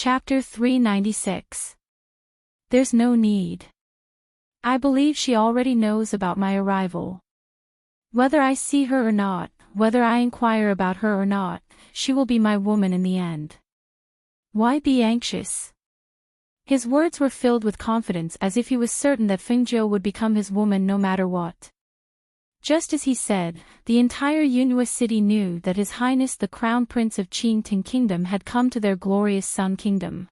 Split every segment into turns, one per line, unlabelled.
Chapter 396. There's no need. I believe she already knows about my arrival. Whether I see her or not, whether I inquire about her or not, she will be my woman in the end. Why be anxious? His words were filled with confidence, as if he was certain that Fengjiu would become his woman no matter what. Just as he said, the entire Yunhua city knew that His Highness the Crown Prince of Enchanting Kingdom had come to their glorious Sun Kingdom.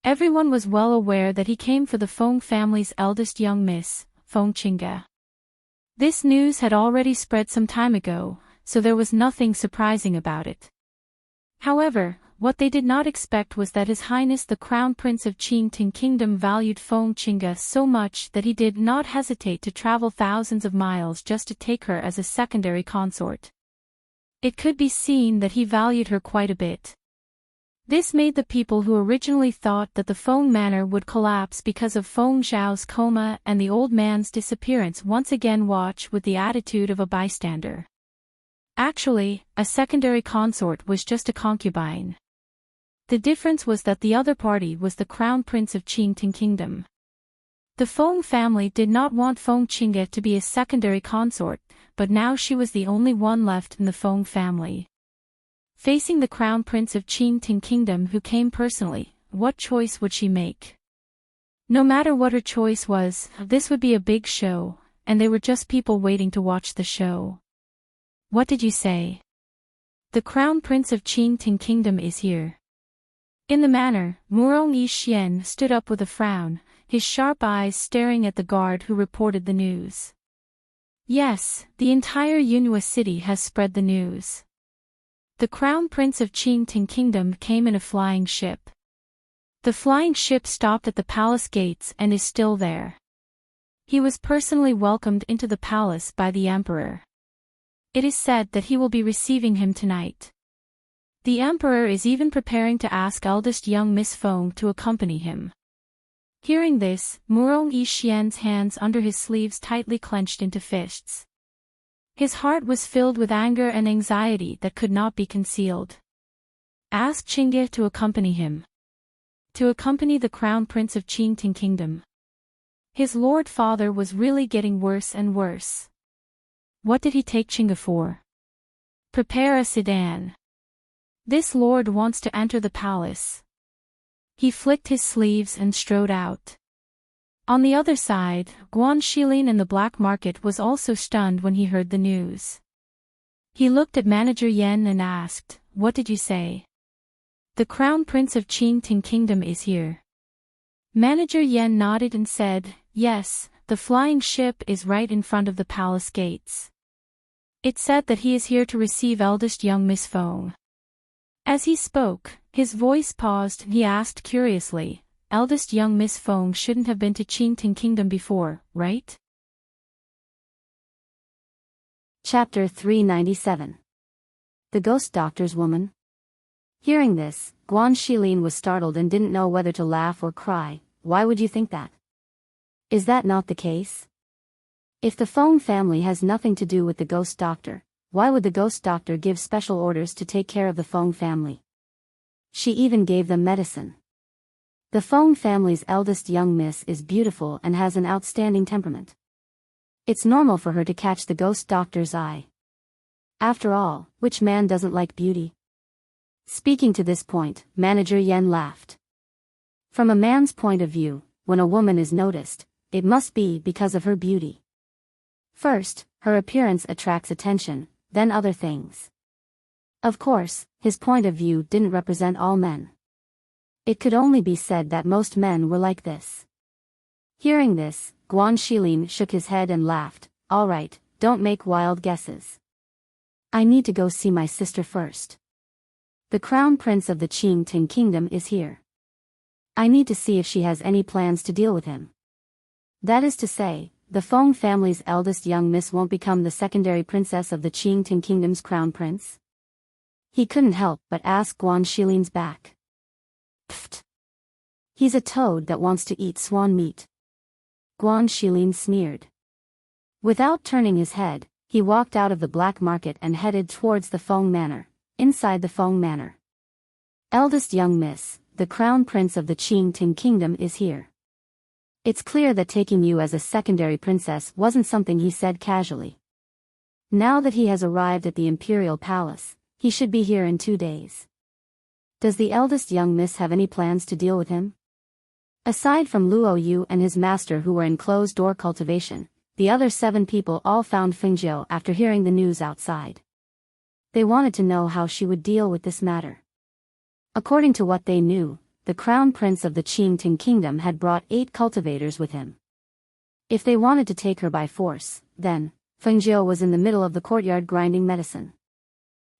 Everyone was well aware that he came for the Feng family's eldest young miss, Feng Qingge. This news had already spread some time ago, so there was nothing surprising about it. However, what they did not expect was that His Highness the Crown Prince of Enchanting Kingdom valued Feng Qingge so much that he did not hesitate to travel thousands of miles just to take her as a secondary consort. It could be seen that he valued her quite a bit. This made the people who originally thought that the Feng manor would collapse because of Feng Zhao's coma and the old man's disappearance once again watch with the attitude of a bystander. Actually, a secondary consort was just a concubine. The difference was that the other party was the Crown Prince of Enchanting Kingdom. The Feng family did not want Feng Qingge to be a secondary consort, but now she was the only one left in the Feng family. Facing the Crown Prince of Enchanting Kingdom who came personally, what choice would she make? No matter what her choice was, this would be a big show, and they were just people waiting to watch the show. What did you say? The Crown Prince of Enchanting Kingdom is here. In the manor, Murong Yixian stood up with a frown, his sharp eyes staring at the guard who reported the news. Yes, the entire Yunhua city has spread the news. The Crown Prince of Enchanting Kingdom came in a flying ship. The flying ship stopped at the palace gates and is still there. He was personally welcomed into the palace by the emperor. It is said that he will be receiving him tonight. The emperor is even preparing to ask eldest young Miss Feng to accompany him. Hearing this, Murong Yixian's hands under his sleeves tightly clenched into fists. His heart was filled with anger and anxiety that could not be concealed. Ask Qingge to accompany him. To accompany the Crown Prince of Enchanting Kingdom. His lord father was really getting worse and worse. What did he take Qingge for? Prepare a sedan. This lord wants to enter the palace. He flicked his sleeves and strode out. On the other side, Guan Shilin in the black market was also stunned when he heard the news. He looked at Manager Yen and asked, "What did you say?" "The Crown Prince of Enchanting Kingdom is here." Manager Yen nodded and said, "Yes, the flying ship is right in front of the palace gates. It said that he is here to receive eldest young Miss Feng." As he spoke, his voice paused and he asked curiously, "Eldest young Miss Feng shouldn't have been to Enchanting Kingdom before, right?"
Chapter 397. The Ghost Doctor's Woman. Hearing this, Guan Shilin was startled and didn't know whether to laugh or cry. Why would you think that? Is that not the case? If the Feng family has nothing to do with the Ghost Doctor, why would the Ghost Doctor give special orders to take care of the Feng family? She even gave them medicine. The Feng family's eldest young miss is beautiful and has an outstanding temperament. It's normal for her to catch the Ghost Doctor's eye. After all, which man doesn't like beauty? Speaking to this point, Manager Yen laughed. From a man's point of view, when a woman is noticed, it must be because of her beauty. First, her appearance attracts attention, then other things. Of course, his point of view didn't represent all men. It could only be said that most men were like this. Hearing this, Guan Shilin shook his head and laughed. "All right, don't make wild guesses. I need to go see my sister first. The Crown Prince of the Enchanting Kingdom is here. I need to see if she has any plans to deal with him." That is to say, the Feng family's eldest young miss won't become the secondary princess of the Enchanting Kingdom's crown prince? He couldn't help but ask Guan Shilin's back. Pfft. He's a toad that wants to eat swan meat. Guan Shilin sneered. Without turning his head, he walked out of the black market and headed towards the Feng manor. Inside the Feng manor, eldest young miss, the crown prince of the Enchanting kingdom is here. It's clear that taking you as a secondary princess wasn't something he said casually. Now that he has arrived at the imperial palace, he should be here in 2 days. Does the eldest young miss have any plans to deal with him? Aside from Luo Yu and his master who were in closed-door cultivation, the other 7 people all found Fengjiu after hearing the news outside. They wanted to know how she would deal with this matter. According to what they knew, the crown prince of the Enchanting kingdom had brought 8 cultivators with him. If they wanted to take her by force, then, Fengjiu was in the middle of the courtyard grinding medicine.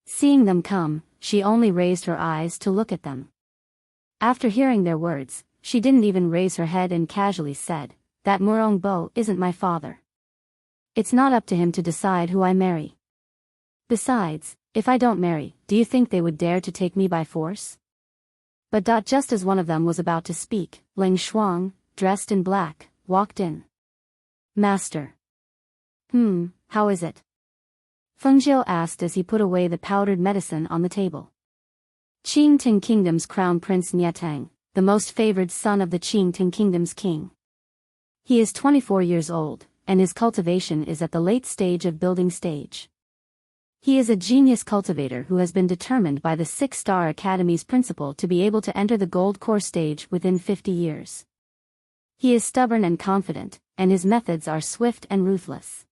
Seeing them come, she only raised her eyes to look at them. After hearing their words, she didn't even raise her head and casually said, "That Murong Bo isn't my father. It's not up to him to decide who I marry. Besides, if I don't marry, do you think they would dare to take me by force?" But just as one of them was about to speak, Ling Shuang, dressed in black, walked in. "Master. How is it?" Fengjiu asked as he put away the powdered medicine on the table. Enchanting Kingdom's crown prince Nietang, the most favored son of the Enchanting Kingdom's king. He is 24 years old, and his cultivation is at the late stage of building stage. He is a genius cultivator who has been determined by the 6-Star Academy's principal to be able to enter the gold core stage within 50 years. He is stubborn and confident, and his methods are swift and ruthless.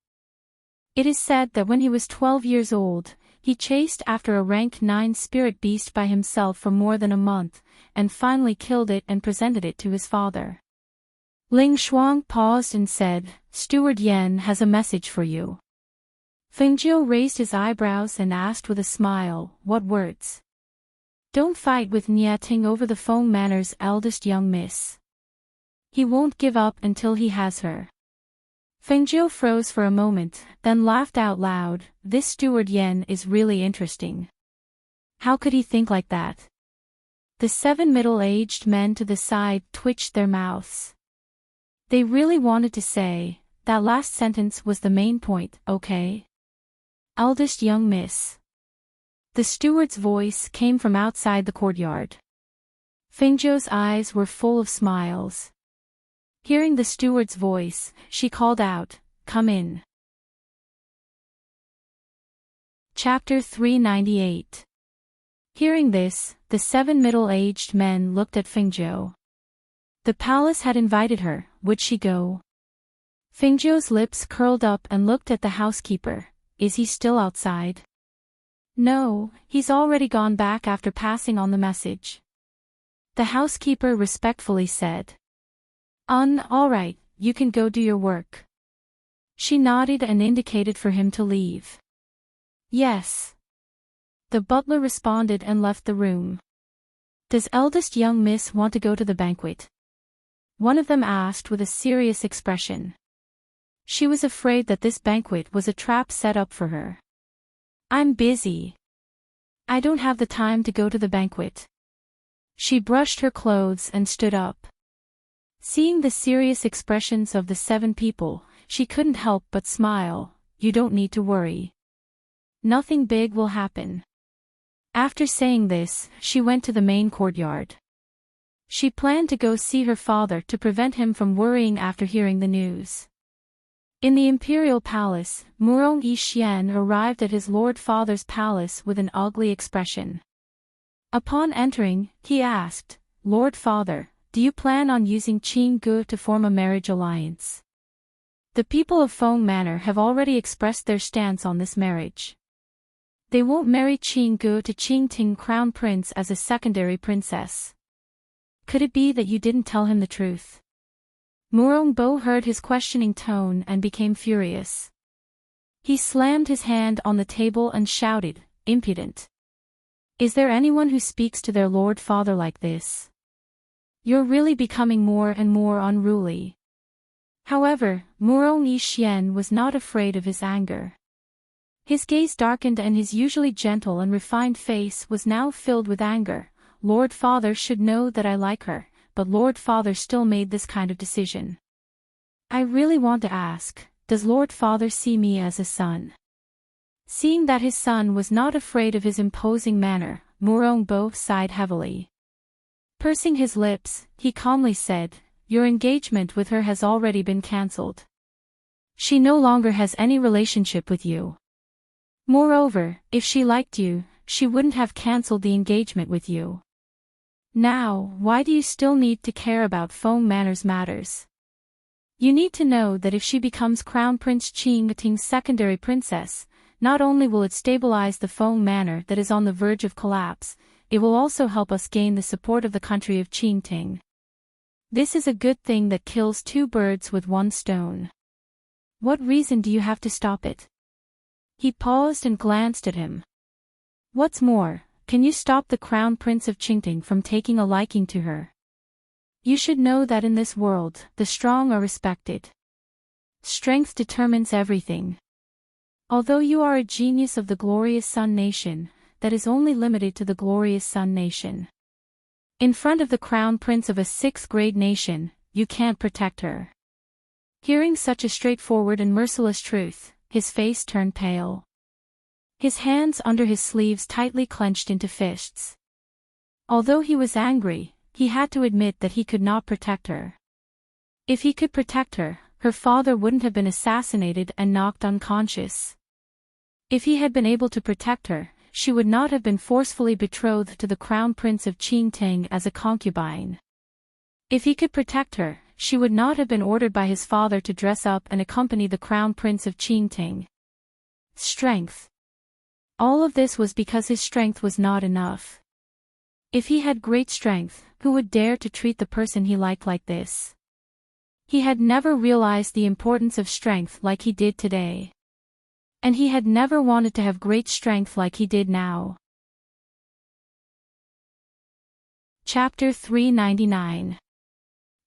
It is said that when he was 12 years old, he chased after a rank 9 spirit beast by himself for more than a month, and finally killed it and presented it to his father. Ling Shuang paused and said, "Steward Yan has a message for you." Fengjiu raised his eyebrows and asked with a smile, "What words?" "Don't fight with Nietang over the Feng Manor's eldest young miss. He won't give up until he has her." Fengjiu froze for a moment, then laughed out loud. This Steward Yan is really interesting. How could he think like that? The 7 middle-aged men to the side twitched their mouths. They really wanted to say, that last sentence was the main point, okay? Eldest young miss. The steward's voice came from outside the courtyard. Fengjiu's eyes were full of smiles. Hearing the steward's voice, she called out, "Come in." Chapter 398. Hearing this, the 7 middle-aged men looked at Fengjiu. The palace had invited her, would she go? Fengjiu's lips curled up and looked at the housekeeper. Is he still outside? No, he's already gone back after passing on the message. The housekeeper respectfully said. All right, you can go do your work. She nodded and indicated for him to leave. Yes. The butler responded and left the room. Does eldest young miss want to go to the banquet? One of them asked with a serious expression. She was afraid that this banquet was a trap set up for her. I'm busy. I don't have the time to go to the banquet. She brushed her clothes and stood up. Seeing the serious expressions of the 7 people, she couldn't help but smile. You don't need to worry. Nothing big will happen. After saying this, she went to the main courtyard. She planned to go see her father to prevent him from worrying after hearing the news. In the imperial palace, Murong Yixian arrived at his lord father's palace with an ugly expression. Upon entering, he asked, Lord Father, do you plan on using Qing Gu to form a marriage alliance? The people of Feng Manor have already expressed their stance on this marriage. They won't marry Qing Gu to Enchanting Crown Prince as a secondary princess. Could it be that you didn't tell him the truth? Murong Bo heard his questioning tone and became furious. He slammed his hand on the table and shouted, Impudent! Is there anyone who speaks to their lord father like this? You're really becoming more and more unruly. However, Murong Yixian was not afraid of his anger. His gaze darkened and his usually gentle and refined face was now filled with anger. Lord Father should know that I like her, but Lord Father still made this kind of decision. I really want to ask, does Lord Father see me as a son? Seeing that his son was not afraid of his imposing manner, Murong Bo sighed heavily. Pursing his lips, he calmly said, "Your engagement with her has already been cancelled. She no longer has any relationship with you. Moreover, if she liked you, she wouldn't have cancelled the engagement with you. Now, why do you still need to care about Feng Manor's matters? You need to know that if she becomes Crown Prince Qingting's secondary princess, not only will it stabilize the Feng Manor that is on the verge of collapse, it will also help us gain the support of the country of Qingting. This is a good thing that kills two birds with one stone. What reason do you have to stop it?" He paused and glanced at him. "What's more, can you stop the Crown Prince of Qingting from taking a liking to her? You should know that in this world, the strong are respected. Strength determines everything. Although you are a genius of the glorious Sun Nation, that is only limited to the glorious Sun Nation. In front of the Crown Prince of a sixth-grade nation, you can't protect her." Hearing such a straightforward and merciless truth, his face turned pale. His hands under his sleeves tightly clenched into fists. Although he was angry, he had to admit that he could not protect her. If he could protect her, her father wouldn't have been assassinated and knocked unconscious. If he had been able to protect her, she would not have been forcefully betrothed to the Crown Prince of Qingting as a concubine. If he could protect her, she would not have been ordered by his father to dress up and accompany the Crown Prince of Qingting. Strength. All of this was because his strength was not enough. If he had great strength, who would dare to treat the person he liked like this? He had never realized the importance of strength like he did today. And he had never wanted to have great strength like he did now. Chapter 399.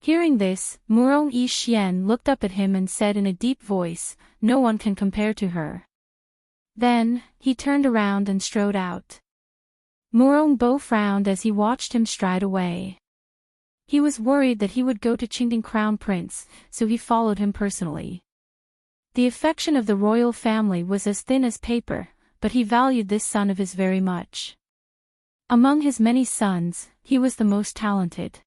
Hearing this, Murong Yixian looked up at him and said in a deep voice, "No one can compare to her." Then, he turned around and strode out. Murong Bo frowned as he watched him stride away. He was worried that he would go to Qingting Crown Prince, so he followed him personally. The affection of the royal family was as thin as paper, but he valued this son of his very much. Among his many sons, he was the most talented.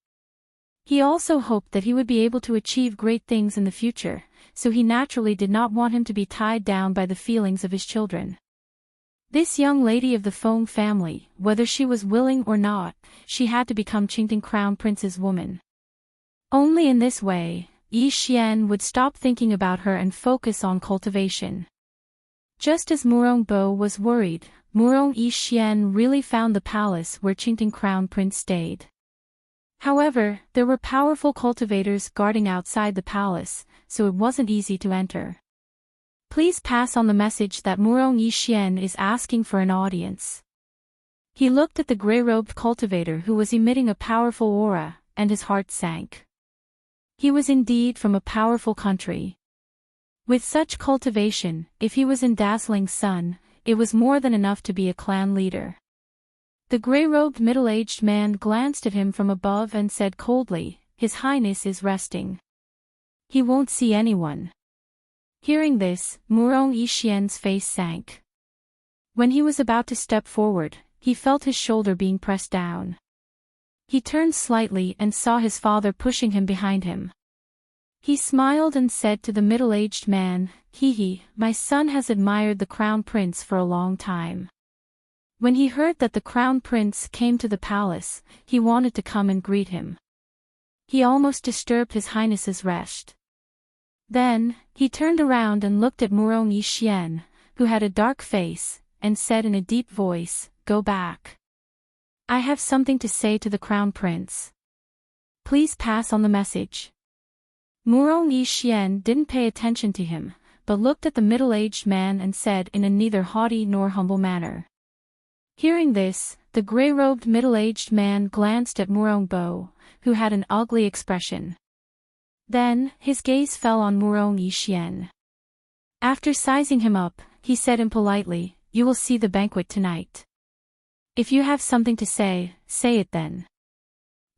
He also hoped that he would be able to achieve great things in the future, so he naturally did not want him to be tied down by the feelings of his children. This young lady of the Feng family, whether she was willing or not, she had to become Qingting Crown Prince's woman. Only in this way, Yi Xian would stop thinking about her and focus on cultivation. Just as Murong Bo was worried, Murong Yi Xian really found the palace where Qingting Crown Prince stayed. However, there were powerful cultivators guarding outside the palace, so it wasn't easy to enter. Please pass on the message that Murong Yixian is asking for an audience. He looked at the gray-robed cultivator who was emitting a powerful aura, and his heart sank. He was indeed from a powerful country. With such cultivation, if he was in dazzling sun, it was more than enough to be a clan leader. The gray-robed middle-aged man glanced at him from above and said coldly, "His Highness is resting. He won't see anyone." Hearing this, Murong Yixian's face sank. When he was about to step forward, he felt his shoulder being pressed down. He turned slightly and saw his father pushing him behind him. He smiled and said to the middle-aged man, "Hee, my son has admired the Crown Prince for a long time. When he heard that the Crown Prince came to the palace, he wanted to come and greet him. He almost disturbed His Highness's rest." Then, he turned around and looked at Murong Yixian, who had a dark face, and said in a deep voice, "Go back. I have something to say to the Crown Prince. Please pass on the message." Murong Yixian didn't pay attention to him, but looked at the middle-aged man and said in a neither haughty nor humble manner. Hearing this, the gray-robed middle-aged man glanced at Murong Bo, who had an ugly expression. Then, his gaze fell on Murong Yixian. After sizing him up, he said impolitely, "You will see the banquet tonight. If you have something to say, say it then.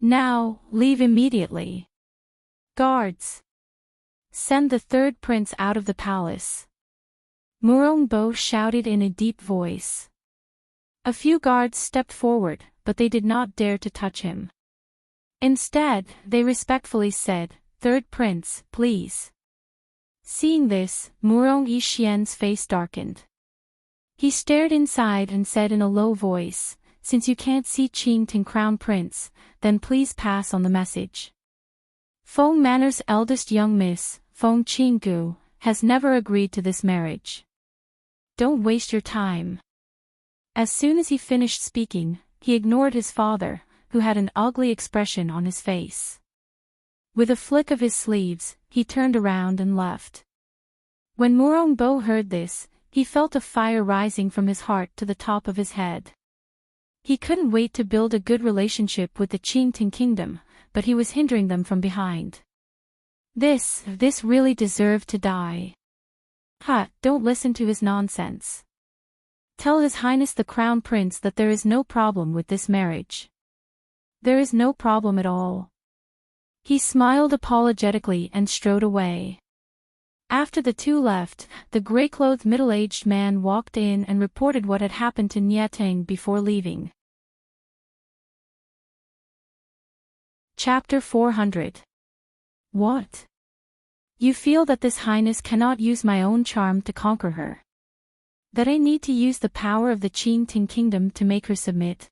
Now, leave immediately. Guards! Send the third prince out of the palace." Murong Bo shouted in a deep voice. A few guards stepped forward, but they did not dare to touch him. Instead, they respectfully said, "Third prince, please." Seeing this, Murong Yixian's face darkened. He stared inside and said in a low voice, "Since you can't see Qingting Crown Prince, then please pass on the message. Feng Manor's eldest young miss, Feng Qinggu, has never agreed to this marriage. Don't waste your time." As soon as he finished speaking, he ignored his father, who had an ugly expression on his face. With a flick of his sleeves, he turned around and left. When Murong Bo heard this, he felt a fire rising from his heart to the top of his head. He couldn't wait to build a good relationship with the Qingting kingdom, but he was hindering them from behind. This really deserved to die. Don't listen to his nonsense. Tell His Highness the Crown Prince that there is no problem with this marriage. There is no problem at all. He smiled apologetically and strode away. After the two left, the gray-clothed middle-aged man walked in and reported what had happened to Enchanting before leaving. Chapter 400. What? You feel that this highness cannot use my own charm to conquer her? That I need to use the power of the Qingting kingdom to make her submit?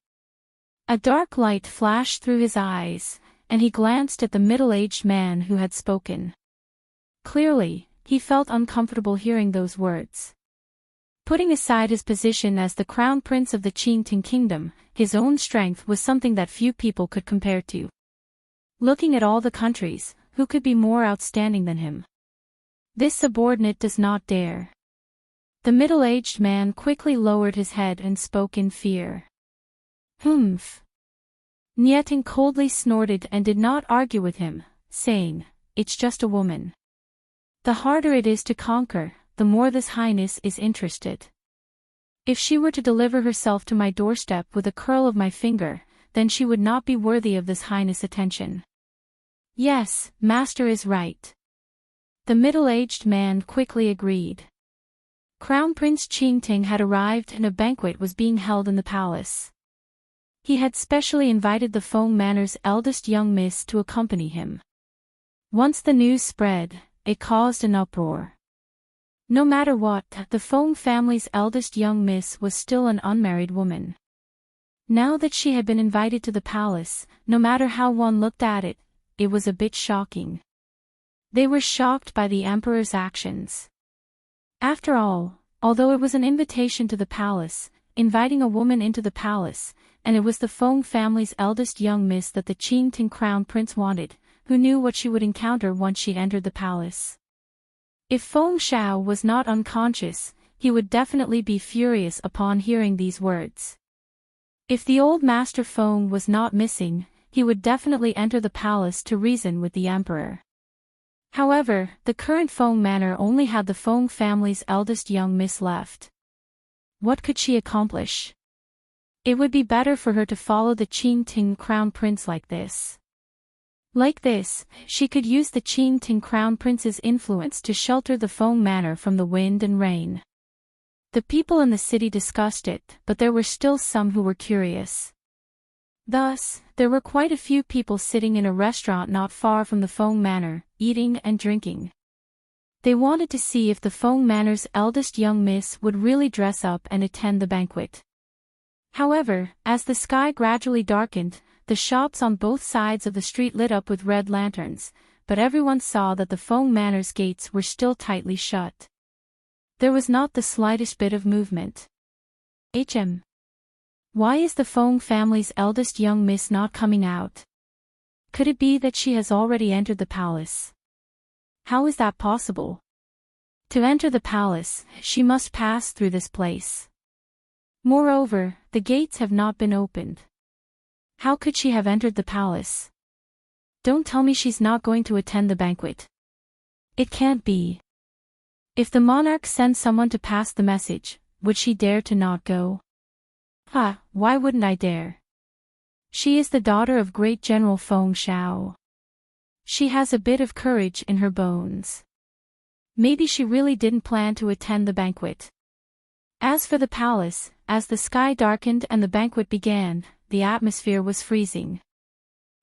A dark light flashed through his eyes, and he glanced at the middle-aged man who had spoken. Clearly, he felt uncomfortable hearing those words. Putting aside his position as the crown prince of the Qingting kingdom, his own strength was something that few people could compare to. Looking at all the countries, who could be more outstanding than him? This subordinate does not dare. The middle-aged man quickly lowered his head and spoke in fear. Humph. Enchanting coldly snorted and did not argue with him, saying, "It's just a woman. The harder it is to conquer, the more this highness is interested. If she were to deliver herself to my doorstep with a curl of my finger, then she would not be worthy of this highness' attention." Yes, master is right. The middle-aged man quickly agreed. Crown Prince Qingting had arrived and a banquet was being held in the palace. He had specially invited the Feng Manor's eldest young miss to accompany him. Once the news spread, it caused an uproar. No matter what, the Feng family's eldest young miss was still an unmarried woman. Now that she had been invited to the palace, no matter how one looked at it, it was a bit shocking. They were shocked by the emperor's actions. After all, although it was an invitation to the palace, inviting a woman into the palace, and it was the Feng family's eldest young miss that the Qingting crown prince wanted, who knew what she would encounter once she entered the palace. If Feng Shao was not unconscious, he would definitely be furious upon hearing these words. If the old master Feng was not missing, he would definitely enter the palace to reason with the emperor. However, the current Feng Manor only had the Feng family's eldest young miss left. What could she accomplish? It would be better for her to follow the Qingting crown prince like this. Like this, she could use the Qingting crown prince's influence to shelter the Feng Manor from the wind and rain. The people in the city discussed it, but there were still some who were curious. Thus, there were quite a few people sitting in a restaurant not far from the Feng Manor, eating and drinking. They wanted to see if the Feng Manor's eldest young miss would really dress up and attend the banquet. However, as the sky gradually darkened, the shops on both sides of the street lit up with red lanterns, but everyone saw that the Feng Manor's gates were still tightly shut. There was not the slightest bit of movement. Why is the Feng family's eldest young miss not coming out? Could it be that she has already entered the palace? How is that possible? To enter the palace, she must pass through this place. Moreover, the gates have not been opened. How could she have entered the palace? Don't tell me she's not going to attend the banquet. It can't be. If the monarch sends someone to pass the message, would she dare to not go? Why wouldn't I dare? She is the daughter of great General Feng Shao. She has a bit of courage in her bones. Maybe she really didn't plan to attend the banquet. As for the palace, as the sky darkened and the banquet began, the atmosphere was freezing.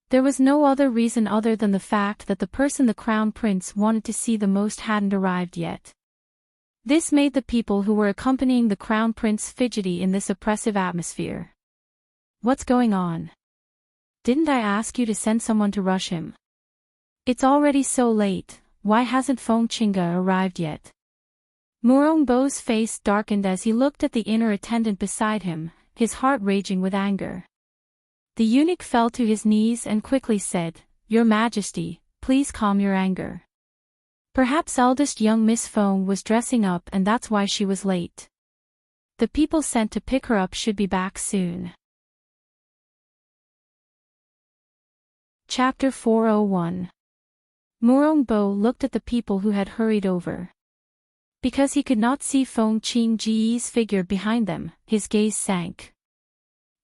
There was no other reason other than the fact that the person the crown prince wanted to see the most hadn't arrived yet. This made the people who were accompanying the crown prince fidgety in this oppressive atmosphere. What's going on? Didn't I ask you to send someone to rush him? It's already so late, why hasn't Feng Qingge arrived yet? Murongbo's face darkened as he looked at the inner attendant beside him, his heart raging with anger. The eunuch fell to his knees and quickly said, "Your Majesty, please calm your anger. Perhaps eldest young Miss Feng was dressing up and that's why she was late. The people sent to pick her up should be back soon." Chapter 401. Murongbo looked at the people who had hurried over. Because he could not see Feng Qingge's figure behind them, his gaze sank.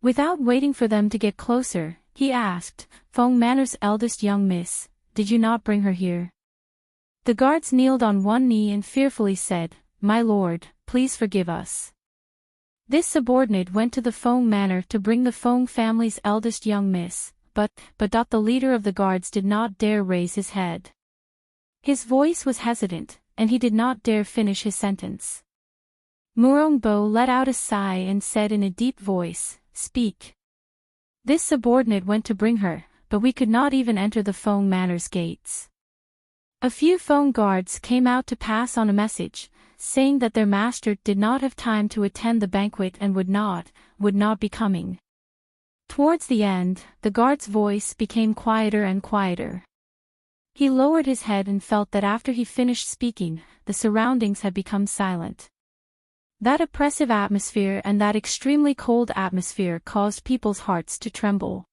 Without waiting for them to get closer, he asked, "Feng Manor's eldest young miss, did you not bring her here?" The guards kneeled on one knee and fearfully said, "My lord, please forgive us." This subordinate went to the Feng Manor to bring the Feng family's eldest young miss, but the leader of the guards did not dare raise his head. His voice was hesitant, and he did not dare finish his sentence. Murongbo let out a sigh and said in a deep voice, "Speak." This subordinate went to bring her, but we could not even enter the Feng Manor's gates. A few Feng guards came out to pass on a message, saying that their master did not have time to attend the banquet and would not be coming. Towards the end, the guard's voice became quieter and quieter. He lowered his head and felt that after he finished speaking, the surroundings had become silent. That oppressive atmosphere and that extremely cold atmosphere caused people's hearts to tremble.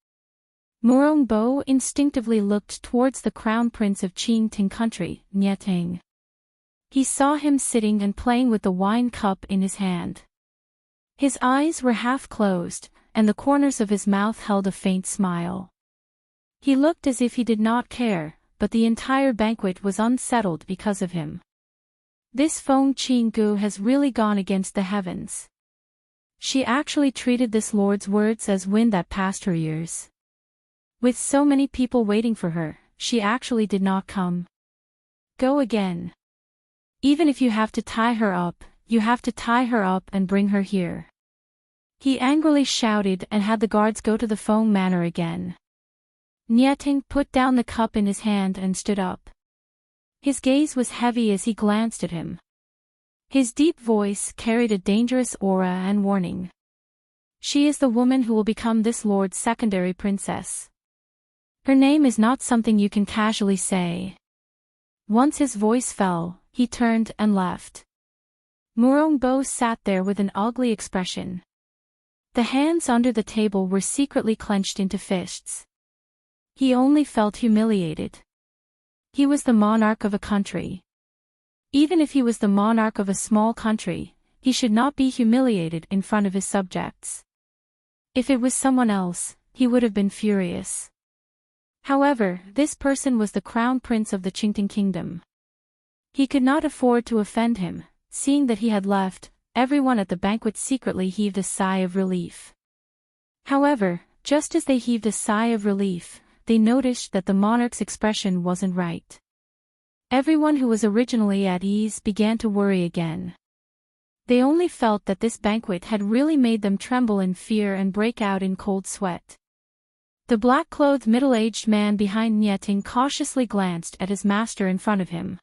Murongbo instinctively looked towards the crown prince of Qingting country, Enchanting. He saw him sitting and playing with the wine cup in his hand. His eyes were half closed, and the corners of his mouth held a faint smile. He looked as if he did not care, but the entire banquet was unsettled because of him. This Feng Qingge has really gone against the heavens. She actually treated this lord's words as wind that passed her ears. With so many people waiting for her, she actually did not come. Go again. Even if you have to tie her up, you have to tie her up and bring her here. He angrily shouted and had the guards go to the Feng Manor again. Enchanting put down the cup in his hand and stood up. His gaze was heavy as he glanced at him. His deep voice carried a dangerous aura and warning. She is the woman who will become this lord's secondary princess. Her name is not something you can casually say. Once his voice fell, he turned and left. Murongbo sat there with an ugly expression. The hands under the table were secretly clenched into fists. He only felt humiliated. He was the monarch of a country. Even if he was the monarch of a small country, he should not be humiliated in front of his subjects. If it was someone else, he would have been furious. However, this person was the crown prince of the Qingting kingdom. He could not afford to offend him. Seeing that he had left, everyone at the banquet secretly heaved a sigh of relief. However, just as they heaved a sigh of relief, they noticed that the monarch's expression wasn't right. Everyone who was originally at ease began to worry again. They only felt that this banquet had really made them tremble in fear and break out in cold sweat. The black-clothed middle-aged man behind Enchanting cautiously glanced at his master in front of him.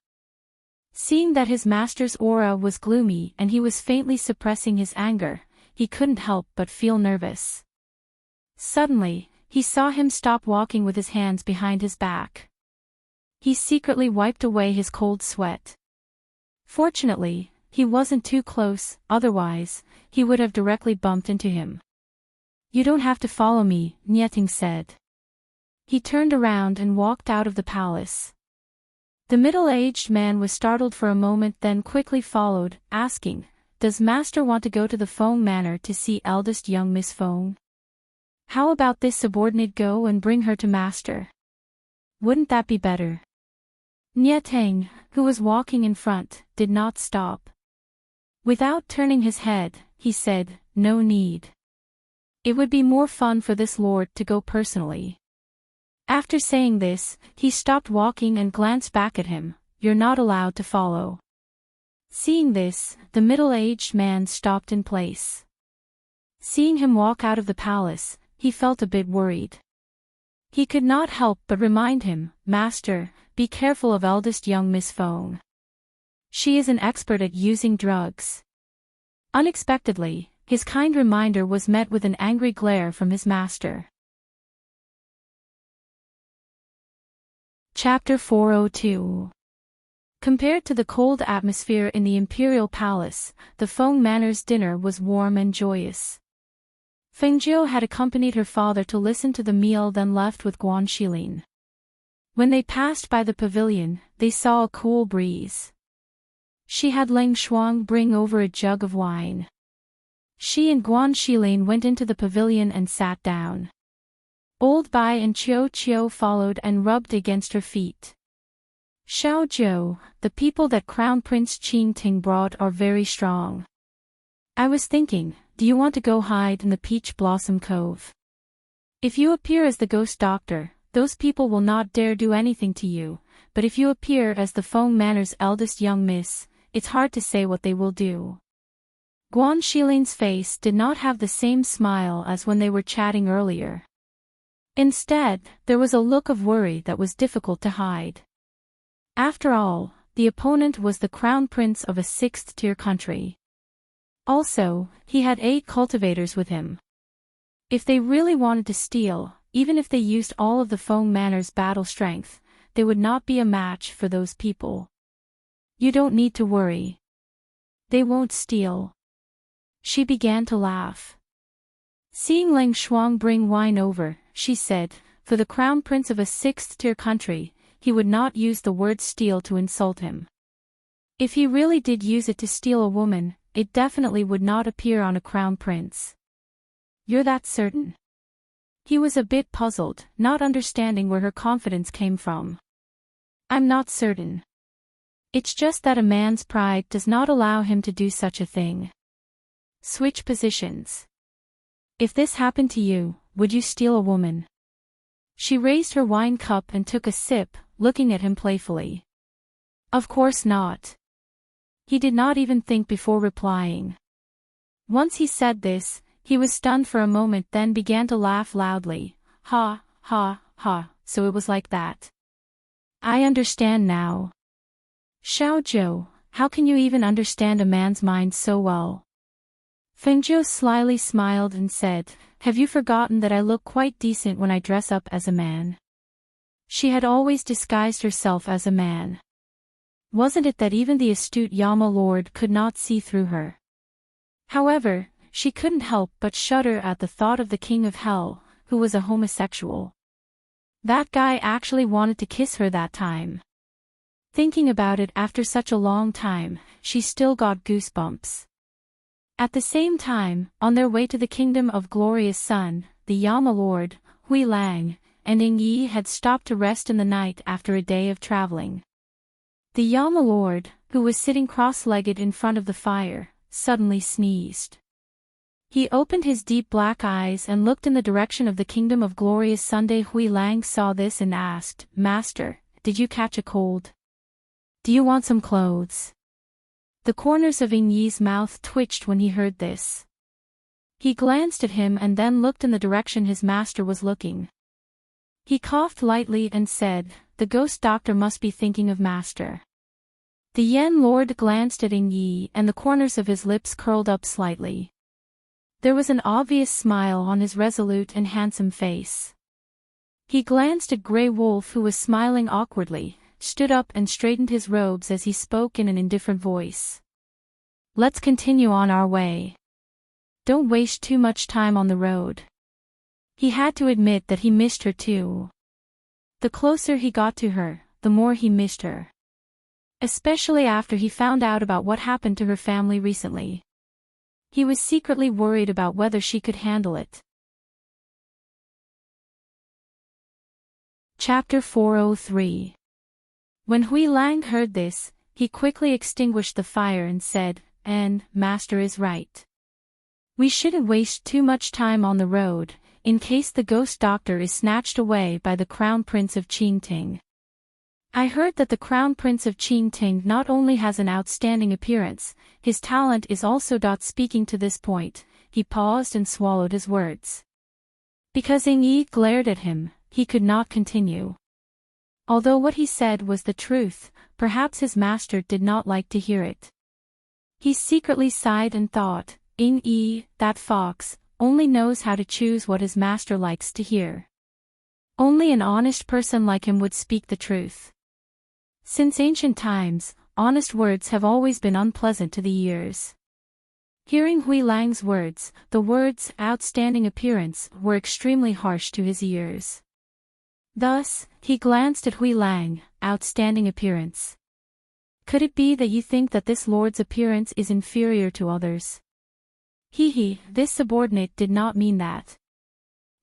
Seeing that his master's aura was gloomy and he was faintly suppressing his anger, he couldn't help but feel nervous. Suddenly, he saw him stop walking with his hands behind his back. He secretly wiped away his cold sweat. Fortunately, he wasn't too close, otherwise, he would have directly bumped into him. "You don't have to follow me," Enchanting said. He turned around and walked out of the palace. The middle-aged man was startled for a moment, then quickly followed, asking, "Does master want to go to the Feng Manor to see eldest young Miss Feng? How about this subordinate go and bring her to master? Wouldn't that be better?" Enchanting, who was walking in front, did not stop. Without turning his head, he said, "No need. It would be more fun for this lord to go personally." After saying this, he stopped walking and glanced back at him. "You're not allowed to follow." Seeing this, the middle-aged man stopped in place. Seeing him walk out of the palace, he felt a bit worried. He could not help but remind him, "Master, be careful of eldest young Miss Fong. She is an expert at using drugs." Unexpectedly, his kind reminder was met with an angry glare from his master. Chapter 402. Compared to the cold atmosphere in the imperial palace, the Feng Manor's dinner was warm and joyous. Fengjiu had accompanied her father to listen to the meal, then left with Guan Xilin. When they passed by the pavilion, they saw a cool breeze. She had Leng Shuang bring over a jug of wine. She and Guan Xilin went into the pavilion and sat down. Old Bai and Chiu followed and rubbed against her feet. "Xiao Zhou, the people that Crown Prince Qing Ting brought are very strong. I was thinking, do you want to go hide in the Peach Blossom Cove? If you appear as the ghost doctor, those people will not dare do anything to you, but if you appear as the Feng Manor's eldest young miss, it's hard to say what they will do." Guan Xilin's face did not have the same smile as when they were chatting earlier. Instead, there was a look of worry that was difficult to hide. After all, the opponent was the crown prince of a sixth-tier country. Also, he had 8 cultivators with him. If they really wanted to steal, even if they used all of the Feng Manor's battle strength, they would not be a match for those people. "You don't need to worry. They won't steal." She began to laugh. Seeing Leng Shuang bring wine over, she said, "For the crown prince of a sixth-tier country, he would not use the word steal to insult him. If he really did use it to steal a woman, it definitely would not appear on a crown prince." "You're that certain?" He was a bit puzzled, not understanding where her confidence came from. "I'm not certain. It's just that a man's pride does not allow him to do such a thing." "Switch positions. If this happened to you, would you steal a woman?" She raised her wine cup and took a sip, looking at him playfully. "Of course not." He did not even think before replying. Once he said this, he was stunned for a moment, then began to laugh loudly. "Ha, ha, ha, so it was like that. I understand now. Xiao Zhou, how can you even understand a man's mind so well?" Fengjiu slyly smiled and said, "Have you forgotten that I look quite decent when I dress up as a man?" She had always disguised herself as a man. Wasn't it that even the astute Yama Lord could not see through her? However, she couldn't help but shudder at the thought of the King of Hell, who was a homosexual. That guy actually wanted to kiss her that time. Thinking about it after such a long time, she still got goosebumps. At the same time, on their way to the Kingdom of Glorious Sun, the Yama Lord, Hui Lang, and Ying Yi had stopped to rest in the night after a day of traveling. The Yama Lord, who was sitting cross-legged in front of the fire, suddenly sneezed. He opened his deep black eyes and looked in the direction of the Kingdom of Glorious Sunday. Hui Lang saw this and asked, "Master, did you catch a cold? Do you want some clothes?" The corners of Ying Yi's mouth twitched when he heard this. He glanced at him and then looked in the direction his master was looking. He coughed lightly and said, "The ghost doctor must be thinking of master." The Yen Lord glanced at Ying Yi and the corners of his lips curled up slightly. There was an obvious smile on his resolute and handsome face. He glanced at Grey Wolf, who was smiling awkwardly, stood up and straightened his robes as he spoke in an indifferent voice. "Let's continue on our way. Don't waste too much time on the road." He had to admit that he missed her too. The closer he got to her, the more he missed her. Especially after he found out about what happened to her family recently. He was secretly worried about whether she could handle it. Chapter 403. When Hui Lang heard this, he quickly extinguished the fire and said, "And, master is right. We shouldn't waste too much time on the road. in case the ghost doctor is snatched away by the Crown Prince of Enchanting. I heard that the Crown Prince of Enchanting not only has an outstanding appearance, his talent is also. Speaking to this point, he paused and swallowed his words. Because Yi glared at him, he could not continue. Although what he said was the truth, perhaps his master did not like to hear it. He secretly sighed and thought, Yi, that fox, only knows how to choose what his master likes to hear. Only an honest person like him would speak the truth. Since ancient times, honest words have always been unpleasant to the ears. Hearing Hui Lang's words, the words outstanding appearance were extremely harsh to his ears. Thus, he glanced at Hui Lang, outstanding appearance. Could it be that you think that this lord's appearance is inferior to others? This subordinate did not mean that.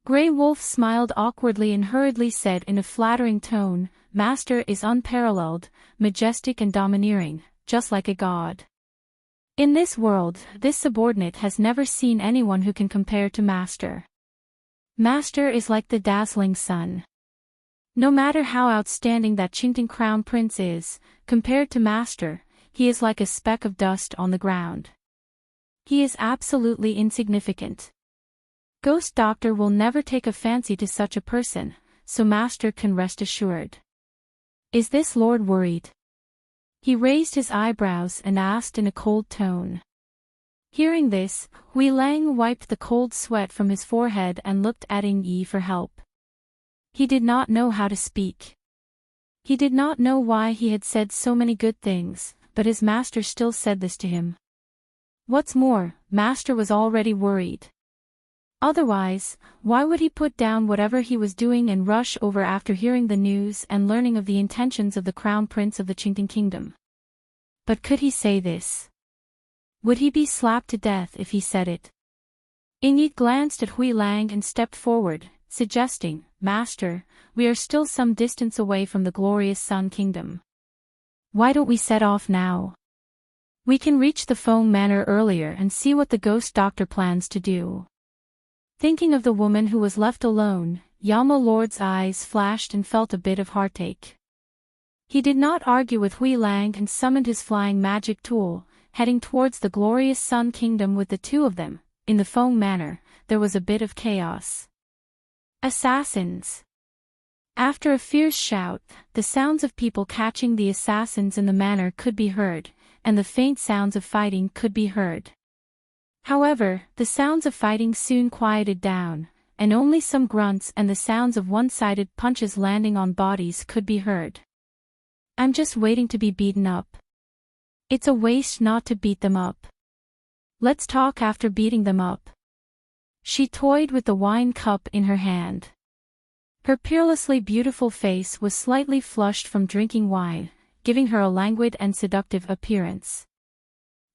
Grey Wolf smiled awkwardly and hurriedly said in a flattering tone, Master is unparalleled, majestic and domineering, just like a god. In this world, this subordinate has never seen anyone who can compare to Master. Master is like the dazzling sun. No matter how outstanding that Enchanting Crown Prince is, compared to Master, he is like a speck of dust on the ground. He is absolutely insignificant. Ghost Doctor will never take a fancy to such a person, so Master can rest assured. Is this lord worried? He raised his eyebrows and asked in a cold tone. Hearing this, Hui Lang wiped the cold sweat from his forehead and looked at Yi for help. He did not know how to speak. He did not know why he had said so many good things, but his master still said this to him. What's more, Master was already worried. Otherwise, why would he put down whatever he was doing and rush over after hearing the news and learning of the intentions of the Crown Prince of the Enchanting Kingdom? But could he say this? Would he be slapped to death if he said it? Yi glanced at Hui Lang and stepped forward, suggesting, Master, we are still some distance away from the glorious Sun Kingdom. Why don't we set off now? We can reach the Foam Manor earlier and see what the Ghost Doctor plans to do. Thinking of the woman who was left alone, Yama Lord's eyes flashed and felt a bit of heartache. He did not argue with Hui Lang and summoned his flying magic tool, heading towards the glorious Sun Kingdom with the two of them. In the Foam Manor, there was a bit of chaos. Assassins! After a fierce shout, the sounds of people catching the assassins in the manor could be heard, and the faint sounds of fighting could be heard. However, the sounds of fighting soon quieted down, and only some grunts and the sounds of one-sided punches landing on bodies could be heard. I'm just waiting to be beaten up. It's a waste not to beat them up. Let's talk after beating them up. She toyed with the wine cup in her hand. Her peerlessly beautiful face was slightly flushed from drinking wine, giving her a languid and seductive appearance.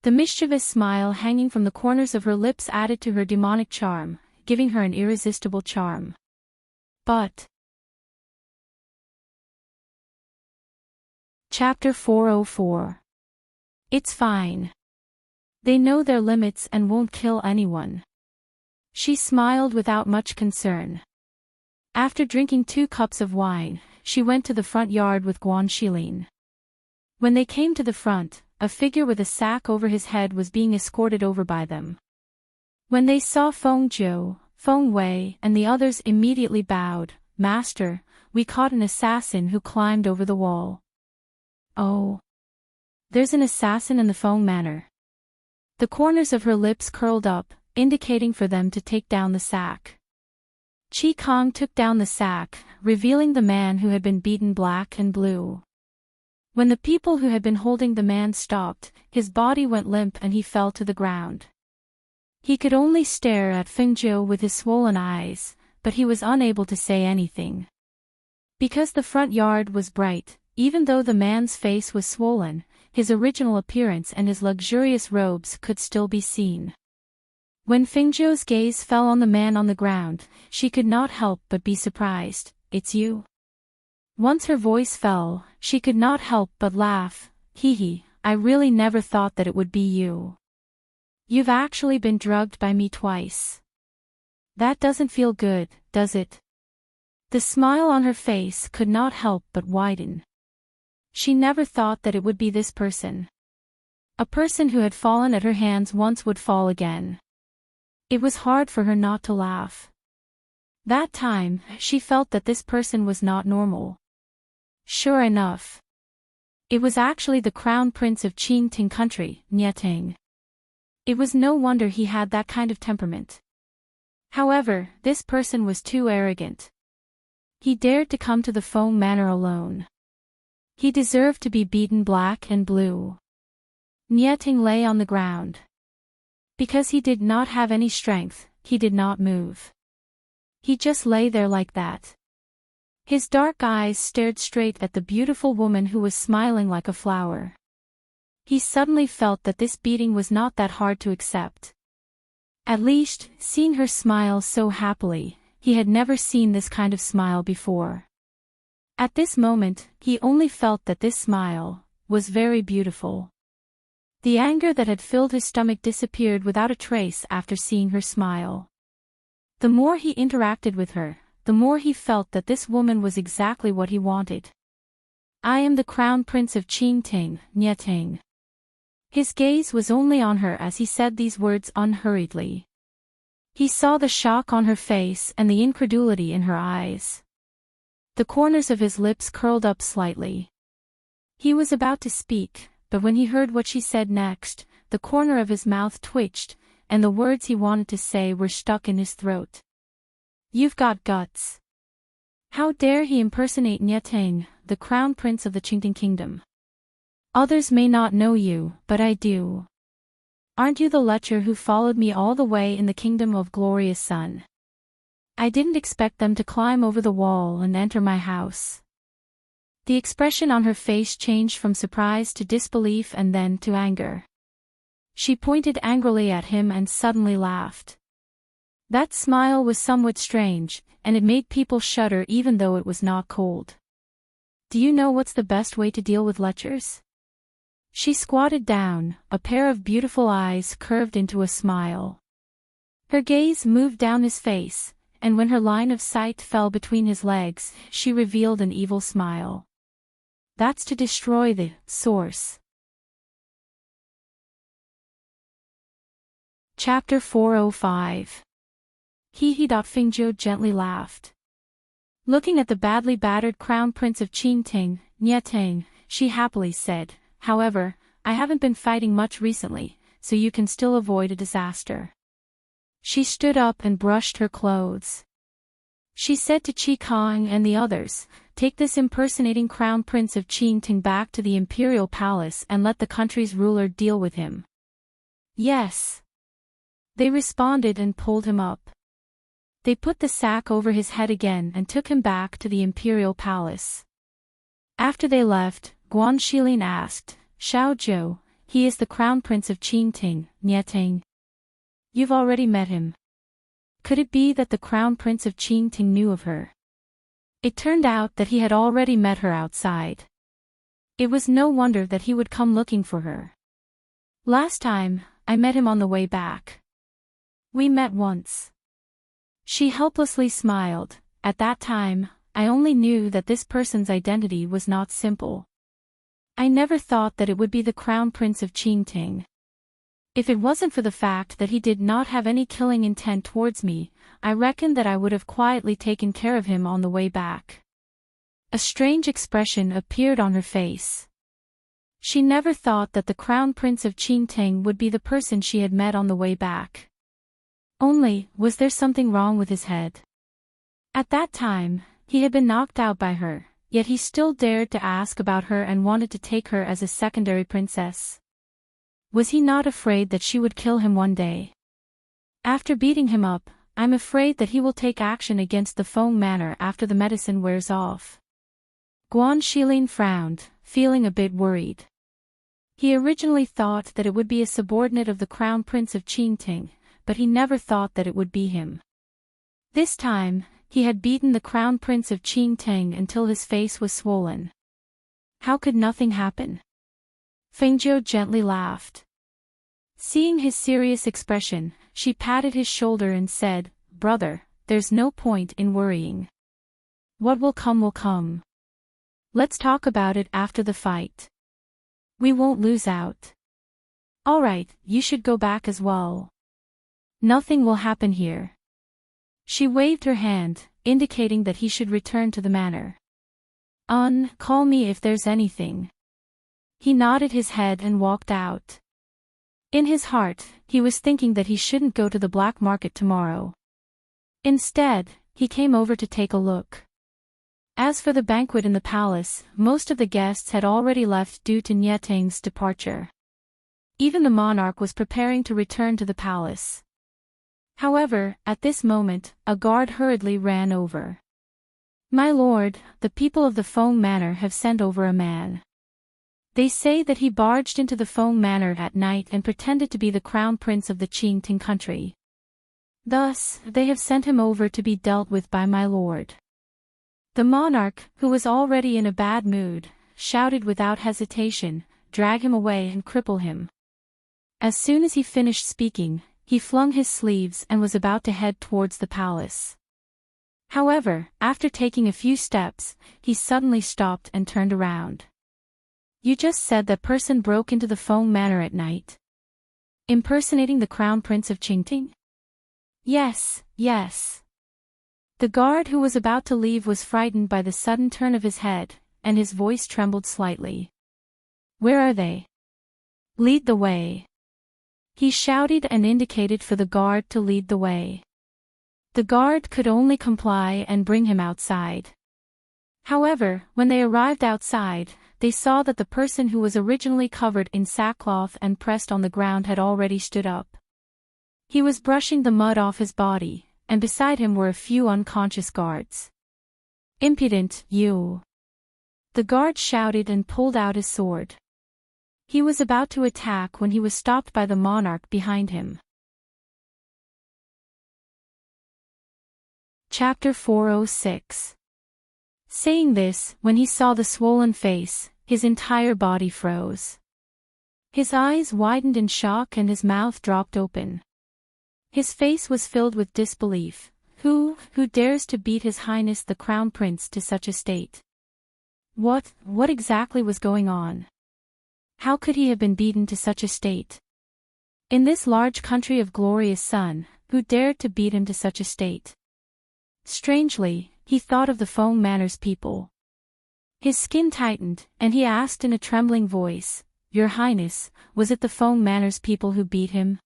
The mischievous smile hanging from the corners of her lips added to her demonic charm, giving her an irresistible charm. But Chapter 404. It's fine. They know their limits and won't kill anyone. She smiled without much concern. After drinking 2 cups of wine, she went to the front yard with Guan Shilin. When they came to the front, a figure with a sack over his head was being escorted over by them. When they saw Feng Zhou, Feng Wei and the others immediately bowed. Master, we caught an assassin who climbed over the wall. Oh. There's an assassin in the Foam Manor. The corners of her lips curled up, indicating for them to take down the sack. Qi Kong took down the sack, revealing the man who had been beaten black and blue. When the people who had been holding the man stopped, his body went limp and he fell to the ground. He could only stare at Feng Zhou with his swollen eyes, but he was unable to say anything. Because the front yard was bright, even though the man's face was swollen, his original appearance and his luxurious robes could still be seen. When Feng Zhou's gaze fell on the man on the ground, she could not help but be surprised. It's you? Once her voice fell, she could not help but laugh. I really never thought that it would be you. You've actually been drugged by me twice. That doesn't feel good, does it? The smile on her face could not help but widen. She never thought that it would be this person. A person who had fallen at her hands once would fall again. It was hard for her not to laugh. That time, she felt that this person was not normal. Sure enough. It was actually the Crown Prince of Enchanting country, Enchanting. It was no wonder he had that kind of temperament. However, this person was too arrogant. He dared to come to the Foam Manor alone. He deserved to be beaten black and blue. Enchanting lay on the ground. Because he did not have any strength, he did not move. He just lay there like that. His dark eyes stared straight at the beautiful woman who was smiling like a flower. He suddenly felt that this beating was not that hard to accept. At least, seeing her smile so happily, he had never seen this kind of smile before. At this moment, he only felt that this smile was very beautiful. The anger that had filled his stomach disappeared without a trace after seeing her smile. The more he interacted with her, the more he felt that this woman was exactly what he wanted. I am the Crown Prince of Enchanting, Enchanting. His gaze was only on her as he said these words unhurriedly. He saw the shock on her face and the incredulity in her eyes. The corners of his lips curled up slightly. He was about to speak, but when he heard what she said next, the corner of his mouth twitched, and the words he wanted to say were stuck in his throat. You've got guts. How dare he impersonate Enchanting, the Crown Prince of the Enchanting Kingdom? Others may not know you, but I do. Aren't you the lecher who followed me all the way in the Kingdom of Glorious Sun? I didn't expect them to climb over the wall and enter my house. The expression on her face changed from surprise to disbelief and then to anger. She pointed angrily at him and suddenly laughed. That smile was somewhat strange, and it made people shudder even though it was not cold. Do you know what's the best way to deal with lechers? She squatted down, a pair of beautiful eyes curved into a smile. Her gaze moved down his face, and when her line of sight fell between his legs, she revealed an evil smile. That's to destroy the source. Chapter 405. Fingjo gently laughed. Looking at the badly battered Crown Prince of Enchanting, Enchanting, she happily said, however, I haven't been fighting much recently, so you can still avoid a disaster. She stood up and brushed her clothes. She said to Chi Kong and the others, take this impersonating Crown Prince of Enchanting back to the Imperial Palace and let the country's ruler deal with him. Yes. They responded and pulled him up. They put the sack over his head again and took him back to the Imperial Palace. After they left, Guan Shilin asked, Xiao Zhou, he is the Crown Prince of Enchanting, Enchanting. You've already met him. Could it be that the Crown Prince of Enchanting knew of her? It turned out that he had already met her outside. It was no wonder that he would come looking for her. Last time, I met him on the way back. We met once. She helplessly smiled. At that time, I only knew that this person's identity was not simple. I never thought that it would be the Crown Prince of Enchanting. If it wasn't for the fact that he did not have any killing intent towards me, I reckon that I would have quietly taken care of him on the way back. A strange expression appeared on her face. She never thought that the Crown Prince of Enchanting would be the person she had met on the way back. Only, was there something wrong with his head? At that time, he had been knocked out by her, yet he still dared to ask about her and wanted to take her as a secondary princess. Was he not afraid that she would kill him one day? After beating him up, I'm afraid that he will take action against the Foam Manor after the medicine wears off. Guan Shilin frowned, feeling a bit worried. He originally thought that it would be a subordinate of the Crown Prince of Enchanting, but he never thought that it would be him. This time, he had beaten the Crown Prince of Enchanting until his face was swollen. How could nothing happen? Fengzhou gently laughed. Seeing his serious expression, she patted his shoulder and said, brother, there's no point in worrying. What will come will come. Let's talk about it after the fight. We won't lose out. Alright, you should go back as well. Nothing will happen here. She waved her hand, indicating that he should return to the manor. Call me if there's anything. He nodded his head and walked out. In his heart, he was thinking that he shouldn't go to the black market tomorrow. Instead, he came over to take a look. As for the banquet in the palace, most of the guests had already left due to Enchanting's departure. Even the monarch was preparing to return to the palace. However, at this moment, a guard hurriedly ran over. My lord, the people of the Foam Manor have sent over a man. They say that he barged into the Foam Manor at night and pretended to be the crown prince of the Enchanting country. Thus, they have sent him over to be dealt with by my lord. The monarch, who was already in a bad mood, shouted without hesitation, drag him away and cripple him. As soon as he finished speaking, he flung his sleeves and was about to head towards the palace. However, after taking a few steps, he suddenly stopped and turned around. You just said that person broke into the Foam Manor at night? Impersonating the Crown Prince of Enchanting? Yes, yes. The guard who was about to leave was frightened by the sudden turn of his head, and his voice trembled slightly. Where are they? Lead the way. He shouted and indicated for the guard to lead the way. The guard could only comply and bring him outside. However, when they arrived outside, they saw that the person who was originally covered in sackcloth and pressed on the ground had already stood up. He was brushing the mud off his body, and beside him were a few unconscious guards. Impudent, you! The guard shouted and pulled out his sword. He was about to attack when he was stopped by the monarch behind him. Chapter 406. Saying this, when he saw the swollen face, his entire body froze. His eyes widened in shock and his mouth dropped open. His face was filled with disbelief. Who dares to beat His Highness the Crown Prince to such a state? What exactly was going on? How could he have been beaten to such a state? In this large country of glorious sun, who dared to beat him to such a state? Strangely, he thought of the Foam Manor's people. His skin tightened, and he asked in a trembling voice, Your Highness, was it the Foam Manor's people who beat him?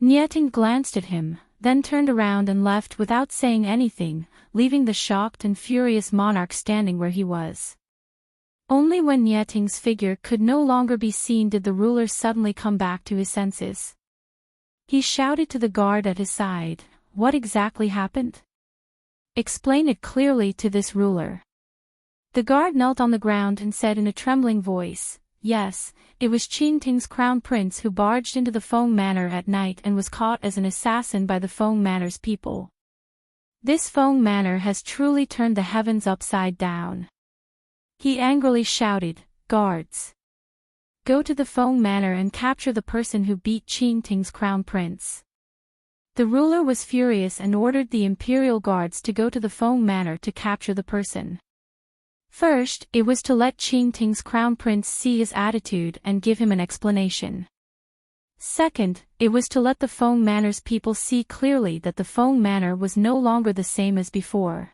Enchanting glanced at him, then turned around and left without saying anything, leaving the shocked and furious monarch standing where he was. Only when Enchanting's figure could no longer be seen did the ruler suddenly come back to his senses. He shouted to the guard at his side, What exactly happened? Explain it clearly to this ruler. The guard knelt on the ground and said in a trembling voice, Yes, it was Enchanting's crown prince who barged into the Foam Manor at night and was caught as an assassin by the Foam Manor's people. This Foam Manor has truly turned the heavens upside down. He angrily shouted, Guards! Go to the Foam Manor and capture the person who beat Enchanting's crown prince. The ruler was furious and ordered the imperial guards to go to the Foam Manor to capture the person. First, it was to let Enchanting's crown prince see his attitude and give him an explanation. Second, it was to let the Foam Manor's people see clearly that the Foam Manor was no longer the same as before.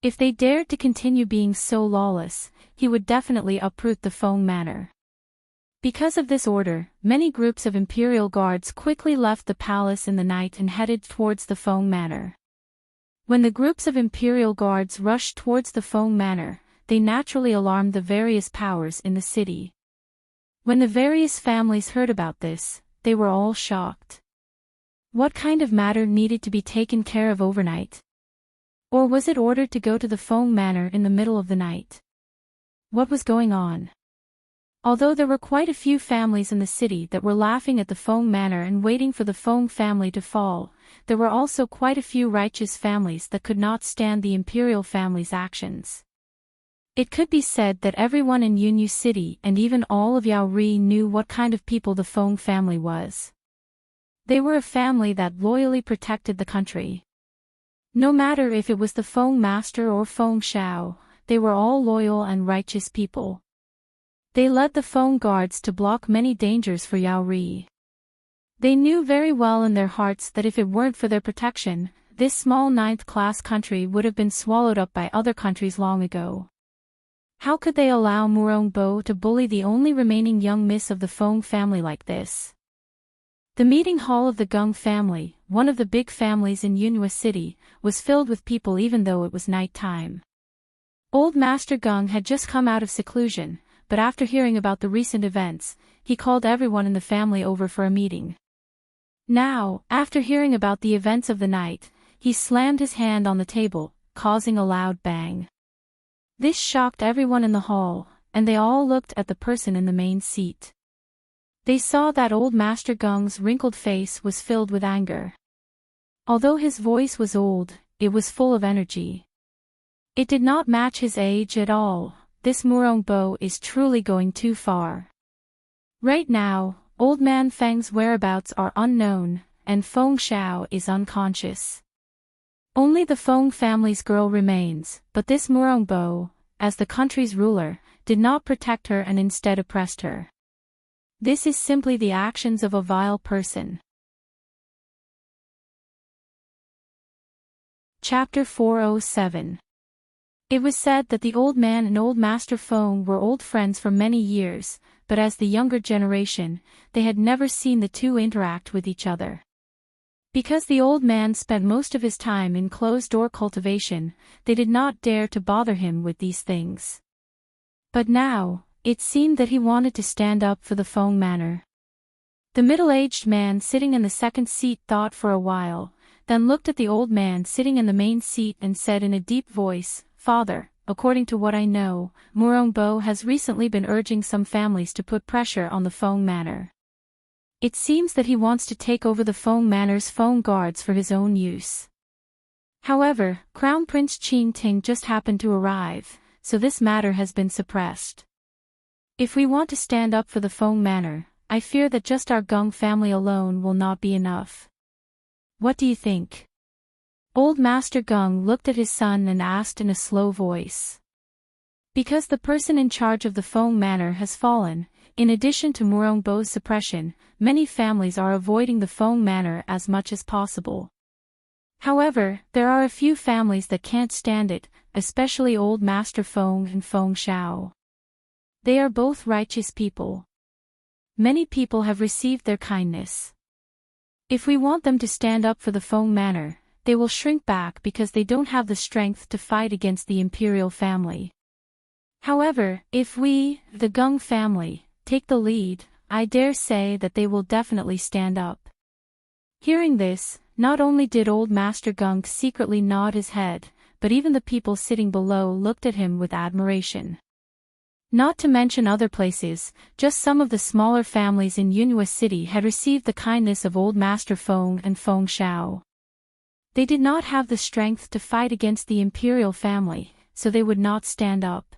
If they dared to continue being so lawless, he would definitely uproot the Foam Manor. Because of this order, many groups of imperial guards quickly left the palace in the night and headed towards the Foam Manor. When the groups of imperial guards rushed towards the Foam Manor, they naturally alarmed the various powers in the city. When the various families heard about this, they were all shocked. What kind of matter needed to be taken care of overnight? Or was it ordered to go to the Foam Manor in the middle of the night? What was going on? Although there were quite a few families in the city that were laughing at the Foam Manor and waiting for the Foam family to fall, there were also quite a few righteous families that could not stand the imperial family's actions. It could be said that everyone in Yunyu City and even all of Yaori knew what kind of people the Foam family was. They were a family that loyally protected the country. No matter if it was the Feng Master or Feng Shao, they were all loyal and righteous people. They led the Feng guards to block many dangers for Yaori. They knew very well in their hearts that if it weren't for their protection, this small ninth-class country would have been swallowed up by other countries long ago. How could they allow Murongbo to bully the only remaining young miss of the Feng family like this? The meeting hall of the Gung family, one of the big families in Yunhua City, was filled with people even though it was night time. Old Master Gung had just come out of seclusion, but after hearing about the recent events, he called everyone in the family over for a meeting. Now, after hearing about the events of the night, he slammed his hand on the table, causing a loud bang. This shocked everyone in the hall, and they all looked at the person in the main seat. They saw that old Master Gung's wrinkled face was filled with anger. Although his voice was old, it was full of energy. It did not match his age at all. This Murongbo is truly going too far. Right now, Old Man Feng's whereabouts are unknown, and Feng Shao is unconscious. Only the Feng family's girl remains, but this Murongbo, as the country's ruler, did not protect her and instead oppressed her. This is simply the actions of a vile person. Chapter 407. It was said that the old man and old Master Feng were old friends for many years, but as the younger generation, they had never seen the two interact with each other. Because the old man spent most of his time in closed-door cultivation, they did not dare to bother him with these things. But now, it seemed that he wanted to stand up for the Feng manor. The middle-aged man sitting in the second seat thought for a while, then looked at the old man sitting in the main seat and said in a deep voice, "Father, according to what I know, Murongbo has recently been urging some families to put pressure on the Feng manor. It seems that he wants to take over the Feng manor's Feng guards for his own use. However, Crown Prince Qin Ting just happened to arrive, so this matter has been suppressed. If we want to stand up for the Feng manor, I fear that just our Gung family alone will not be enough. What do you think?" Old Master Gung looked at his son and asked in a slow voice. Because the person in charge of the Feng manor has fallen, in addition to Murongbo's suppression, many families are avoiding the Feng manor as much as possible. However, there are a few families that can't stand it, especially old Master Feng and Feng Shao. They are both righteous people. Many people have received their kindness. If we want them to stand up for the Feng manor, they will shrink back because they don't have the strength to fight against the imperial family. However, if we, the Gung family, take the lead, I dare say that they will definitely stand up. Hearing this, not only did old Master Gung secretly nod his head, but even the people sitting below looked at him with admiration. Not to mention other places, just some of the smaller families in Yunhua City had received the kindness of old Master Feng and Feng Shao. They did not have the strength to fight against the imperial family, so they would not stand up.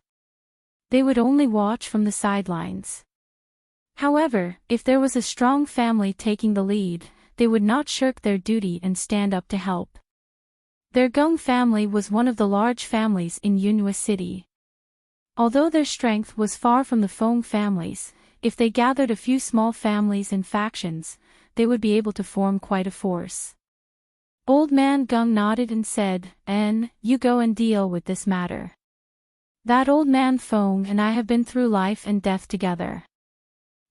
They would only watch from the sidelines. However, if there was a strong family taking the lead, they would not shirk their duty and stand up to help. Their Gung family was one of the large families in Yunhua City. Although their strength was far from the Feng families, if they gathered a few small families and factions, they would be able to form quite a force. Old Man Gung nodded and said, "You go and deal with this matter. That old man Feng and I have been through life and death together.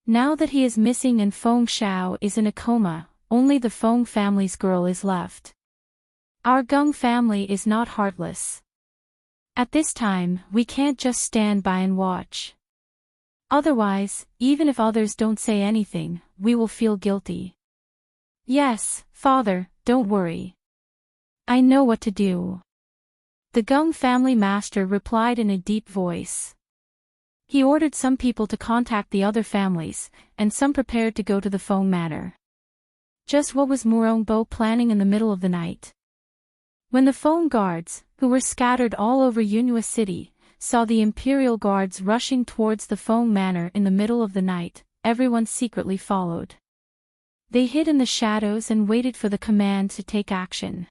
Now that he is missing and Feng Shao is in a coma, only the Feng family's girl is left. Our Gung family is not heartless. At this time, we can't just stand by and watch. Otherwise, even if others don't say anything, we will feel guilty." "Yes, Father, don't worry. I know what to do," the Gung family master replied in a deep voice. He ordered some people to contact the other families, and some prepared to go to the Feng manor. Just what was Murongbo planning in the middle of the night? When the Feng guards, who were scattered all over Yunhua City, saw the imperial guards rushing towards the Feng manor in the middle of the night, everyone secretly followed. They hid in the shadows and waited for the command to take action.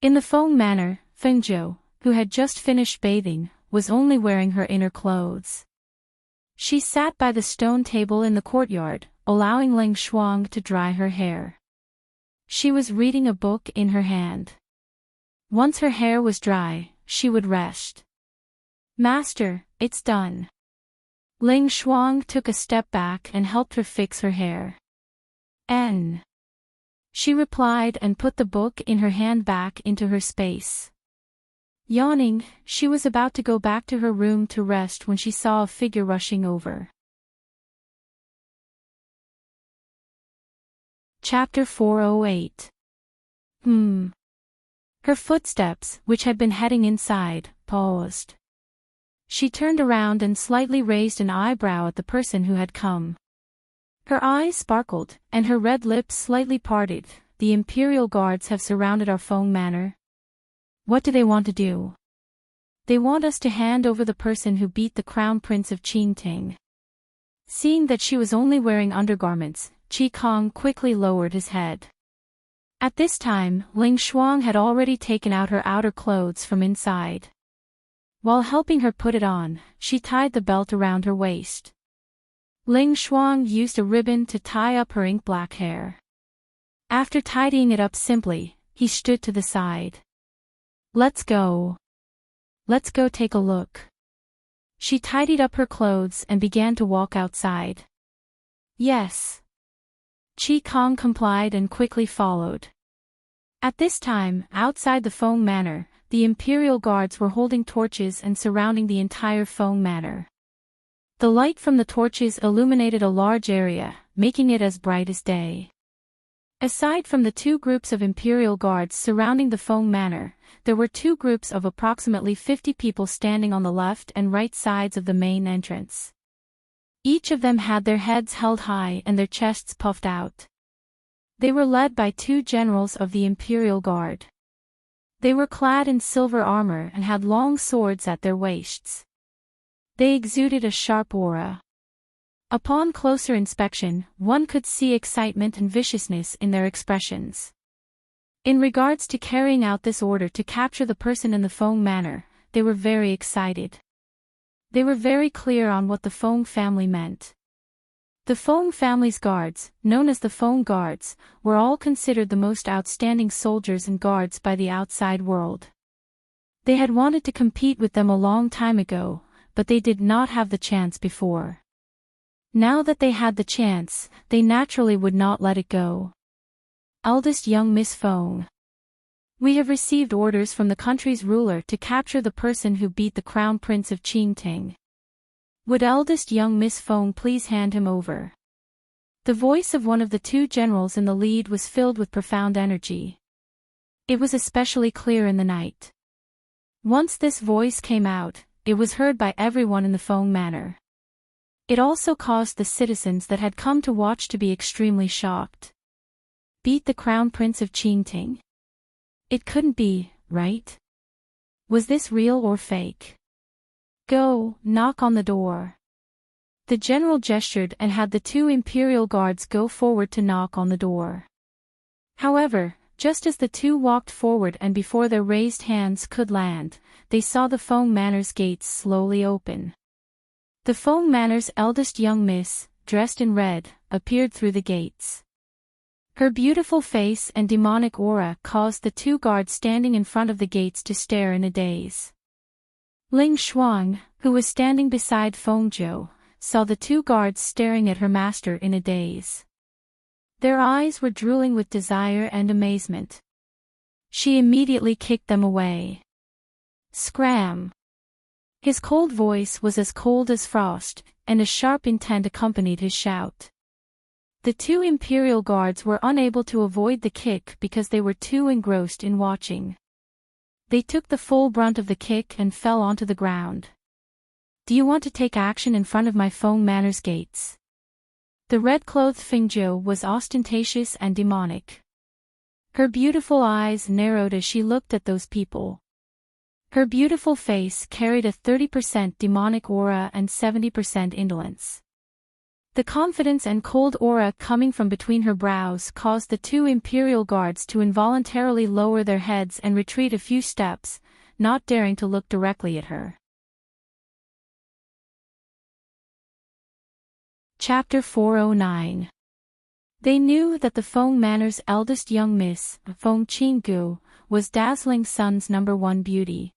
In the Feng manor, Fengzhou, who had just finished bathing, was only wearing her inner clothes. She sat by the stone table in the courtyard, allowing Ling Shuang to dry her hair. She was reading a book in her hand. Once her hair was dry, she would rest. "Master, it's done." Ling Shuang took a step back and helped her fix her hair. She replied and put the book in her hand back into her space. Yawning, she was about to go back to her room to rest when she saw a figure rushing over. Chapter 408. Her footsteps, which had been heading inside, paused. She turned around and slightly raised an eyebrow at the person who had come. Her eyes sparkled, and her red lips slightly parted. "The Imperial Guards have surrounded our Feng manor. What do they want to do?" "They want us to hand over the person who beat the Crown Prince of Enchanting." Seeing that she was only wearing undergarments, Qi Kong quickly lowered his head. At this time, Ling Shuang had already taken out her outer clothes from inside. While helping her put it on, she tied the belt around her waist. Ling Shuang used a ribbon to tie up her ink-black hair. After tidying it up simply, he stood to the side. Let's go take a look." She tidied up her clothes and began to walk outside. "Yes." Qi Kong complied and quickly followed. At this time, outside the Feng manor, the Imperial Guards were holding torches and surrounding the entire Feng manor. The light from the torches illuminated a large area, making it as bright as day. Aside from the two groups of Imperial Guards surrounding the Feng manor, there were two groups of approximately 50 people standing on the left and right sides of the main entrance. Each of them had their heads held high and their chests puffed out. They were led by two generals of the Imperial Guard. They were clad in silver armor and had long swords at their waists. They exuded a sharp aura. Upon closer inspection, one could see excitement and viciousness in their expressions. In regards to carrying out this order to capture the person in the Feng manor, they were very excited. They were very clear on what the Feng family meant. The Feng family's guards, known as the Feng Guards, were all considered the most outstanding soldiers and guards by the outside world. They had wanted to compete with them a long time ago, but they did not have the chance before. Now that they had the chance, they naturally would not let it go. Eldest young Miss Feng. We have received orders from the country's ruler to capture the person who beat the Crown Prince of Enchanting. Would eldest young Miss Feng please hand him over? The voice of one of the two generals in the lead was filled with profound energy. It was especially clear in the night. Once this voice came out, it was heard by everyone in the Feng manor. It also caused the citizens that had come to watch to be extremely shocked. Beat the Crown Prince of Enchanting? It couldn't be, right? Was this real or fake? Go, knock on the door. The general gestured and had the two Imperial Guards go forward to knock on the door. However, just as the two walked forward and before their raised hands could land, they saw the Feng manor's gates slowly open. The Feng manor's eldest young miss, dressed in red, appeared through the gates. Her beautiful face and demonic aura caused the two guards standing in front of the gates to stare in a daze. Ling Shuang, who was standing beside Fengzhou, saw the two guards staring at her master in a daze. Their eyes were drooling with desire and amazement. She immediately kicked them away. Scram! His cold voice was as cold as frost, and a sharp intent accompanied his shout. The two Imperial Guards were unable to avoid the kick because they were too engrossed in watching. They took the full brunt of the kick and fell onto the ground. Do you want to take action in front of my Feng manor's gates? The red-clothed Fengzhou was ostentatious and demonic. Her beautiful eyes narrowed as she looked at those people. Her beautiful face carried a 30% demonic aura and 70% indolence. The confidence and cold aura coming from between her brows caused the two Imperial guards to involuntarily lower their heads and retreat a few steps, not daring to look directly at her. Chapter 409. They knew that the Feng Manor's eldest young miss, Feng Qinggu, was Dazzling Sun's #1 beauty.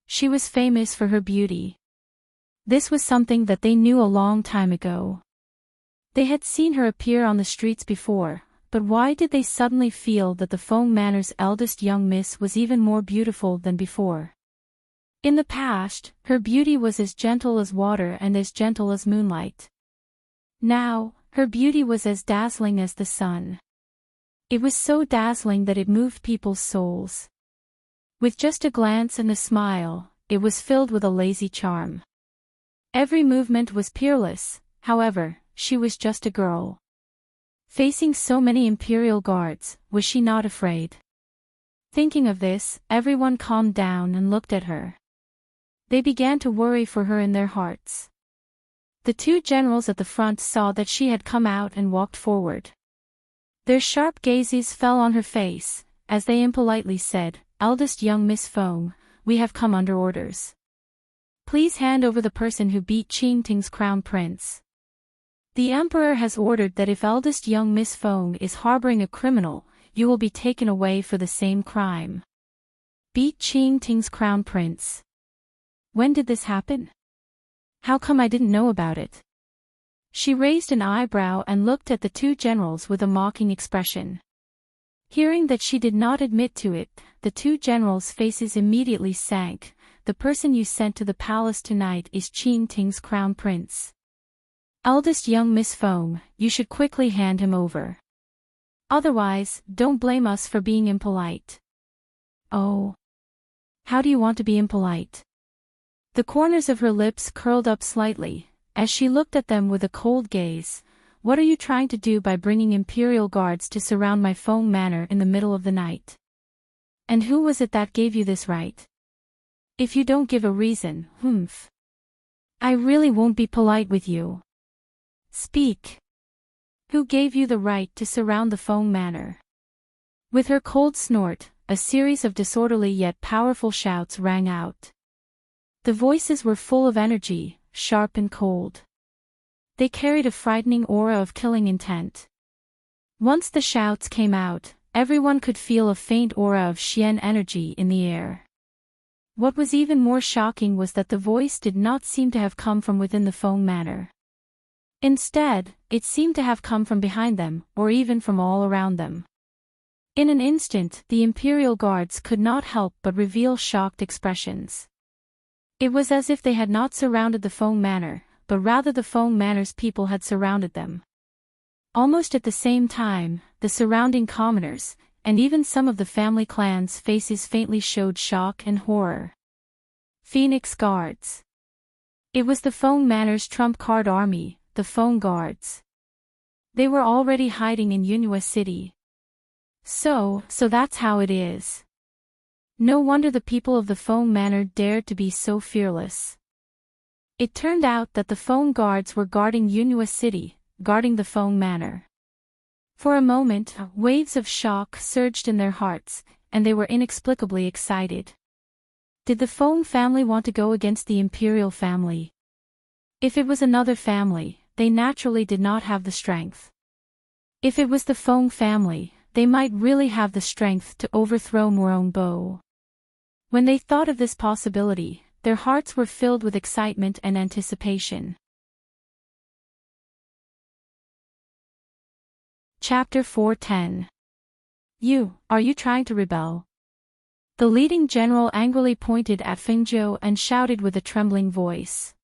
She was famous for her beauty. This was something that they knew a long time ago. They had seen her appear on the streets before, but why did they suddenly feel that the Feng Manor's eldest young miss was even more beautiful than before? In the past, her beauty was as gentle as water and as gentle as moonlight. Now, her beauty was as dazzling as the sun. It was so dazzling that it moved people's souls. With just a glance and a smile, it was filled with a lazy charm. Every movement was peerless, however, she was just a girl. Facing so many Imperial guards, was she not afraid? Thinking of this, everyone calmed down and looked at her. They began to worry for her in their hearts. The two generals at the front saw that she had come out and walked forward. Their sharp gazes fell on her face, as they impolitely said, "Eldest young Miss Feng, we have come under orders. Please hand over the person who beat Enchanting's crown prince. The Emperor has ordered that if eldest young Miss Feng is harboring a criminal, you will be taken away for the same crime." Beat Enchanting's crown prince. When did this happen? How come I didn't know about it? She raised an eyebrow and looked at the two generals with a mocking expression. Hearing that she did not admit to it, the two generals' faces immediately sank. "The person you sent to the palace tonight is Enchanting's crown prince. Eldest young Miss Feng, you should quickly hand him over. Otherwise, don't blame us for being impolite." "Oh. How do you want to be impolite?" The corners of her lips curled up slightly, as she looked at them with a cold gaze. "What are you trying to do by bringing Imperial guards to surround my Feng Manor in the middle of the night? And who was it that gave you this right? If you don't give a reason, I really won't be polite with you. Speak. Who gave you the right to surround the Feng Manor?" With her cold snort, a series of disorderly yet powerful shouts rang out. The voices were full of energy, sharp and cold. They carried a frightening aura of killing intent. Once the shouts came out, everyone could feel a faint aura of Xian energy in the air. What was even more shocking was that the voice did not seem to have come from within the Feng Manor. Instead, it seemed to have come from behind them, or even from all around them. In an instant, the Imperial guards could not help but reveal shocked expressions. It was as if they had not surrounded the Feng Manor, but rather the Feng Manor's people had surrounded them. Almost at the same time, the surrounding commoners, and even some of the family clans' faces faintly showed shock and horror. Phoenix Guards. It was the Feng Manor's trump-card army, the Feng Guards. They were already hiding in Yunhua City. So that's how it is. No wonder the people of the Feng Manor dared to be so fearless. It turned out that the Feng Guards were guarding Yunhua City, guarding the Feng Manor. For a moment, waves of shock surged in their hearts, and they were inexplicably excited. Did the Feng family want to go against the Imperial family? If it was another family, they naturally did not have the strength. If it was the Feng family, they might really have the strength to overthrow Moronbo. When they thought of this possibility, their hearts were filled with excitement and anticipation. Chapter 410. Are you trying to rebel? The leading general angrily pointed at Fengzhou and shouted with a trembling voice.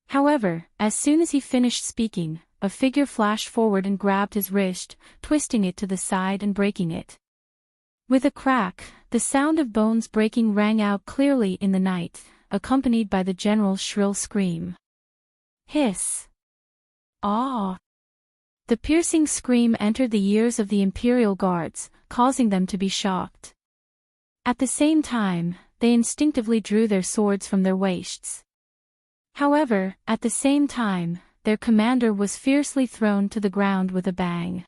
However, as soon as he finished speaking, a figure flashed forward and grabbed his wrist, twisting it to the side and breaking it. With a crack, the sound of bones breaking rang out clearly in the night, accompanied by the general's shrill scream. Hiss! Ah! The piercing scream entered the ears of the Imperial guards, causing them to be shocked. At the same time, they instinctively drew their swords from their waists. However, at the same time, their commander was fiercely thrown to the ground with a bang.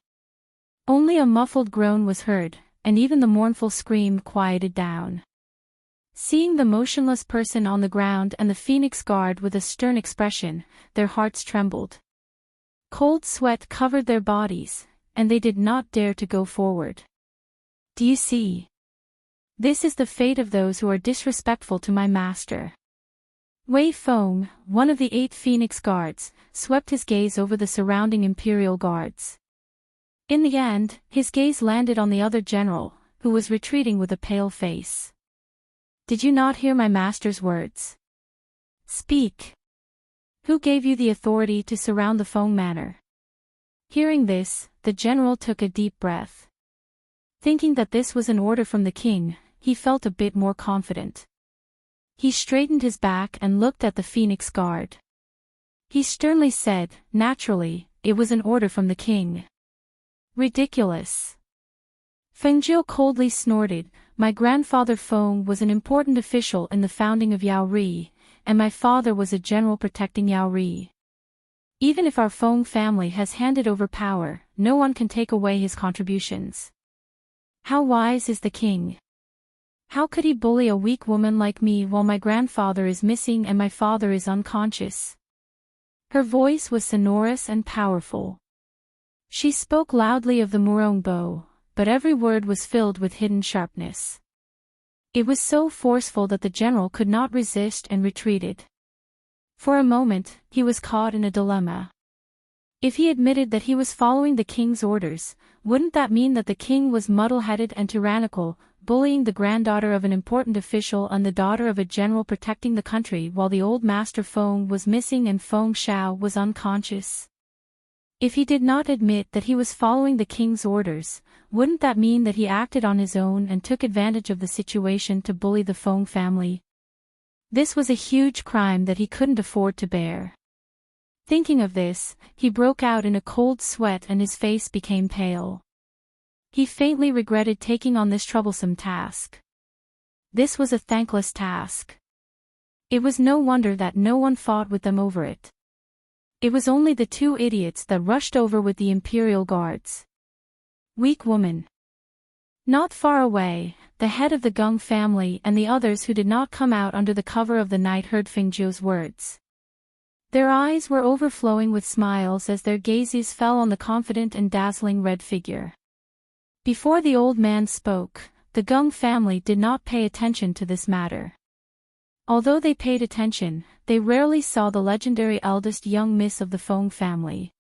Only a muffled groan was heard, and even the mournful scream quieted down. Seeing the motionless person on the ground and the Phoenix Guard with a stern expression, their hearts trembled. Cold sweat covered their bodies, and they did not dare to go forward. Do you see? This is the fate of those who are disrespectful to my master. Wei Feng, one of the 8 Phoenix Guards, swept his gaze over the surrounding Imperial Guards. In the end, his gaze landed on the other general, who was retreating with a pale face. Did you not hear my master's words? Speak. Who gave you the authority to surround the Feng Manor? Hearing this, the general took a deep breath. Thinking that this was an order from the king, he felt a bit more confident. He straightened his back and looked at the Phoenix Guard. He sternly said, naturally, it was an order from the king. Ridiculous. Feng Jiu coldly snorted, my grandfather Feng was an important official in the founding of Yaori, and my father was a general protecting Yaori. Even if our Feng family has handed over power, no one can take away his contributions. How wise is the king? How could he bully a weak woman like me while my grandfather is missing and my father is unconscious? Her voice was sonorous and powerful. She spoke loudly of the Murong bow, but every word was filled with hidden sharpness. It was so forceful that the general could not resist and retreated. For a moment, he was caught in a dilemma. If he admitted that he was following the king's orders, wouldn't that mean that the king was muddle-headed and tyrannical, bullying the granddaughter of an important official and the daughter of a general protecting the country while the old master Feng was missing and Feng Shao was unconscious? If he did not admit that he was following the king's orders, wouldn't that mean that he acted on his own and took advantage of the situation to bully the Feng family? This was a huge crime that he couldn't afford to bear. Thinking of this, he broke out in a cold sweat and his face became pale. He faintly regretted taking on this troublesome task. This was a thankless task. It was no wonder that no one fought with them over it. It was only the 2 idiots that rushed over with the Imperial Guards. Weak woman. Not far away, the head of the Gung family and the others who did not come out under the cover of the night heard Feng Jiu's words. Their eyes were overflowing with smiles as their gazes fell on the confident and dazzling red figure. Before the old man spoke, the Gung family did not pay attention to this matter. Although they paid attention, they rarely saw the legendary eldest young miss of the Feng family.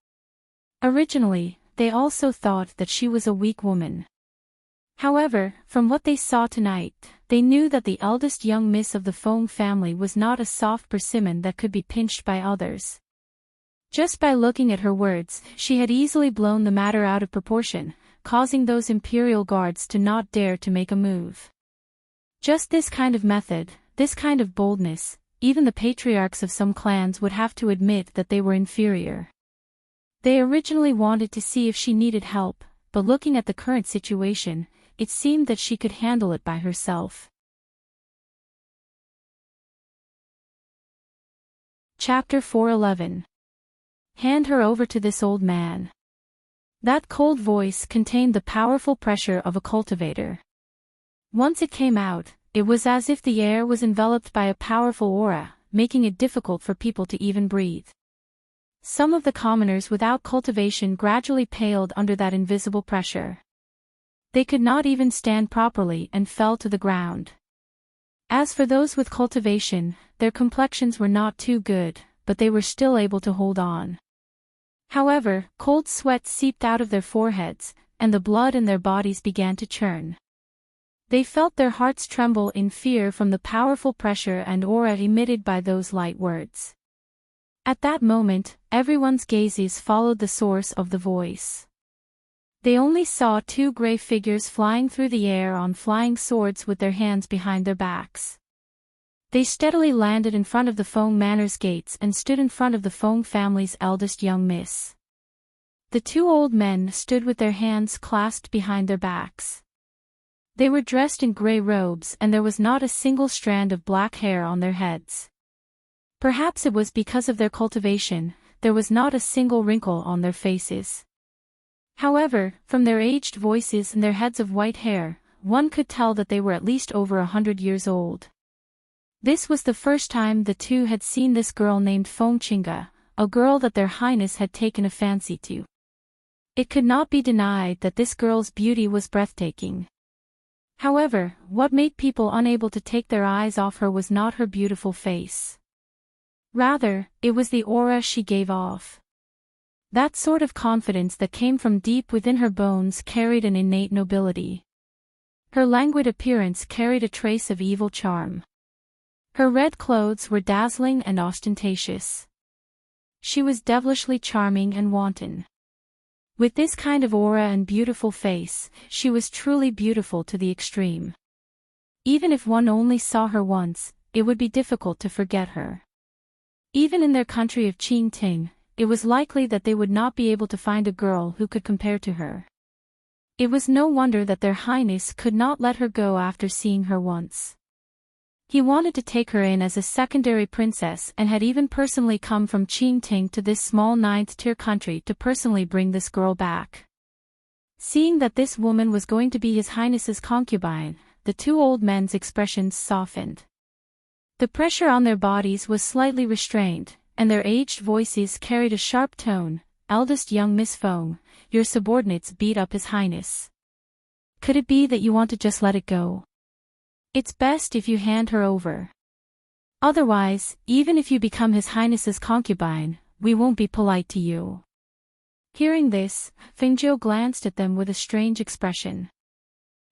Originally, they also thought that she was a weak woman. However, from what they saw tonight, they knew that the eldest young miss of the Feng family was not a soft persimmon that could be pinched by others. Just by looking at her words, she had easily blown the matter out of proportion, causing those Imperial Guards to not dare to make a move. Just this kind of method, this kind of boldness, even the patriarchs of some clans would have to admit that they were inferior. They originally wanted to see if she needed help, but looking at the current situation, it seemed that she could handle it by herself. Chapter 411. Hand her over to this old man. That cold voice contained the powerful pressure of a cultivator. Once it came out, it was as if the air was enveloped by a powerful aura, making it difficult for people to even breathe. Some of the commoners without cultivation gradually paled under that invisible pressure. They could not even stand properly and fell to the ground. As for those with cultivation, their complexions were not too good, but they were still able to hold on. However, cold sweat seeped out of their foreheads, and the blood in their bodies began to churn. They felt their hearts tremble in fear from the powerful pressure and aura emitted by those light words. At that moment, everyone's gazes followed the source of the voice. They only saw 2 gray figures flying through the air on flying swords with their hands behind their backs. They steadily landed in front of the Feng Manor's gates and stood in front of the Feng family's eldest young miss. The 2 old men stood with their hands clasped behind their backs. They were dressed in gray robes and there was not a single strand of black hair on their heads. Perhaps it was because of their cultivation, there was not a single wrinkle on their faces. However, from their aged voices and their heads of white hair, one could tell that they were at least over 100 years old. This was the first time the two had seen this girl named Fengqinga, a girl that their highness had taken a fancy to. It could not be denied that this girl's beauty was breathtaking. However, what made people unable to take their eyes off her was not her beautiful face. Rather, it was the aura she gave off. That sort of confidence that came from deep within her bones carried an innate nobility. Her languid appearance carried a trace of evil charm. Her red clothes were dazzling and ostentatious. She was devilishly charming and wanton. With this kind of aura and beautiful face, she was truly beautiful to the extreme. Even if one only saw her once, it would be difficult to forget her. Even in their country of Enchanting, it was likely that they would not be able to find a girl who could compare to her. It was no wonder that their highness could not let her go after seeing her once. He wanted to take her in as a secondary princess and had even personally come from Enchanting to this small 9th-tier country to personally bring this girl back. Seeing that this woman was going to be his highness's concubine, the two old men's expressions softened. The pressure on their bodies was slightly restrained, and their aged voices carried a sharp tone. Eldest young Miss Feng, your subordinates beat up his highness. Could it be that you want to just let it go? It's best if you hand her over. Otherwise, even if you become his highness's concubine, we won't be polite to you. Hearing this, Fengjiu glanced at them with a strange expression.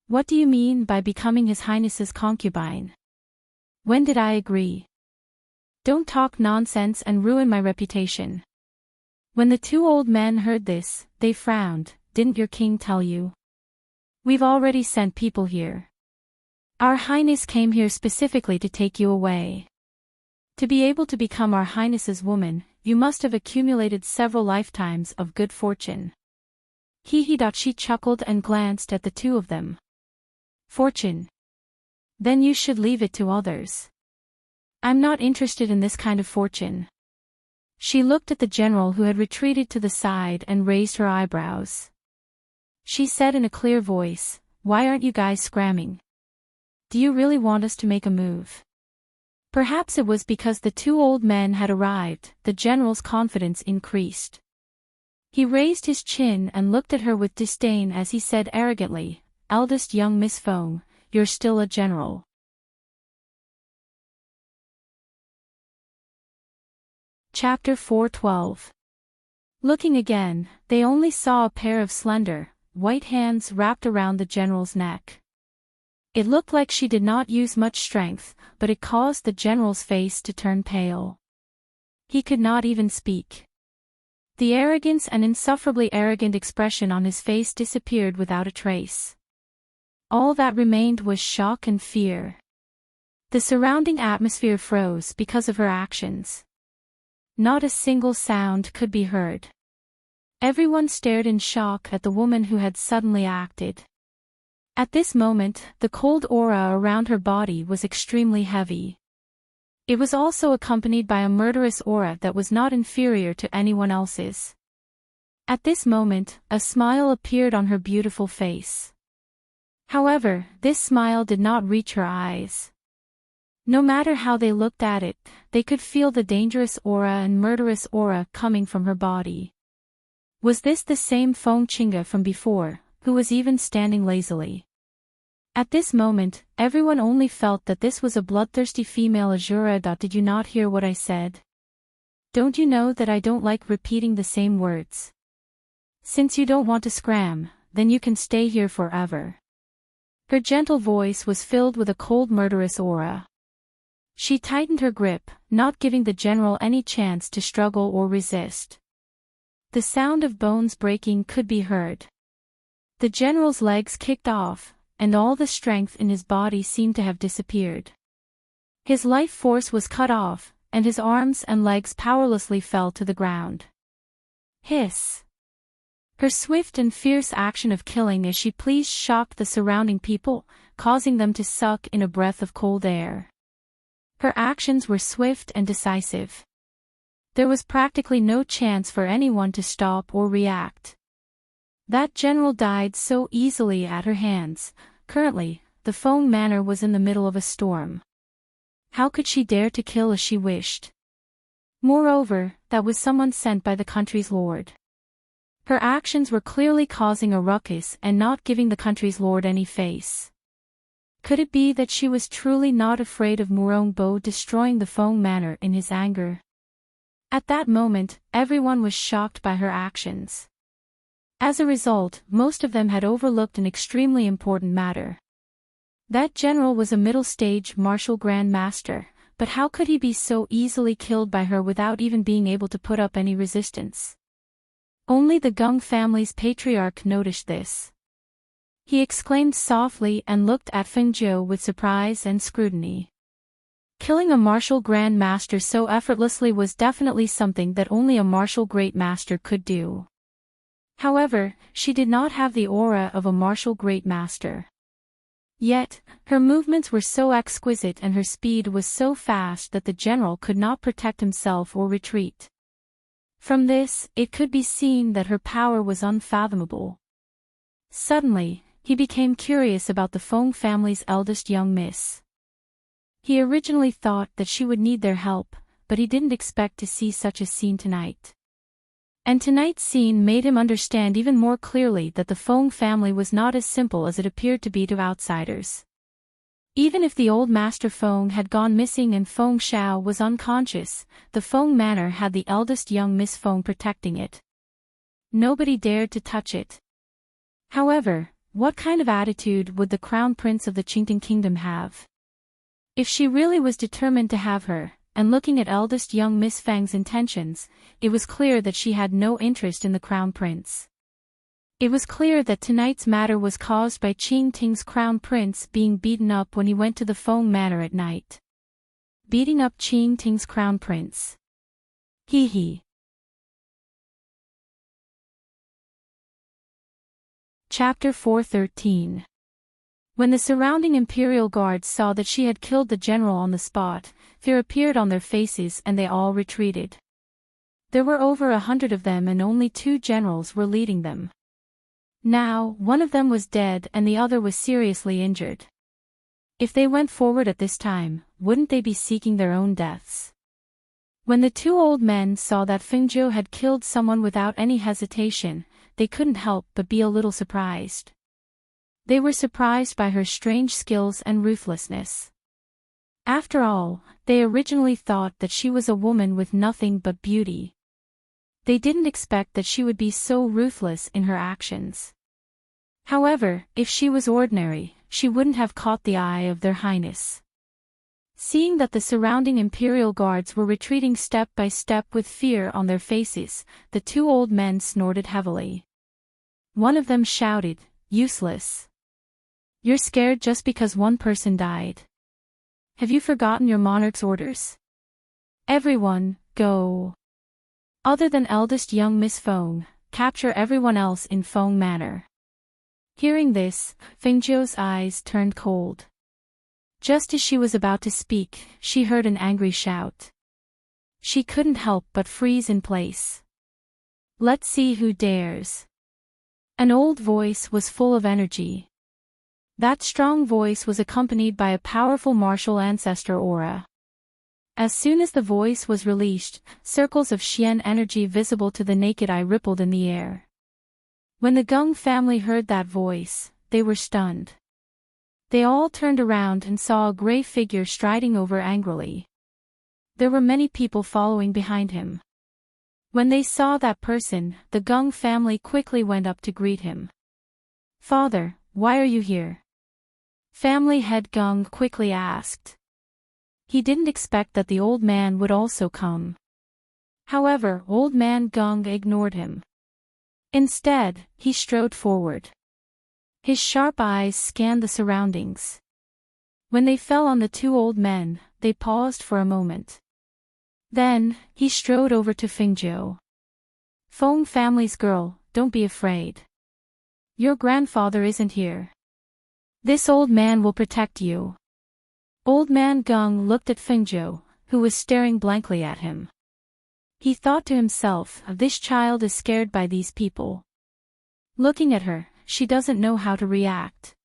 What do you mean by becoming his highness's concubine? When did I agree? Don't talk nonsense and ruin my reputation. When the two old men heard this, they frowned. Didn't your king tell you? We've already sent people here. Our highness came here specifically to take you away. To be able to become our highness's woman, you must have accumulated several lifetimes of good fortune. She chuckled and glanced at the two of them. Fortune? Then you should leave it to others. I'm not interested in this kind of fortune. She looked at the general who had retreated to the side and raised her eyebrows. She said in a clear voice, why aren't you guys scramming? Do you really want us to make a move? Perhaps it was because the two old men had arrived, the general's confidence increased. He raised his chin and looked at her with disdain as he said arrogantly, eldest young Miss Feng, you're still a general. Chapter 4:12. Looking again, they only saw a pair of slender, white hands wrapped around the general's neck. It looked like she did not use much strength, but it caused the general's face to turn pale. He could not even speak. The arrogance and insufferably arrogant expression on his face disappeared without a trace. All that remained was shock and fear. The surrounding atmosphere froze because of her actions. Not a single sound could be heard. Everyone stared in shock at the woman who had suddenly acted. At this moment, the cold aura around her body was extremely heavy. It was also accompanied by a murderous aura that was not inferior to anyone else's. At this moment, a smile appeared on her beautiful face. However, this smile did not reach her eyes. No matter how they looked at it, they could feel the dangerous aura and murderous aura coming from her body. Was this the same Fengqinga from before, who was even standing lazily? At this moment, everyone only felt that this was a bloodthirsty female Azura. Did you not hear what I said? Don't you know that I don't like repeating the same words? Since you don't want to scram, then you can stay here forever. Her gentle voice was filled with a cold murderous aura. She tightened her grip, not giving the general any chance to struggle or resist. The sound of bones breaking could be heard. The general's legs kicked off, and all the strength in his body seemed to have disappeared. His life force was cut off, and his arms and legs powerlessly fell to the ground. Hiss! Her swift and fierce action of killing as she pleased shocked the surrounding people, causing them to suck in a breath of cold air. Her actions were swift and decisive. There was practically no chance for anyone to stop or react. That general died so easily at her hands. Currently, the Feng Manor was in the middle of a storm. How could she dare to kill as she wished? Moreover, that was someone sent by the country's lord. Her actions were clearly causing a ruckus and not giving the country's lord any face. Could it be that she was truly not afraid of Murongbo destroying the Feng Manor in his anger? At that moment, everyone was shocked by her actions. As a result, most of them had overlooked an extremely important matter. That general was a middle-stage martial Grand Master, but how could he be so easily killed by her without even being able to put up any resistance? Only the Gung family's patriarch noticed this. He exclaimed softly and looked at Feng Zhou with surprise and scrutiny. Killing a martial Grand Master so effortlessly was definitely something that only a martial Great Master could do. However, she did not have the aura of a martial Great Master. Yet, her movements were so exquisite and her speed was so fast that the general could not protect himself or retreat. From this, it could be seen that her power was unfathomable. Suddenly, he became curious about the Feng family's eldest young miss. He originally thought that she would need their help, but he didn't expect to see such a scene tonight. And tonight's scene made him understand even more clearly that the Feng family was not as simple as it appeared to be to outsiders. Even if the old Master Feng had gone missing and Feng Xiao was unconscious, the Feng Manor had the eldest young Miss Feng protecting it. Nobody dared to touch it. However, what kind of attitude would the Crown Prince of the Qingtang Kingdom have? If she really was determined to have her, and looking at eldest young Miss Feng's intentions, it was clear that she had no interest in the Crown Prince. It was clear that tonight's matter was caused by Qingting's Crown Prince being beaten up when he went to the Feng Manor at night. Beating up Qingting's Crown Prince. Hee hee. Chapter 413. When the surrounding Imperial guards saw that she had killed the general on the spot, fear appeared on their faces and they all retreated. There were over 100 of them and only 2 generals were leading them. Now, one of them was dead and the other was seriously injured. If they went forward at this time, wouldn't they be seeking their own deaths? When the 2 old men saw that Feng Zhou had killed someone without any hesitation, they couldn't help but be a little surprised. They were surprised by her strange skills and ruthlessness. After all, they originally thought that she was a woman with nothing but beauty. They didn't expect that she would be so ruthless in her actions. However, if she was ordinary, she wouldn't have caught the eye of their highness. Seeing that the surrounding Imperial guards were retreating step by step with fear on their faces, the 2 old men snorted heavily. One of them shouted, "Useless. You're scared just because one person died. Have you forgotten your monarch's orders? Everyone, go. Other than eldest young Miss Feng, capture everyone else in Feng Manor." Hearing this, Feng Zhou's eyes turned cold. Just as she was about to speak, she heard an angry shout. She couldn't help but freeze in place. "Let's see who dares." An old voice was full of energy. That strong voice was accompanied by a powerful martial ancestor aura. As soon as the voice was released, circles of Xian energy visible to the naked eye rippled in the air. When the Gung family heard that voice, they were stunned. They all turned around and saw a gray figure striding over angrily. There were many people following behind him. When they saw that person, the Gung family quickly went up to greet him. "Father, why are you here?" Family head Gung quickly asked. He didn't expect that the old man would also come. However, old man Gung ignored him. Instead, he strode forward. His sharp eyes scanned the surroundings. When they fell on the 2 old men, they paused for a moment. Then, he strode over to Feng Zhou. "Feng family's girl, don't be afraid. Your grandfather isn't here. This old man will protect you." Old man Gung looked at Feng Zhou, who was staring blankly at him. He thought to himself, this child is scared by these people. Looking at her, she doesn't know how to react.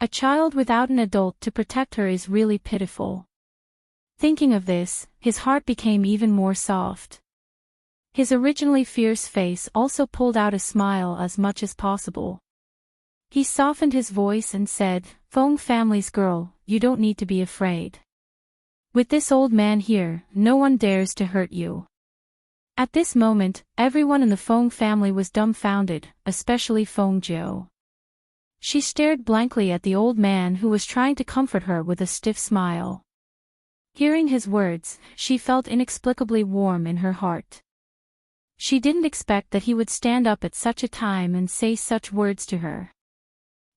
A child without an adult to protect her is really pitiful. Thinking of this, his heart became even more soft. His originally fierce face also pulled out a smile as much as possible. He softened his voice and said, Feng family's girl, you don't need to be afraid. With this old man here, no one dares to hurt you. At this moment, everyone in the Feng family was dumbfounded, especially Feng Jiu. She stared blankly at the old man who was trying to comfort her with a stiff smile. Hearing his words, she felt inexplicably warm in her heart. She didn't expect that he would stand up at such a time and say such words to her.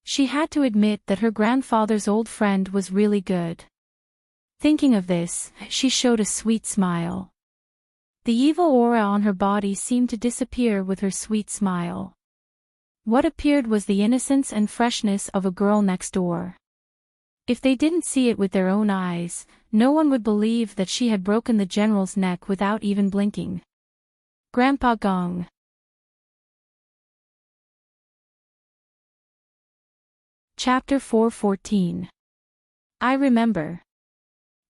She had to admit that her grandfather's old friend was really good. Thinking of this, she showed a sweet smile. The evil aura on her body seemed to disappear with her sweet smile. What appeared was the innocence and freshness of a girl next door. If they didn't see it with their own eyes, no one would believe that she had broken the general's neck without even blinking. Grandpa Gong. Chapter 414. I remember.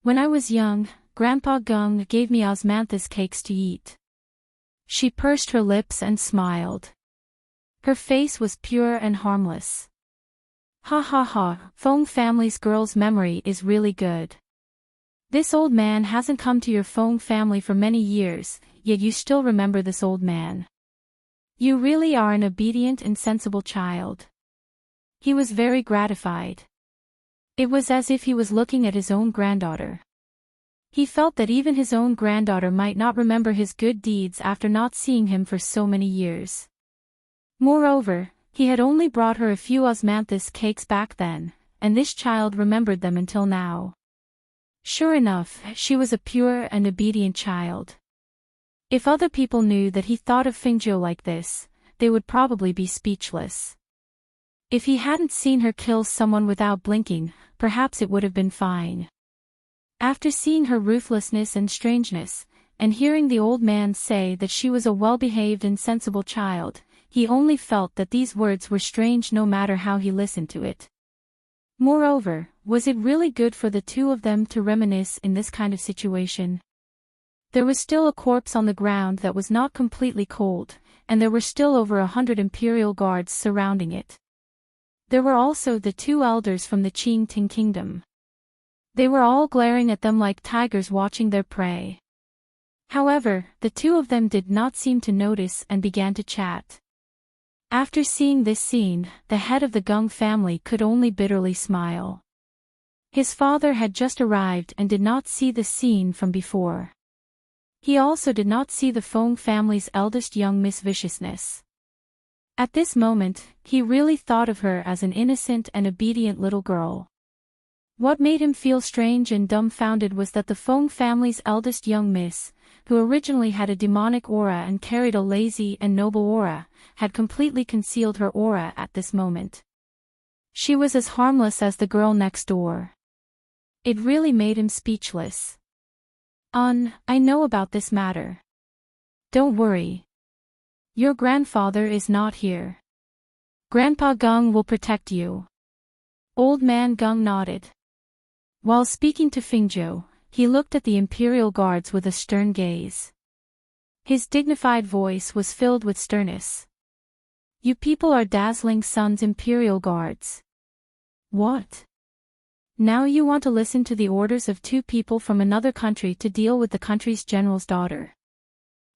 When I was young, Grandpa Gong gave me osmanthus cakes to eat. She pursed her lips and smiled. Her face was pure and harmless. Ha ha ha, Feng family's girl's memory is really good. This old man hasn't come to your Feng family for many years, yet you still remember this old man. You really are an obedient and sensible child. He was very gratified. It was as if he was looking at his own granddaughter. He felt that even his own granddaughter might not remember his good deeds after not seeing him for so many years. Moreover, he had only brought her a few osmanthus cakes back then, and this child remembered them until now. Sure enough, she was a pure and obedient child. If other people knew that he thought of Fingzhou like this, they would probably be speechless. If he hadn't seen her kill someone without blinking, perhaps it would have been fine. After seeing her ruthlessness and strangeness, and hearing the old man say that she was a well-behaved and sensible child, he only felt that these words were strange no matter how he listened to it. Moreover, was it really good for the two of them to reminisce in this kind of situation? There was still a corpse on the ground that was not completely cold, and there were still over 100 imperial guards surrounding it. There were also the two elders from the Enchanting kingdom. They were all glaring at them like tigers watching their prey. However, the two of them did not seem to notice and began to chat. After seeing this scene, the head of the Gong family could only bitterly smile. His father had just arrived and did not see the scene from before. He also did not see the Feng family's eldest young Miss Viciousness. At this moment, he really thought of her as an innocent and obedient little girl. What made him feel strange and dumbfounded was that the Feng family's eldest young miss, who originally had a demonic aura and carried a lazy and noble aura, had completely concealed her aura at this moment. She was as harmless as the girl next door. It really made him speechless. I know about this matter. Don't worry. Your grandfather is not here. Grandpa Gong will protect you. Old man Gong nodded. While speaking to Fingzhou, he looked at the imperial guards with a stern gaze. His dignified voice was filled with sternness. You people are dazzling Sun's imperial guards. What? Now you want to listen to the orders of two people from another country to deal with the country's general's daughter.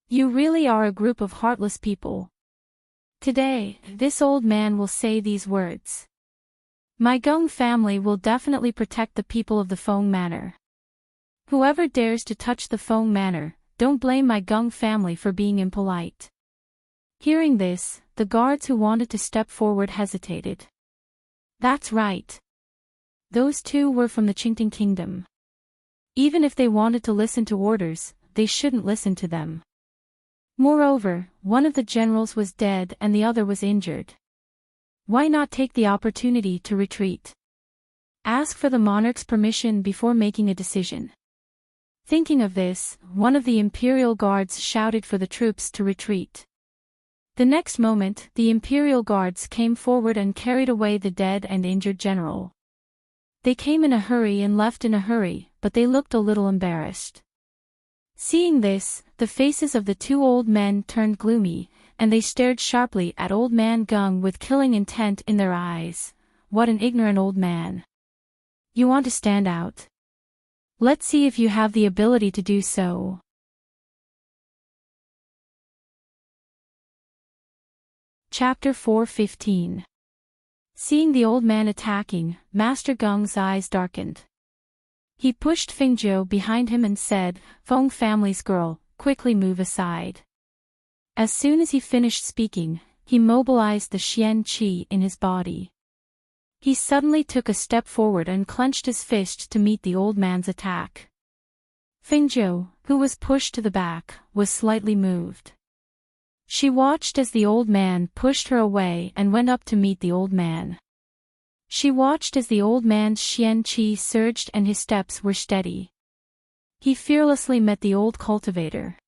You really are a group of heartless people. Today, this old man will say these words. My Gong family will definitely protect the people of the Feng Manor. Whoever dares to touch the Feng Manor, don't blame my Gong family for being impolite. Hearing this, the guards who wanted to step forward hesitated. That's right. Those two were from the Enchanting kingdom. Even if they wanted to listen to orders, they shouldn't listen to them. Moreover, one of the generals was dead and the other was injured. Why not take the opportunity to retreat? Ask for the monarch's permission before making a decision. Thinking of this, one of the Imperial Guards shouted for the troops to retreat. The next moment, the Imperial Guards came forward and carried away the dead and injured general. They came in a hurry and left in a hurry, but they looked a little embarrassed. Seeing this, the faces of the two old men turned gloomy, and they stared sharply at Old Man Gung with killing intent in their eyes. What an ignorant old man. You want to stand out? Let's see if you have the ability to do so. Chapter 4:15. Seeing the old man attacking, Master Gung's eyes darkened. He pushed Fingzhou behind him and said, "Feng family's girl, quickly move aside." As soon as he finished speaking, he mobilized the Xian Qi in his body. He suddenly took a step forward and clenched his fist to meet the old man's attack. Fingzhou, who was pushed to the back, was slightly moved. She watched as the old man pushed her away and went up to meet the old man. She watched as the old man's Xian Qi surged and his steps were steady. He fearlessly met the old cultivator.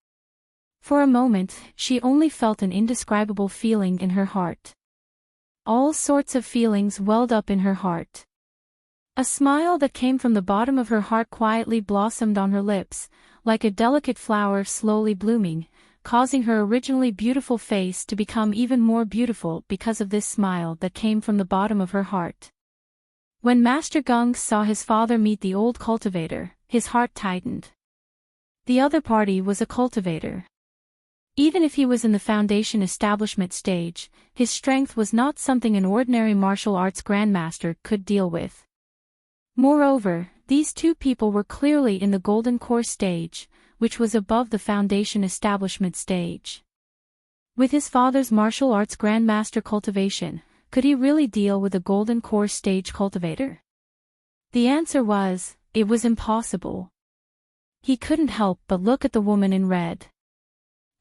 For a moment, she only felt an indescribable feeling in her heart. All sorts of feelings welled up in her heart. A smile that came from the bottom of her heart quietly blossomed on her lips, like a delicate flower slowly blooming, causing her originally beautiful face to become even more beautiful because of this smile that came from the bottom of her heart. When Master Gung saw his father meet the old cultivator, his heart tightened. The other party was a cultivator. Even if he was in the foundation establishment stage, his strength was not something an ordinary martial arts grandmaster could deal with. Moreover, these two people were clearly in the golden core stage, which was above the foundation establishment stage. With his father's martial arts grandmaster cultivation, could he really deal with a golden core stage cultivator? The answer was, it was impossible. He couldn't help but look at the woman in red.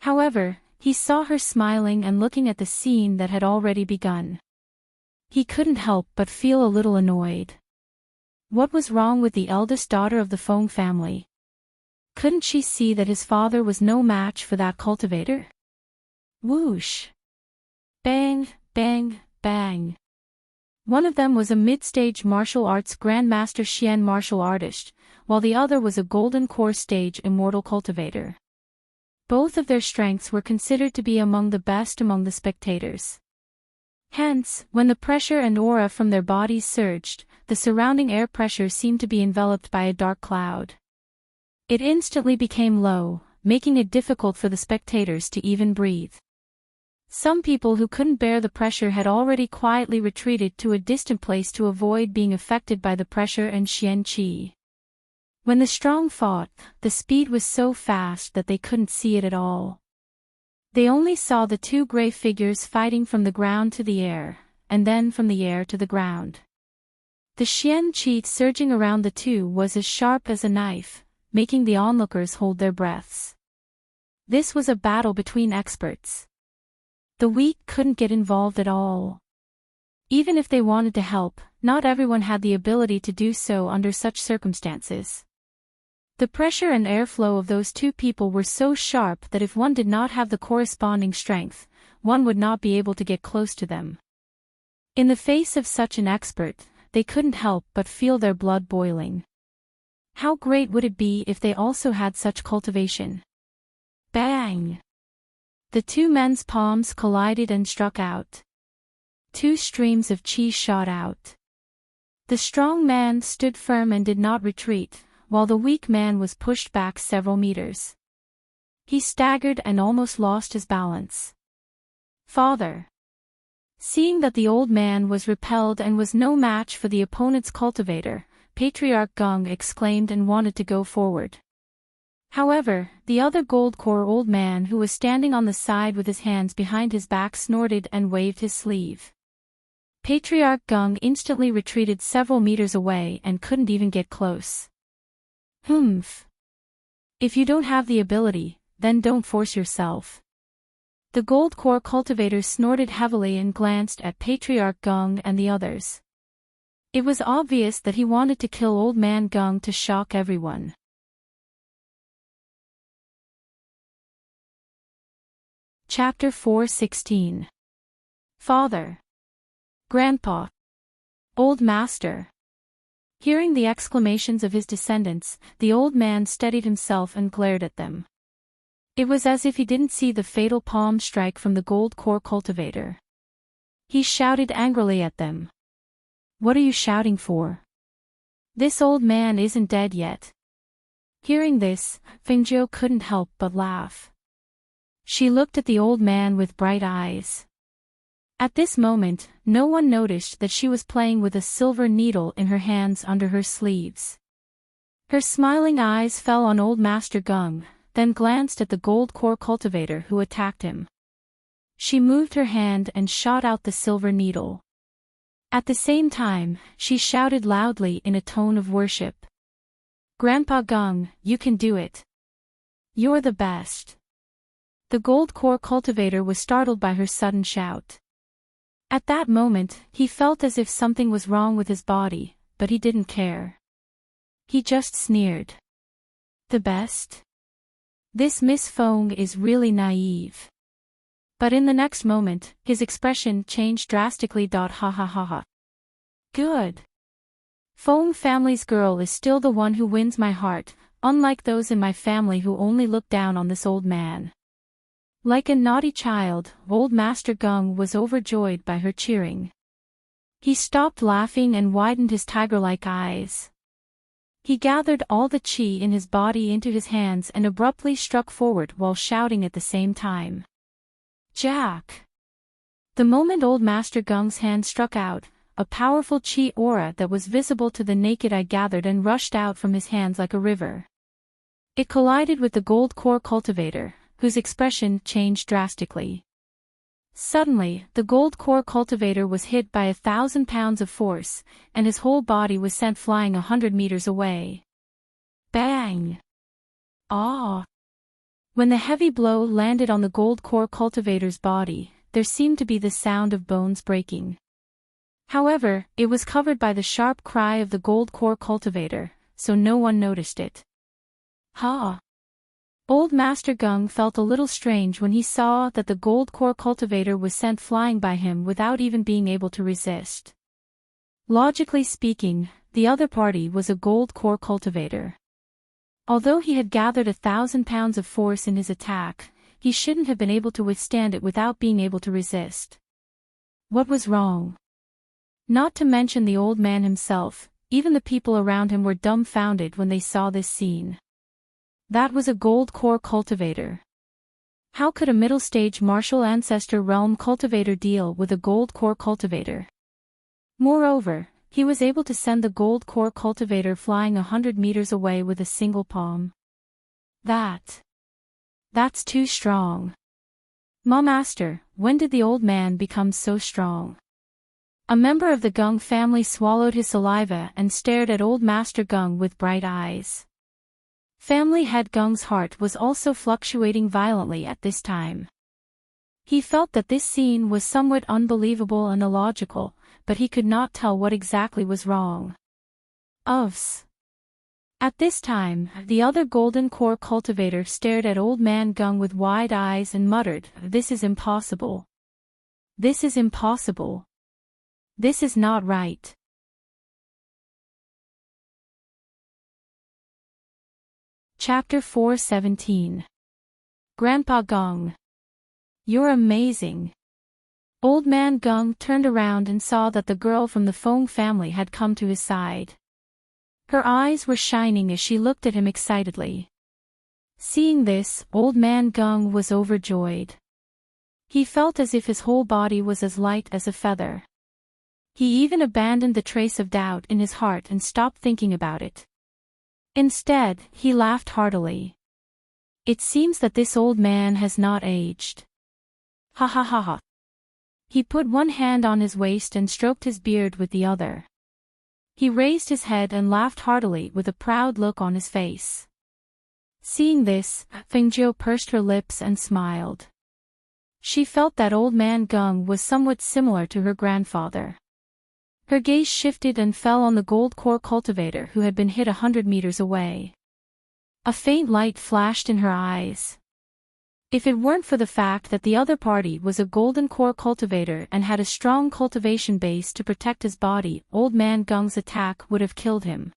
However, he saw her smiling and looking at the scene that had already begun. He couldn't help but feel a little annoyed. What was wrong with the eldest daughter of the Feng family? Couldn't she see that his father was no match for that cultivator? Whoosh! Bang, bang, bang. One of them was a mid-stage martial arts grandmaster Xian martial artist, while the other was a golden core stage immortal cultivator. Both of their strengths were considered to be among the best among the spectators. Hence, when the pressure and aura from their bodies surged, the surrounding air pressure seemed to be enveloped by a dark cloud. It instantly became low, making it difficult for the spectators to even breathe. Some people who couldn't bear the pressure had already quietly retreated to a distant place to avoid being affected by the pressure and Xian Qi. When the strong fought, the speed was so fast that they couldn't see it at all. They only saw the two gray figures fighting from the ground to the air, and then from the air to the ground. The Xian Qi surging around the two was as sharp as a knife, making the onlookers hold their breaths. This was a battle between experts. The weak couldn't get involved at all. Even if they wanted to help, not everyone had the ability to do so under such circumstances. The pressure and airflow of those two people were so sharp that if one did not have the corresponding strength, one would not be able to get close to them. In the face of such an expert, they couldn't help but feel their blood boiling. How great would it be if they also had such cultivation? Bang! The two men's palms collided and struck out. Two streams of qi shot out. The strong man stood firm and did not retreat, while the weak man was pushed back several meters. He staggered and almost lost his balance. Father! Seeing that the old man was repelled and was no match for the opponent's cultivator, Patriarch Gung exclaimed and wanted to go forward. However, the other gold-core old man who was standing on the side with his hands behind his back snorted and waved his sleeve. Patriarch Gung instantly retreated several meters away and couldn't even get close. Humph. If you don't have the ability, then don't force yourself. The gold core cultivator snorted heavily and glanced at Patriarch Gung and the others. It was obvious that he wanted to kill Old Man Gung to shock everyone. Chapter 4:16. Father. Grandpa. Old Master. Hearing the exclamations of his descendants, the old man steadied himself and glared at them. It was as if he didn't see the fatal palm strike from the gold core cultivator. He shouted angrily at them. What are you shouting for? This old man isn't dead yet. Hearing this, Fengjiu couldn't help but laugh. She looked at the old man with bright eyes. At this moment, no one noticed that she was playing with a silver needle in her hands under her sleeves. Her smiling eyes fell on old Master Gung, then glanced at the gold core cultivator who attacked him. She moved her hand and shot out the silver needle. At the same time, she shouted loudly in a tone of worship. Grandpa Gung, you can do it. You're the best. The gold core cultivator was startled by her sudden shout. At that moment, he felt as if something was wrong with his body, but he didn't care. He just sneered. The best? This Miss Feng is really naive. But in the next moment, his expression changed drastically. Ha ha ha ha. Good. Feng family's girl is still the one who wins my heart, unlike those in my family who only look down on this old man. Like a naughty child, old Master Gung was overjoyed by her cheering. He stopped laughing and widened his tiger-like eyes. He gathered all the qi in his body into his hands and abruptly struck forward while shouting at the same time. Jack! The moment old Master Gung's hand struck out, a powerful qi aura that was visible to the naked eye gathered and rushed out from his hands like a river. It collided with the gold core cultivator, whose expression changed drastically. Suddenly, the gold core cultivator was hit by 1,000 pounds of force, and his whole body was sent flying 100 meters away. Bang! Ah! When the heavy blow landed on the gold core cultivator's body, there seemed to be the sound of bones breaking. However, it was covered by the sharp cry of the gold core cultivator, so no one noticed it. Ha! Old Master Gung felt a little strange when he saw that the gold core cultivator was sent flying by him without even being able to resist. Logically speaking, the other party was a gold core cultivator. Although he had gathered 1,000 pounds of force in his attack, he shouldn't have been able to withstand it without being able to resist. What was wrong? Not to mention the old man himself, even the people around him were dumbfounded when they saw this scene. That was a gold core cultivator. How could a middle-stage martial ancestor realm cultivator deal with a gold core cultivator? Moreover, he was able to send the gold core cultivator flying 100 meters away with a single palm. That's too strong. Ma Master, when did the old man become so strong? A member of the Gung family swallowed his saliva and stared at old Master Gung with bright eyes. Family head Gung's heart was also fluctuating violently at this time. He felt that this scene was somewhat unbelievable and illogical, but he could not tell what exactly was wrong. Uffs. At this time, the other golden core cultivator stared at old man Gung with wide eyes and muttered, "This is impossible. This is impossible. This is not right." Chapter 4:17. Grandpa Gung. You're amazing. Old man Gung turned around and saw that the girl from the Feng family had come to his side. Her eyes were shining as she looked at him excitedly. Seeing this, old man Gung was overjoyed. He felt as if his whole body was as light as a feather. He even abandoned the trace of doubt in his heart and stopped thinking about it. Instead, he laughed heartily. It seems that this old man has not aged. Ha ha ha ha. He put one hand on his waist and stroked his beard with the other. He raised his head and laughed heartily with a proud look on his face. Seeing this, Fengjiu pursed her lips and smiled. She felt that old man Gung was somewhat similar to her grandfather. Her gaze shifted and fell on the gold core cultivator who had been hit 100 meters away. A faint light flashed in her eyes. If it weren't for the fact that the other party was a golden core cultivator and had a strong cultivation base to protect his body, Old Man Gung's attack would have killed him.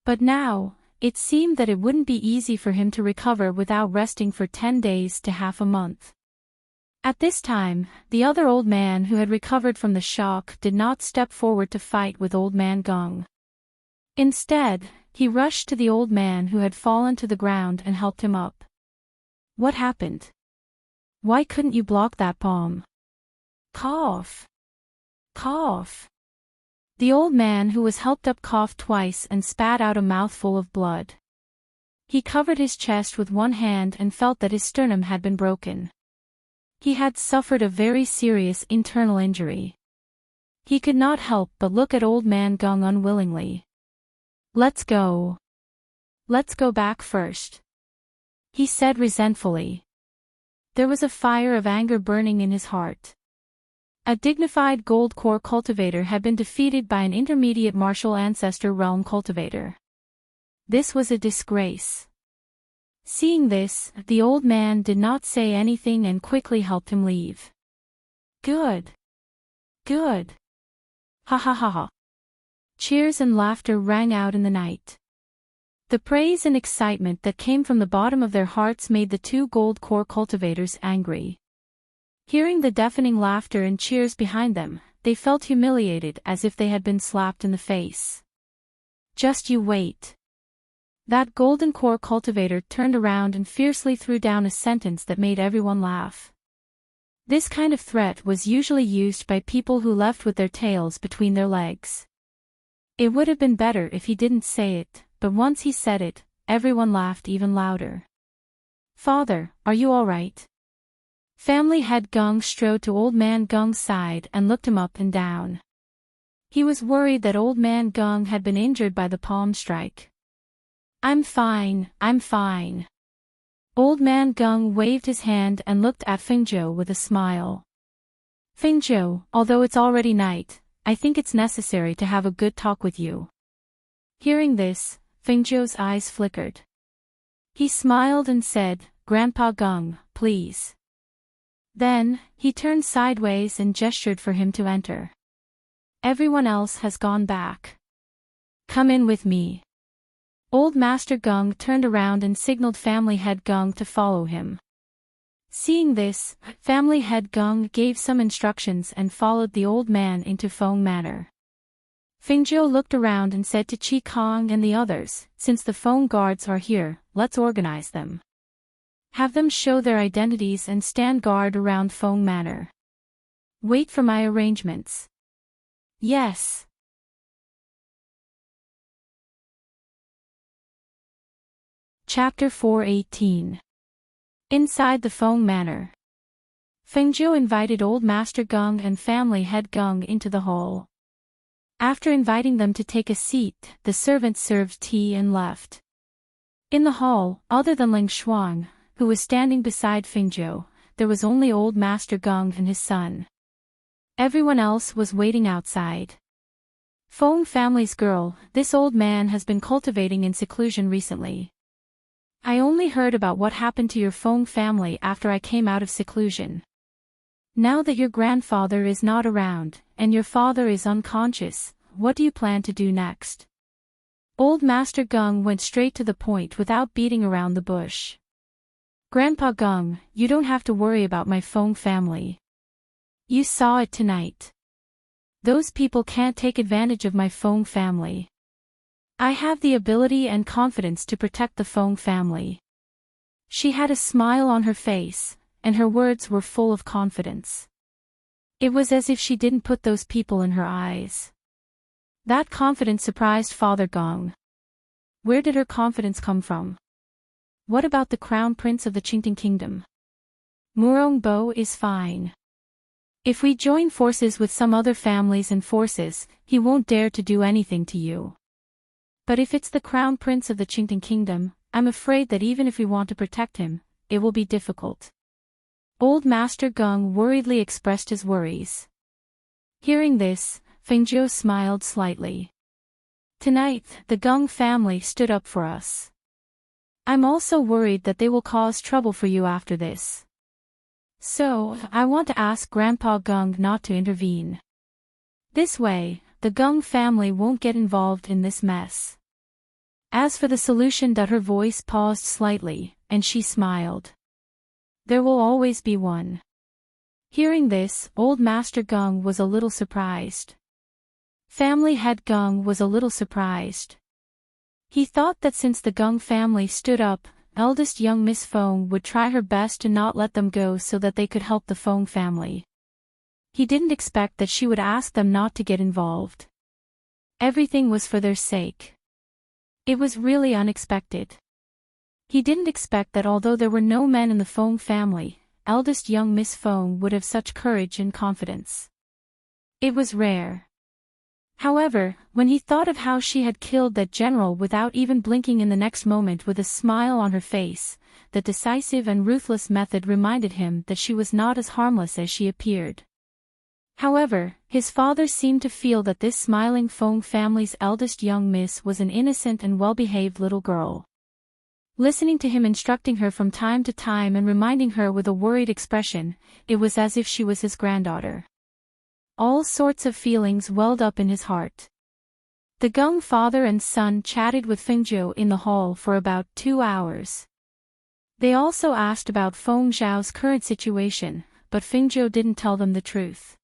But now, it seemed that it wouldn't be easy for him to recover without resting for 10 days to half a month. At this time, the other old man who had recovered from the shock did not step forward to fight with Old Man Gung. Instead, he rushed to the old man who had fallen to the ground and helped him up. What happened? Why couldn't you block that palm? Cough. Cough. The old man who was helped up coughed twice and spat out a mouthful of blood. He covered his chest with one hand and felt that his sternum had been broken. He had suffered a very serious internal injury. He could not help but look at Old Man Gung unwillingly. Let's go. Let's go back first, he said resentfully. There was a fire of anger burning in his heart. A dignified gold core cultivator had been defeated by an intermediate martial ancestor realm cultivator. This was a disgrace. Seeing this, the old man did not say anything and quickly helped him leave. Good. Good. Ha ha ha ha. Cheers and laughter rang out in the night. The praise and excitement that came from the bottom of their hearts made the two gold core cultivators angry. Hearing the deafening laughter and cheers behind them, they felt humiliated as if they had been slapped in the face. Just you wait. That golden core cultivator turned around and fiercely threw down a sentence that made everyone laugh. This kind of threat was usually used by people who left with their tails between their legs. It would have been better if he didn't say it, but once he said it, everyone laughed even louder. Father, are you all right? Family head Gung strode to Old Man Gung's side and looked him up and down. He was worried that Old Man Gung had been injured by the palm strike. I'm fine, I'm fine. Old Man Gung waved his hand and looked at Fingzhou with a smile. Fingzhou, although it's already night, I think it's necessary to have a good talk with you. Hearing this, Fingzhou's eyes flickered. He smiled and said, Grandpa Gung, please. Then, he turned sideways and gestured for him to enter. Everyone else has gone back. Come in with me. Old Master Gung turned around and signaled Family Head Gung to follow him. Seeing this, Family Head Gung gave some instructions and followed the old man into Feng Manor. Fingzhou looked around and said to Qi Kong and the others, since the Feng guards are here, let's organize them. Have them show their identities and stand guard around Feng Manor. Wait for my arrangements. Yes. Chapter 418. Inside the Feng Manor. Fengzhou invited Old Master Gung and Family Head Gung into the hall. After inviting them to take a seat, the servants served tea and left. In the hall, other than Ling Shuang, who was standing beside Fengzhou, there was only Old Master Gung and his son. Everyone else was waiting outside. Feng family's girl, this old man has been cultivating in seclusion recently. I only heard about what happened to your Feng family after I came out of seclusion. Now that your grandfather is not around, and your father is unconscious, what do you plan to do next? Old Master Gung went straight to the point without beating around the bush. Grandpa Gung, you don't have to worry about my Feng family. You saw it tonight. Those people can't take advantage of my Feng family. I have the ability and confidence to protect the Feng family. She had a smile on her face, and her words were full of confidence. It was as if she didn't put those people in her eyes. That confidence surprised Father Gong. Where did her confidence come from? What about the Crown Prince of the Enchanting Kingdom? Murong Bo is fine. If we join forces with some other families and forces, he won't dare to do anything to you. But if it's the Crown Prince of the Enchanting Kingdom, I'm afraid that even if we want to protect him, it will be difficult. Old Master Gung worriedly expressed his worries. Hearing this, Fengzhou smiled slightly. Tonight, the Gung family stood up for us. I'm also worried that they will cause trouble for you after this. So, I want to ask Grandpa Gung not to intervene. This way, the Gung family won't get involved in this mess. As for the solution, her voice paused slightly, and she smiled. There will always be one. Hearing this, Old Master Gung was a little surprised. Family head Gung was a little surprised. He thought that since the Gung family stood up, eldest young Miss Fong would try her best to not let them go so that they could help the Fong family. He didn't expect that she would ask them not to get involved. Everything was for their sake. It was really unexpected. He didn't expect that although there were no men in the Fong family, eldest young Miss Fong would have such courage and confidence. It was rare. However, when he thought of how she had killed that general without even blinking in the next moment with a smile on her face, the decisive and ruthless method reminded him that she was not as harmless as she appeared. However, his father seemed to feel that this smiling Fong family's eldest young miss was an innocent and well-behaved little girl. Listening to him instructing her from time to time and reminding her with a worried expression, it was as if she was his granddaughter. All sorts of feelings welled up in his heart. The Gung father and son chatted with Fengzhou in the hall for about 2 hours. They also asked about Feng Zhao's current situation, but Fengzhou didn't tell them the truth.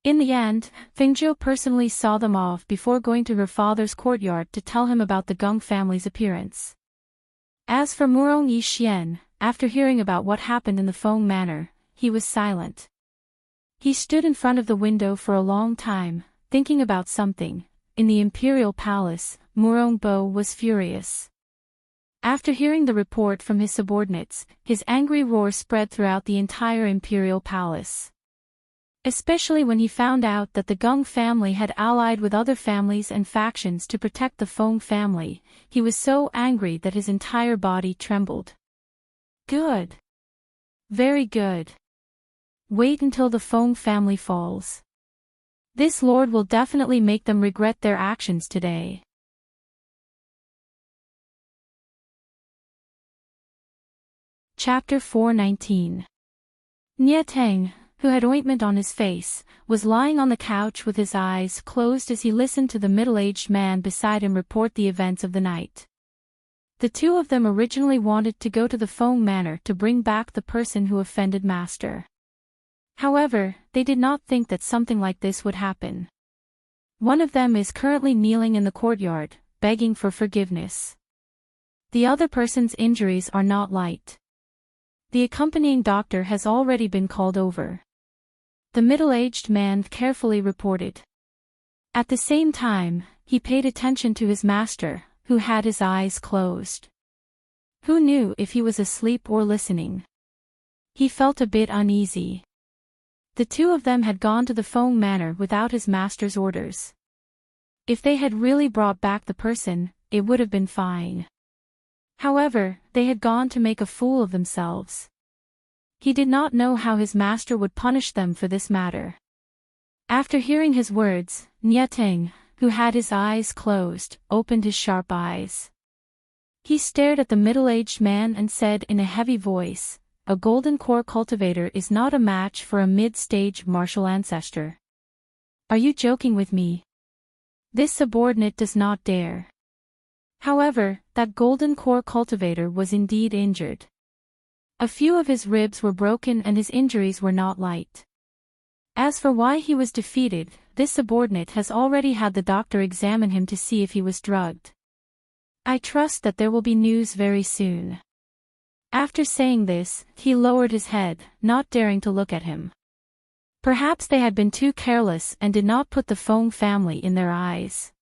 In the end, Fengzhou personally saw them off before going to her father's courtyard to tell him about the Gung family's appearance. As for Murong Yixian, after hearing about what happened in the Feng manor, he was silent. He stood in front of the window for a long time, thinking about something. In the imperial palace, Murong Bo was furious. After hearing the report from his subordinates, his angry roar spread throughout the entire imperial palace. Especially when he found out that the Gung family had allied with other families and factions to protect the Feng family, he was so angry that his entire body trembled. Good. Very good. Wait until the Feng family falls. This lord will definitely make them regret their actions today. Chapter 419. Enchanting, who had ointment on his face, was lying on the couch with his eyes closed as he listened to the middle-aged man beside him report the events of the night. The two of them originally wanted to go to the Feng manor to bring back the person who offended Master. However, they did not think that something like this would happen. One of them is currently kneeling in the courtyard, begging for forgiveness. The other person's injuries are not light. The accompanying doctor has already been called over. The middle-aged man carefully reported. At the same time, he paid attention to his master, who had his eyes closed. Who knew if he was asleep or listening? He felt a bit uneasy. The two of them had gone to the Feng manor without his master's orders. If they had really brought back the person, it would have been fine. However, they had gone to make a fool of themselves. He did not know how his master would punish them for this matter. After hearing his words, Enchanting, who had his eyes closed, opened his sharp eyes. He stared at the middle-aged man and said in a heavy voice, "A golden core cultivator is not a match for a mid-stage martial ancestor. Are you joking with me? This subordinate does not dare." However, that golden core cultivator was indeed injured. A few of his ribs were broken and his injuries were not light. As for why he was defeated, this subordinate has already had the doctor examine him to see if he was drugged. I trust that there will be news very soon. After saying this, he lowered his head, not daring to look at him. Perhaps they had been too careless and did not put the Feng family in their eyes.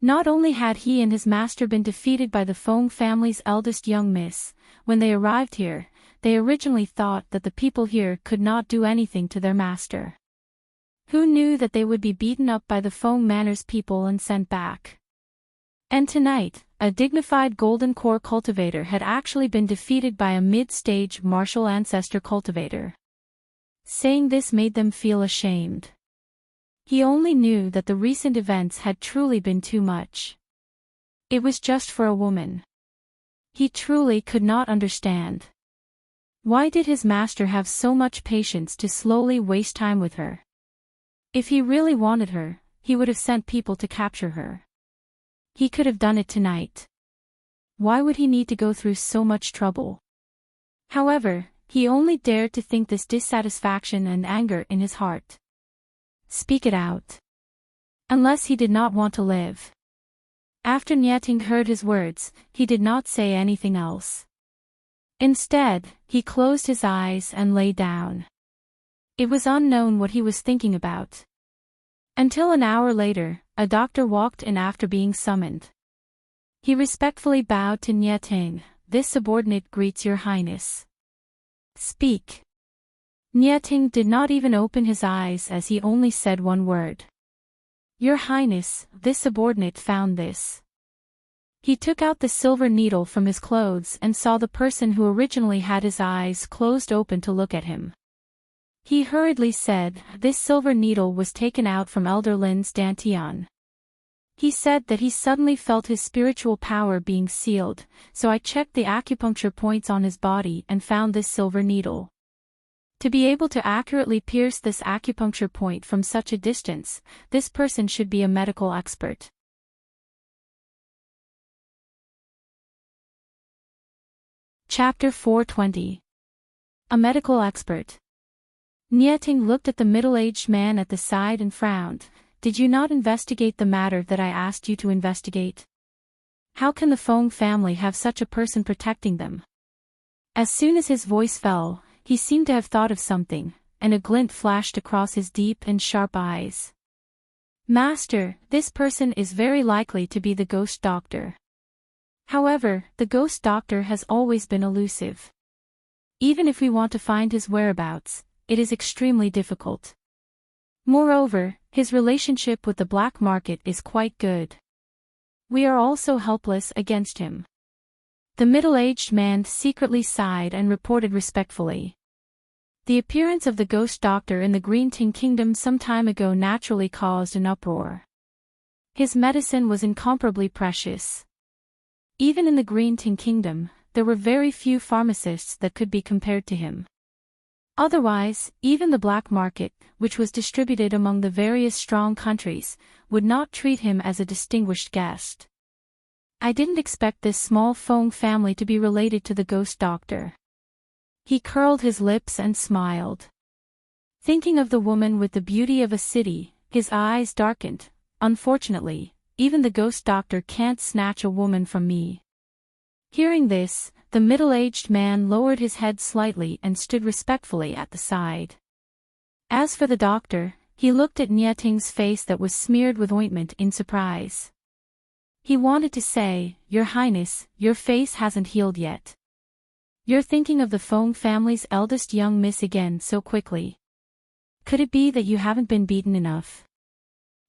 Not only had he and his master been defeated by the Feng family's eldest young miss, when they arrived here, they originally thought that the people here could not do anything to their master. Who knew that they would be beaten up by the Feng manor's people and sent back? And tonight, a dignified golden core cultivator had actually been defeated by a mid-stage martial ancestor cultivator. Saying this made them feel ashamed. He only knew that the recent events had truly been too much. It was just for a woman. He truly could not understand. Why did his master have so much patience to slowly waste time with her? If he really wanted her, he would have sent people to capture her. He could have done it tonight. Why would he need to go through so much trouble? However, he only dared to think this dissatisfaction and anger in his heart. Speak it out. Unless he did not want to live. After Enchanting heard his words, he did not say anything else. Instead, he closed his eyes and lay down. It was unknown what he was thinking about. Until an hour later, a doctor walked in after being summoned. He respectfully bowed to Enchanting. "This subordinate greets your highness." "Speak." Enchanting did not even open his eyes as he only said one word. "Your highness, this subordinate found this." He took out the silver needle from his clothes and saw the person who originally had his eyes closed open to look at him. He hurriedly said, "This silver needle was taken out from Elder Lin's dantian." He said that he suddenly felt his spiritual power being sealed, so I checked the acupuncture points on his body and found this silver needle. To be able to accurately pierce this acupuncture point from such a distance, this person should be a medical expert. Chapter 420. A medical expert. Enchanting looked at the middle-aged man at the side and frowned. "Did you not investigate the matter that I asked you to investigate? How can the Feng family have such a person protecting them?" As soon as his voice fell, he seemed to have thought of something, and a glint flashed across his deep and sharp eyes. "Master, this person is very likely to be the ghost doctor. However, the ghost doctor has always been elusive. Even if we want to find his whereabouts, it is extremely difficult. Moreover, his relationship with the black market is quite good. We are also helpless against him." The middle-aged man secretly sighed and reported respectfully. The appearance of the ghost doctor in the Green Ting Kingdom some time ago naturally caused an uproar. His medicine was incomparably precious. Even in the Green Ting Kingdom, there were very few pharmacists that could be compared to him. Otherwise, even the black market, which was distributed among the various strong countries, would not treat him as a distinguished guest. I didn't expect this small Feng family to be related to the ghost doctor. He curled his lips and smiled. Thinking of the woman with the beauty of a city, his eyes darkened. "Unfortunately, even the ghost doctor can't snatch a woman from me." Hearing this, the middle-aged man lowered his head slightly and stood respectfully at the side. As for the doctor, he looked at Enchanting's face that was smeared with ointment in surprise. He wanted to say, "Your Highness, your face hasn't healed yet. You're thinking of the Feng family's eldest young miss again so quickly. Could it be that you haven't been beaten enough?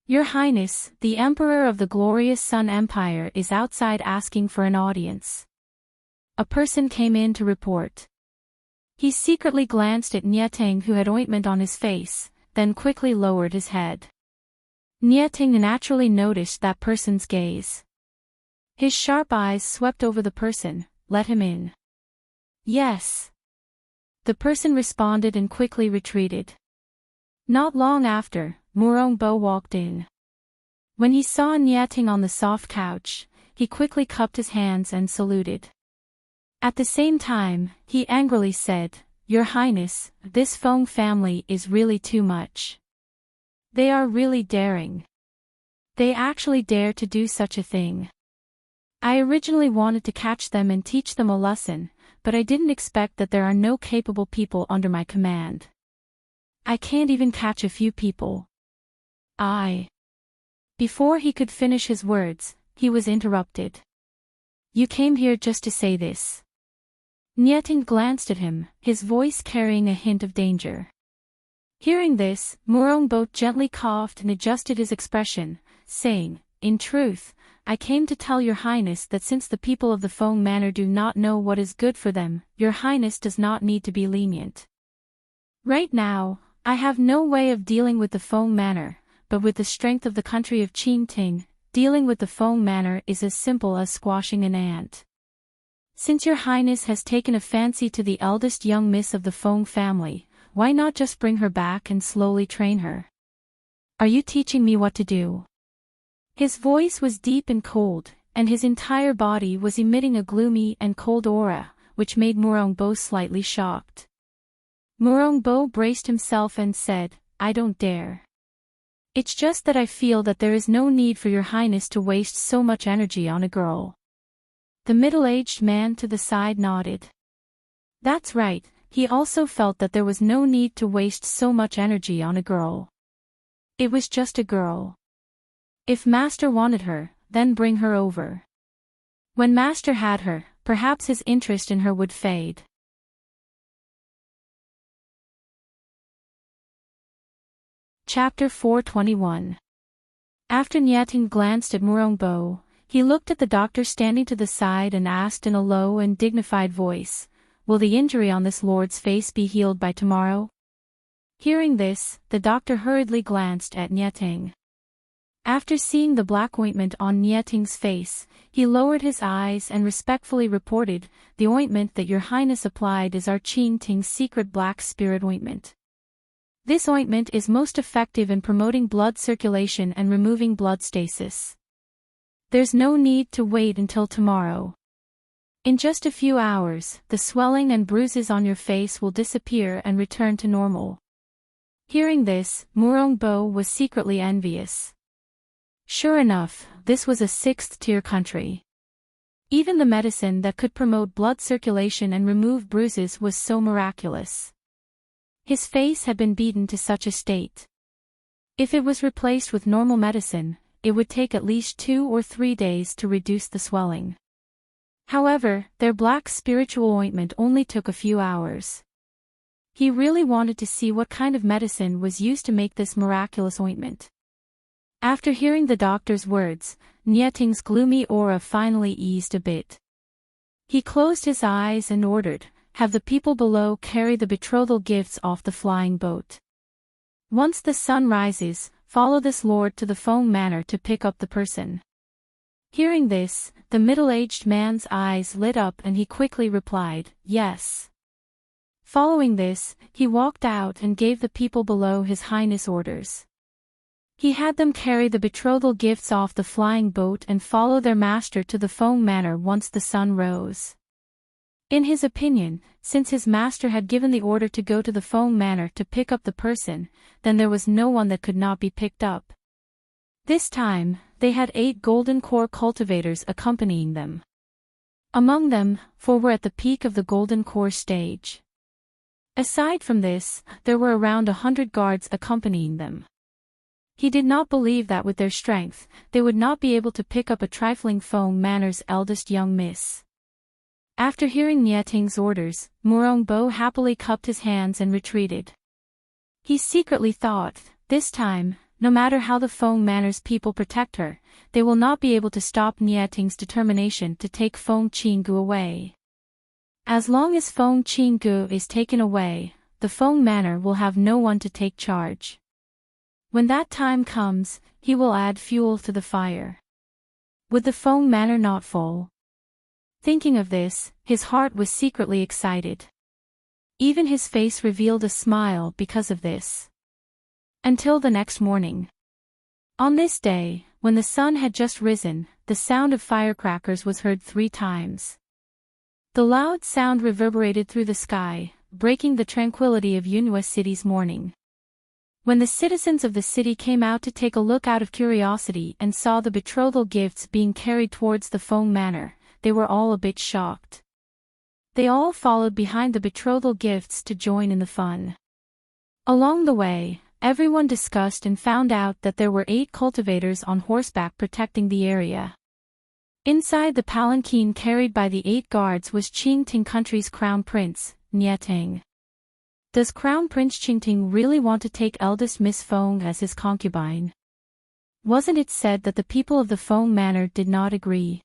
Your Highness, the Emperor of the glorious Sun Empire is outside asking for an audience." A person came in to report. He secretly glanced at Enchanting, who had ointment on his face, then quickly lowered his head. Enchanting naturally noticed that person's gaze. His sharp eyes swept over the person. "Let him in." "Yes." The person responded and quickly retreated. Not long after, Bo walked in. When he saw Enchanting on the soft couch, he quickly cupped his hands and saluted. At the same time, he angrily said, "Your Highness, this Feng family is really too much. They are really daring. They actually dare to do such a thing. I originally wanted to catch them and teach them a lesson, but I didn't expect that there are no capable people under my command. I can't even catch a few people. Before he could finish his words, he was interrupted. "You came here just to say this." Enchanting glanced at him, his voice carrying a hint of danger. Hearing this, Bo gently coughed and adjusted his expression, saying, "In truth, I came to tell your Highness that since the people of the Feng Manor do not know what is good for them, your Highness does not need to be lenient. Right now, I have no way of dealing with the Feng Manor, but with the strength of the country of Qing Ting, dealing with the Feng Manor is as simple as squashing an ant. Since your highness has taken a fancy to the eldest young miss of the Feng family, why not just bring her back and slowly train her? Are you teaching me what to do? His voice was deep and cold, and his entire body was emitting a gloomy and cold aura, which made Murongbo slightly shocked. Murongbo braced himself and said, I don't dare. It's just that I feel that there is no need for your highness to waste so much energy on a girl. The middle-aged man to the side nodded. That's right, he also felt that there was no need to waste so much energy on a girl. It was just a girl. If Master wanted her, then bring her over. When Master had her, perhaps his interest in her would fade. Chapter 421. After Enchanting glanced at Murongbo, he looked at the doctor standing to the side and asked in a low and dignified voice, Will the injury on this lord's face be healed by tomorrow? Hearing this, the doctor hurriedly glanced at Enchanting. After seeing the black ointment on Enchanting's face, he lowered his eyes and respectfully reported, The ointment that your highness applied is our Enchanting's secret black spirit ointment. This ointment is most effective in promoting blood circulation and removing blood stasis. There's no need to wait until tomorrow. In just a few hours, the swelling and bruises on your face will disappear and return to normal. Hearing this, Murongbo was secretly envious. Sure enough, this was a 6th-tier country. Even the medicine that could promote blood circulation and remove bruises was so miraculous. His face had been beaten to such a state. If it was replaced with normal medicine, it would take at least 2 or 3 days to reduce the swelling. However, their black spiritual ointment only took a few hours. He really wanted to see what kind of medicine was used to make this miraculous ointment. After hearing the doctor's words, Enchanting's gloomy aura finally eased a bit. He closed his eyes and ordered, Have the people below carry the betrothal gifts off the flying boat. Once the sun rises, follow this lord to the Feng Manor to pick up the person. Hearing this, the middle-aged man's eyes lit up and he quickly replied, Yes. Following this, he walked out and gave the people below his highness orders. He had them carry the betrothal gifts off the flying boat and follow their master to the Feng Manor once the sun rose. In his opinion, since his master had given the order to go to the Feng Manor to pick up the person, then there was no one that could not be picked up. This time, they had 8 golden core cultivators accompanying them. Among them, 4 were at the peak of the golden core stage. Aside from this, there were around 100 guards accompanying them. He did not believe that with their strength, they would not be able to pick up a trifling Feng Manor's eldest young miss. After hearing Enchanting's orders, Murongbo happily cupped his hands and retreated. He secretly thought, this time, no matter how the Feng Manor's people protect her, they will not be able to stop Enchanting's determination to take Feng Qinggu away. As long as Feng Qinggu is taken away, the Feng Manor will have no one to take charge. When that time comes, he will add fuel to the fire. Would the Feng Manor not fall? Thinking of this, his heart was secretly excited. Even his face revealed a smile because of this. Until the next morning. On this day, when the sun had just risen, the sound of firecrackers was heard 3 times. The loud sound reverberated through the sky, breaking the tranquility of Yunhua City's morning. When the citizens of the city came out to take a look out of curiosity and saw the betrothal gifts being carried towards the Feng Manor, they were all a bit shocked. They all followed behind the betrothal gifts to join in the fun. Along the way, everyone discussed and found out that there were 8 cultivators on horseback protecting the area. Inside the palanquin carried by the 8 guards was Enchanting country's crown prince, Enchanting. Does Crown Prince Enchanting really want to take eldest Miss Feng as his concubine? Wasn't it said that the people of the Feng Manor did not agree?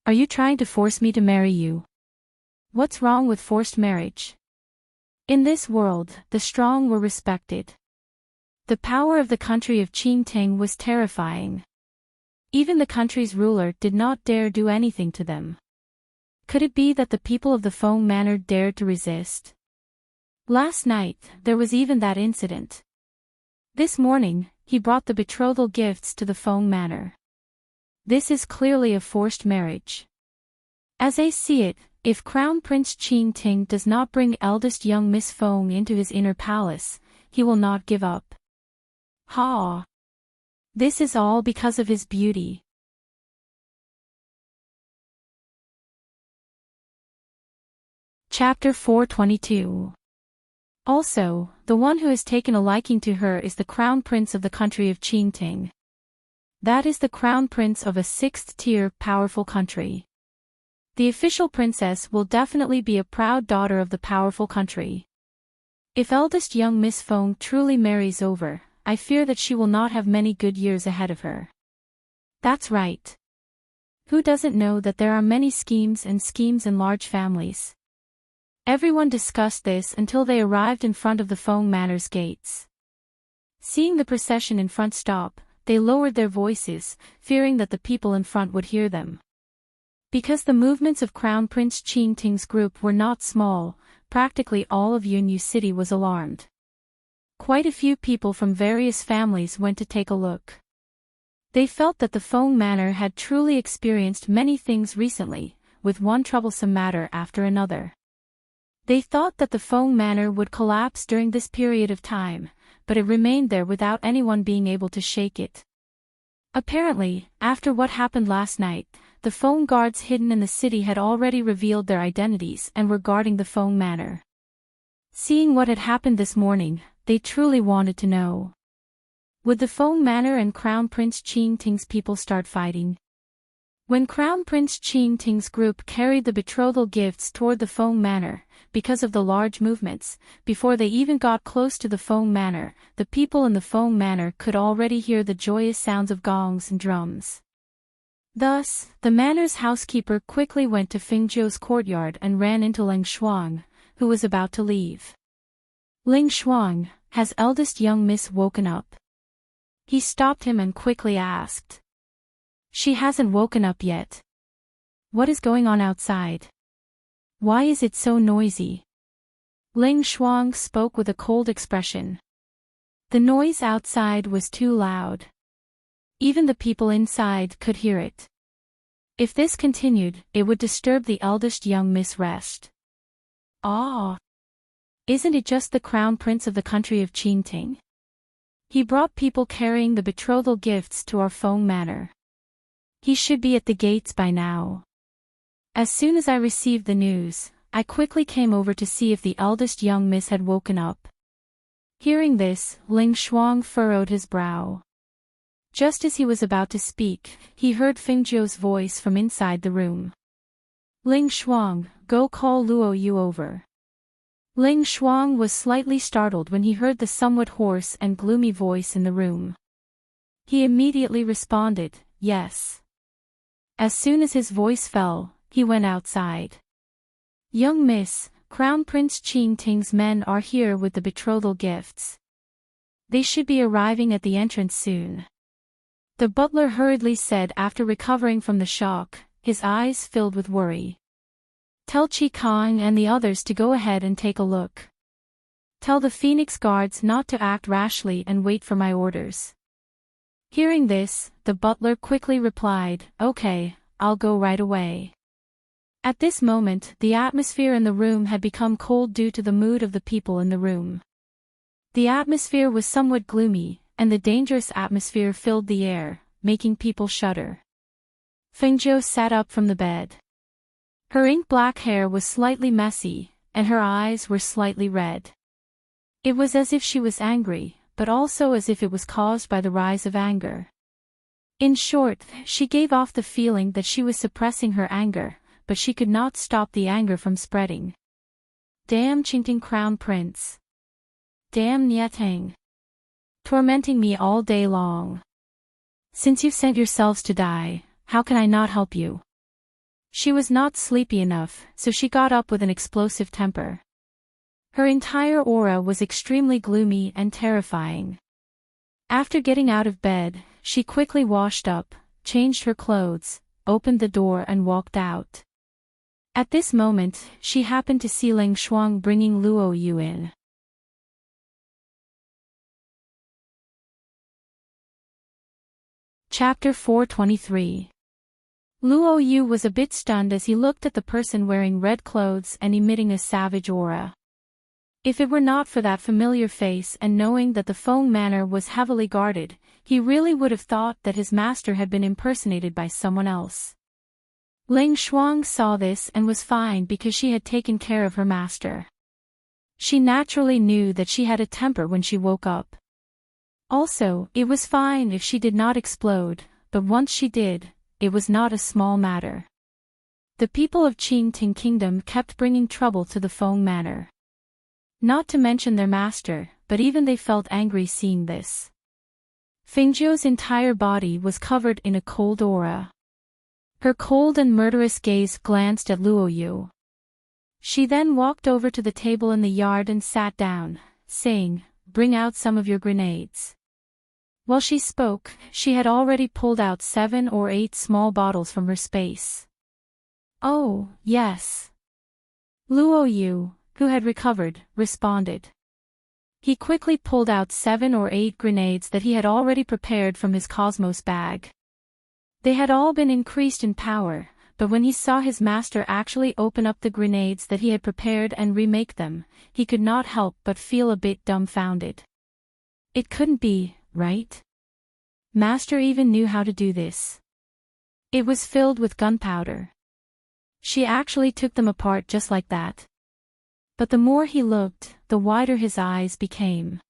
Are you trying to force me to marry you? What's wrong with forced marriage? In this world, the strong were respected. The power of the country of Enchanting was terrifying. Even the country's ruler did not dare do anything to them. Could it be that the people of the Feng Manor dared to resist? Last night, there was even that incident. This morning, he brought the betrothal gifts to the Feng Manor. This is clearly a forced marriage. As I see it, if Crown Prince Enchanting does not bring eldest young Miss Feng into his inner palace, he will not give up. Ha! This is all because of his beauty. Chapter 422. Also, the one who has taken a liking to her is the Crown Prince of the country of Enchanting. That is the Crown Prince of a 6th-tier, powerful country. The official princess will definitely be a proud daughter of the powerful country. If eldest young Miss Feng truly marries over, I fear that she will not have many good years ahead of her. That's right. Who doesn't know that there are many schemes in large families? Everyone discussed this until they arrived in front of the Feng Manor's gates. Seeing the procession in front stop, they lowered their voices, fearing that the people in front would hear them. Because the movements of Crown Prince Enchanting's group were not small, practically all of Yunyu City was alarmed. Quite a few people from various families went to take a look. They felt that the Feng Manor had truly experienced many things recently, with one troublesome matter after another. They thought that the Feng Manor would collapse during this period of time, but it remained there without anyone being able to shake it. Apparently, after what happened last night, the Feng guards hidden in the city had already revealed their identities and were guarding the Feng Manor. Seeing what had happened this morning, they truly wanted to know. Would the Feng Manor and Crown Prince Enchanting's people start fighting? When Crown Prince Enchanting's group carried the betrothal gifts toward the Feng Manor, because of the large movements, before they even got close to the Feng Manor, the people in the Feng Manor could already hear the joyous sounds of gongs and drums. Thus, the manor's housekeeper quickly went to Fengzhou's courtyard and ran into Ling Shuang, who was about to leave. Ling Shuang, has eldest young Miss woken up? He stopped him and quickly asked. She hasn't woken up yet. What is going on outside? Why is it so noisy? Ling Shuang spoke with a cold expression. The noise outside was too loud. Even the people inside could hear it. If this continued, it would disturb the eldest young Miss rest. Ah! Isn't it just the Crown Prince of the country of Enchanting? He brought people carrying the betrothal gifts to our Feng Manor. He should be at the gates by now. As soon as I received the news, I quickly came over to see if the eldest young Miss had woken up. Hearing this, Ling Shuang furrowed his brow. Just as he was about to speak, he heard Fengzhou's voice from inside the room. Ling Shuang, go call Luo Yu over. Ling Shuang was slightly startled when he heard the somewhat hoarse and gloomy voice in the room. He immediately responded, yes. As soon as his voice fell, he went outside. Young Miss, Crown Prince Enchanting's men are here with the betrothal gifts. They should be arriving at the entrance soon. The butler hurriedly said after recovering from the shock, his eyes filled with worry. Tell Qi Kang and the others to go ahead and take a look. Tell the Phoenix Guards not to act rashly and wait for my orders. Hearing this, the butler quickly replied, okay, I'll go right away. At this moment, the atmosphere in the room had become cold due to the mood of the people in the room. The atmosphere was somewhat gloomy, and the dangerous atmosphere filled the air, making people shudder. Fengzhou sat up from the bed. Her ink-black hair was slightly messy, and her eyes were slightly red. It was as if she was angry, but also as if it was caused by the rise of anger. In short, she gave off the feeling that she was suppressing her anger, but she could not stop the anger from spreading. Damn Enchanting Crown Prince. Damn Nietang. Tormenting me all day long. Since you've sent yourselves to die, how can I not help you? She was not sleepy enough, so she got up with an explosive temper. Her entire aura was extremely gloomy and terrifying. After getting out of bed, she quickly washed up, changed her clothes, opened the door and walked out. At this moment, she happened to see Ling Shuang bringing Luo Yu in. Chapter 423. Luo Yu was a bit stunned as he looked at the person wearing red clothes and emitting a savage aura. If it were not for that familiar face and knowing that the Feng manor was heavily guarded, he really would have thought that his master had been impersonated by someone else. Ling Shuang saw this and was fine because she had taken care of her master. She naturally knew that she had a temper when she woke up. Also, it was fine if she did not explode, but once she did, it was not a small matter. The people of Enchanting Kingdom kept bringing trouble to the Feng manor. Not to mention their master, but even they felt angry seeing this. Fengzhou's entire body was covered in a cold aura. Her cold and murderous gaze glanced at Luo Yu. She then walked over to the table in the yard and sat down, saying, "Bring out some of your grenades." While she spoke, she had already pulled out 7 or 8 small bottles from her space. "Oh, yes." Luo Yu, who had recovered, responded. He quickly pulled out 7 or 8 grenades that he had already prepared from his cosmos bag. They had all been increased in power, but when he saw his master actually open up the grenades that he had prepared and remake them, he could not help but feel a bit dumbfounded. It couldn't be, right? Master even knew how to do this. It was filled with gunpowder. She actually took them apart just like that. But the more he looked, the wider his eyes became.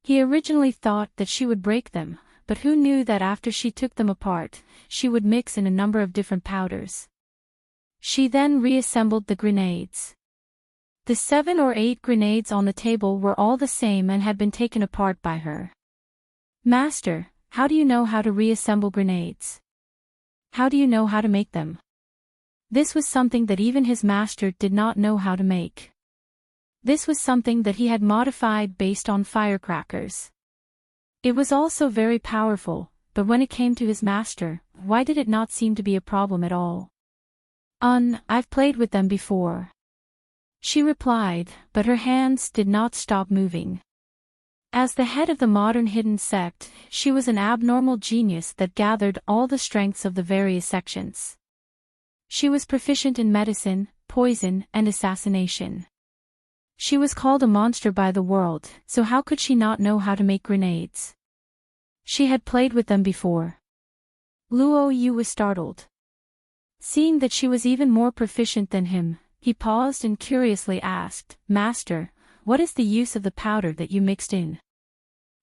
He originally thought that she would break them, but who knew that after she took them apart, she would mix in a number of different powders. She then reassembled the grenades. The 7 or 8 grenades on the table were all the same and had been taken apart by her. "Master, how do you know how to reassemble grenades? How do you know how to make them?" This was something that even his master did not know how to make. This was something that he had modified based on firecrackers. It was also very powerful, but when it came to his master, why did it not seem to be a problem at all? I've played with them before," she replied, but her hands did not stop moving. As the head of the modern hidden sect, she was an abnormal genius that gathered all the strengths of the various sections. She was proficient in medicine, poison, and assassination. She was called a monster by the world, so how could she not know how to make grenades? She had played with them before. Luo Yu was startled. Seeing that she was even more proficient than him, he paused and curiously asked, "Master, what is the use of the powder that you mixed in?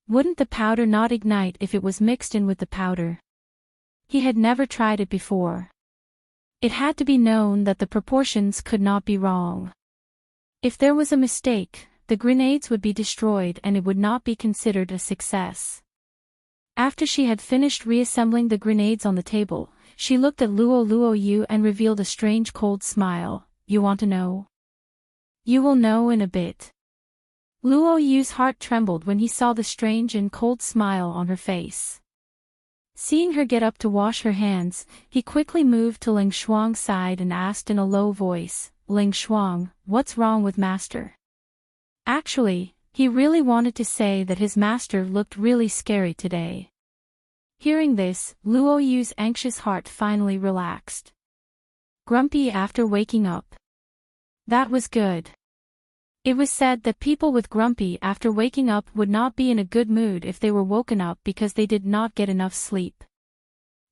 Wouldn't the powder not ignite if it was mixed in with the powder?" He had never tried it before. It had to be known that the proportions could not be wrong. If there was a mistake, the grenades would be destroyed and it would not be considered a success. After she had finished reassembling the grenades on the table, she looked at Luo Yu and revealed a strange cold smile. "You want to know? You will know in a bit." Luo Yu's heart trembled when he saw the strange and cold smile on her face. Seeing her get up to wash her hands, he quickly moved to Ling Shuang's side and asked in a low voice, "Ling Shuang, what's wrong with Master?" Actually, he really wanted to say that his master looked really scary today. Hearing this, Luo Yu's anxious heart finally relaxed. Grumpy after waking up. That was good. It was said that people with grumpy after waking up would not be in a good mood if they were woken up because they did not get enough sleep.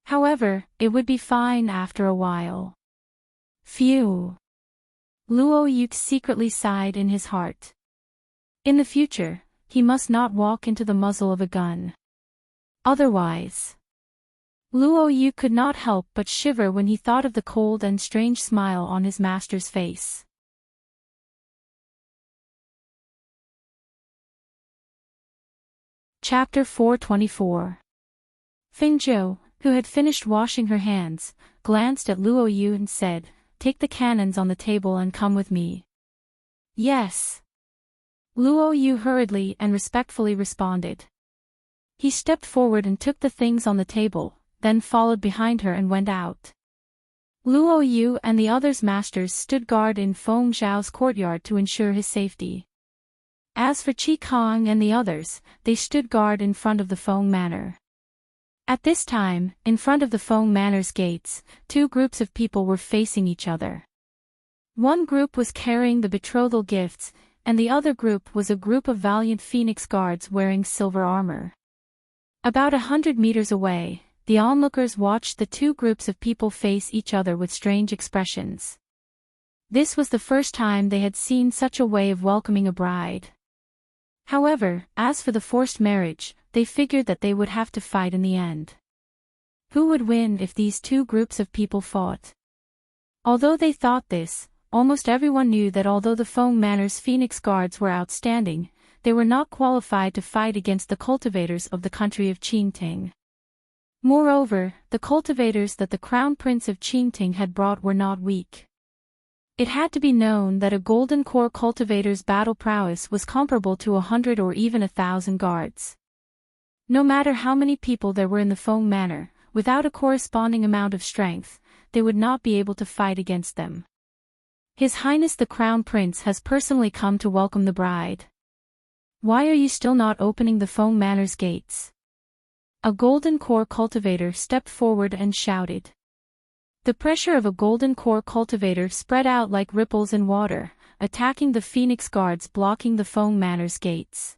However, it would be fine after a while. Phew. Luo Yu secretly sighed in his heart. In the future, he must not walk into the muzzle of a gun. Otherwise. Luo Yu could not help but shiver when he thought of the cold and strange smile on his master's face. Chapter 424. Fengzhou, who had finished washing her hands, glanced at Luo Yu and said, "Take the cannons on the table and come with me." "Yes." Luo Yu hurriedly and respectfully responded. He stepped forward and took the things on the table, then followed behind her and went out. Luo Yu and the others' masters stood guard in Feng Zhao's courtyard to ensure his safety. As for Qi Kong and the others, they stood guard in front of the Feng Manor. At this time, in front of the Feng Manor's gates, two groups of people were facing each other. One group was carrying the betrothal gifts, and the other group was a group of valiant phoenix guards wearing silver armor. About 100 meters away, the onlookers watched the two groups of people face each other with strange expressions. This was the first time they had seen such a way of welcoming a bride. However, as for the forced marriage, they figured that they would have to fight in the end. Who would win if these two groups of people fought? Although they thought this, almost everyone knew that although the Feng Manor's Phoenix Guards were outstanding, they were not qualified to fight against the cultivators of the country of Enchanting. Moreover, the cultivators that the Crown Prince of Enchanting had brought were not weak. It had to be known that a Golden Core cultivator's battle prowess was comparable to 100 or even 1,000 guards. No matter how many people there were in the Feng Manor, without a corresponding amount of strength, they would not be able to fight against them. His Highness the Crown Prince has personally come to welcome the bride. Why are you still not opening the Feng Manor's gates? A Golden Core cultivator stepped forward and shouted. The pressure of a Golden Core cultivator spread out like ripples in water, attacking the Phoenix Guards blocking the Feng Manor's gates.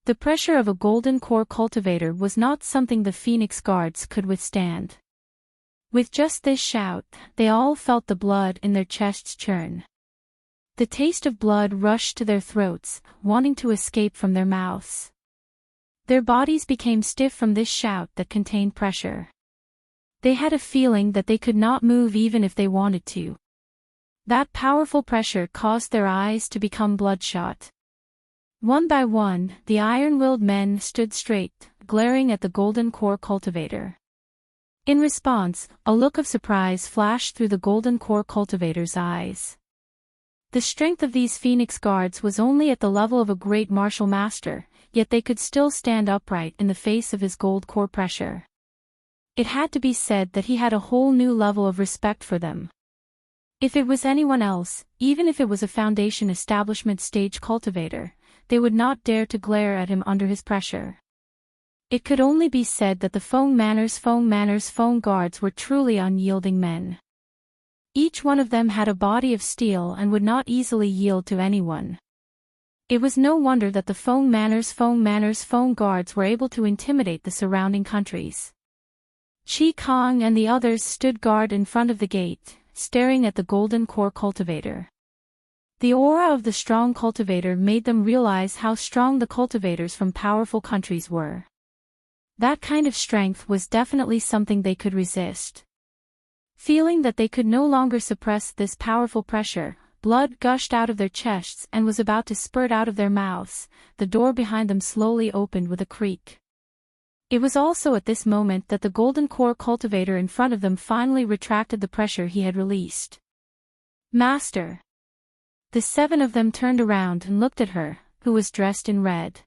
The pressure of a Golden Core cultivator was not something the Phoenix Guards could withstand. With just this shout, they all felt the blood in their chests churn. The taste of blood rushed to their throats, wanting to escape from their mouths. Their bodies became stiff from this shout that contained pressure. They had a feeling that they could not move even if they wanted to. That powerful pressure caused their eyes to become bloodshot. One by one, the iron-willed men stood straight, glaring at the Golden Core cultivator. In response, a look of surprise flashed through the Golden Core cultivator's eyes. The strength of these Phoenix Guards was only at the level of a great martial master, yet they could still stand upright in the face of his gold core pressure. It had to be said that he had a whole new level of respect for them. If it was anyone else, even if it was a Foundation establishment stage cultivator, they would not dare to glare at him under his pressure. It could only be said that the Feng Manor's Feng Guards were truly unyielding men. Each one of them had a body of steel and would not easily yield to anyone. It was no wonder that the Feng Manor's Feng Guards were able to intimidate the surrounding countries. Qi Kong and the others stood guard in front of the gate, staring at the Golden Core cultivator. The aura of the strong cultivator made them realize how strong the cultivators from powerful countries were. That kind of strength was definitely something they could resist. Feeling that they could no longer suppress this powerful pressure, blood gushed out of their chests and was about to spurt out of their mouths. The door behind them slowly opened with a creak. It was also at this moment that the Golden Core cultivator in front of them finally retracted the pressure he had released. Master! The seven of them turned around and looked at her, who was dressed in red.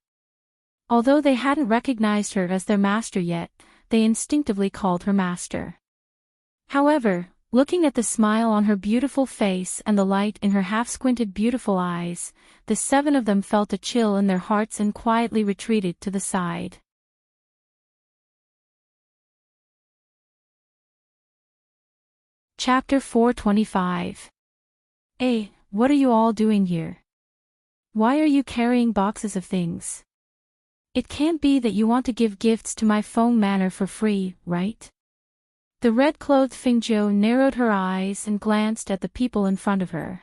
Although they hadn't recognized her as their master yet, they instinctively called her master. However, looking at the smile on her beautiful face and the light in her half-squinted beautiful eyes, the seven of them felt a chill in their hearts and quietly retreated to the side. Chapter 425. What are you all doing here? Why are you carrying boxes of things? It can't be that you want to give gifts to my Feng Manor for free, right? The red-clothed Fingzhou narrowed her eyes and glanced at the people in front of her.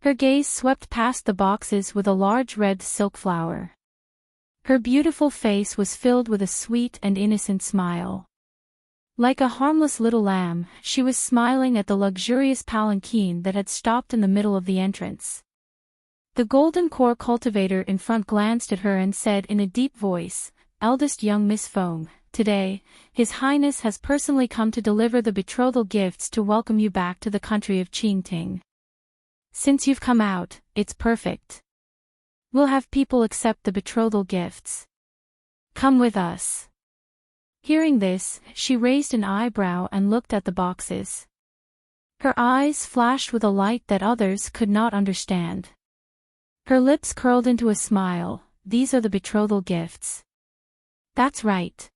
Her gaze swept past the boxes with a large red silk flower. Her beautiful face was filled with a sweet and innocent smile. Like a harmless little lamb, she was smiling at the luxurious palanquin that had stopped in the middle of the entrance. The Golden Core cultivator in front glanced at her and said in a deep voice, "Eldest young Miss Feng, today, His Highness has personally come to deliver the betrothal gifts to welcome you back to the country of Enchanting. Since you've come out, it's perfect. We'll have people accept the betrothal gifts. Come with us." Hearing this, she raised an eyebrow and looked at the boxes. Her eyes flashed with a light that others could not understand. Her lips curled into a smile. These are the betrothal gifts. That's right.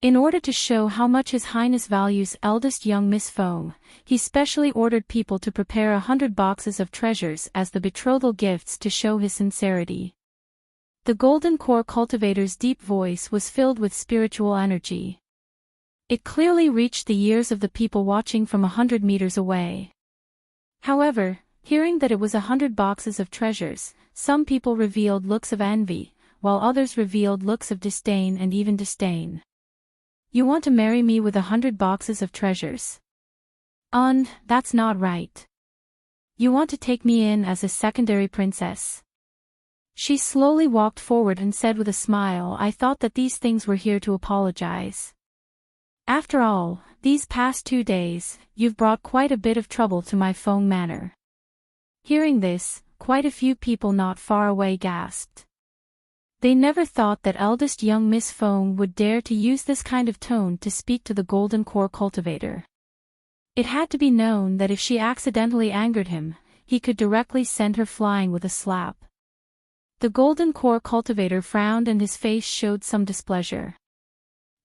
In order to show how much His Highness values eldest young Miss Foam, he specially ordered people to prepare 100 boxes of treasures as the betrothal gifts to show his sincerity. The golden core cultivator's deep voice was filled with spiritual energy. It clearly reached the ears of the people watching from 100 meters away. However, hearing that it was 100 boxes of treasures, some people revealed looks of envy, while others revealed looks of disdain and even disdain. You want to marry me with 100 boxes of treasures? That's not right. You want to take me in as a secondary princess? She slowly walked forward and said with a smile, I thought that these things were here to apologize. After all, these past 2 days, you've brought quite a bit of trouble to my Foam Manor. Hearing this, quite a few people not far away gasped. They never thought that eldest young Miss Foam would dare to use this kind of tone to speak to the golden core cultivator. It had to be known that if she accidentally angered him, he could directly send her flying with a slap. The golden core cultivator frowned and his face showed some displeasure.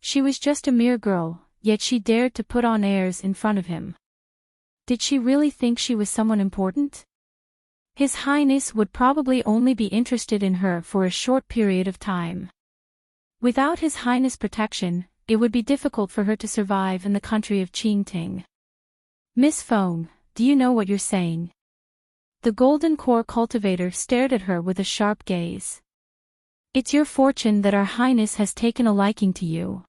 She was just a mere girl, yet she dared to put on airs in front of him. Did she really think she was someone important? His Highness would probably only be interested in her for a short period of time. Without His Highness' protection, it would be difficult for her to survive in the country of Enchanting. Miss Foam, do you know what you're saying? The golden core cultivator stared at her with a sharp gaze. It's your fortune that our Highness has taken a liking to you.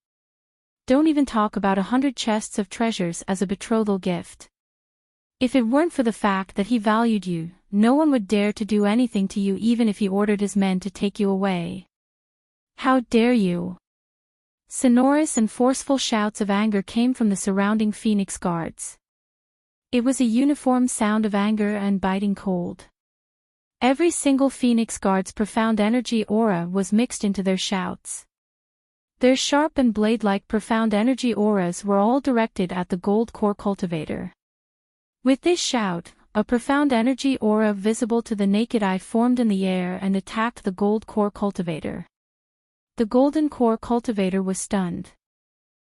Don't even talk about 100 chests of treasures as a betrothal gift. If it weren't for the fact that he valued you, no one would dare to do anything to you even if he ordered his men to take you away. How dare you? Sonorous and forceful shouts of anger came from the surrounding Phoenix guards. It was a uniform sound of anger and biting cold. Every single Phoenix guard's profound energy aura was mixed into their shouts. Their sharp and blade-like profound energy auras were all directed at the gold core cultivator. With this shout, a profound energy aura visible to the naked eye formed in the air and attacked the gold core cultivator. The golden core cultivator was stunned.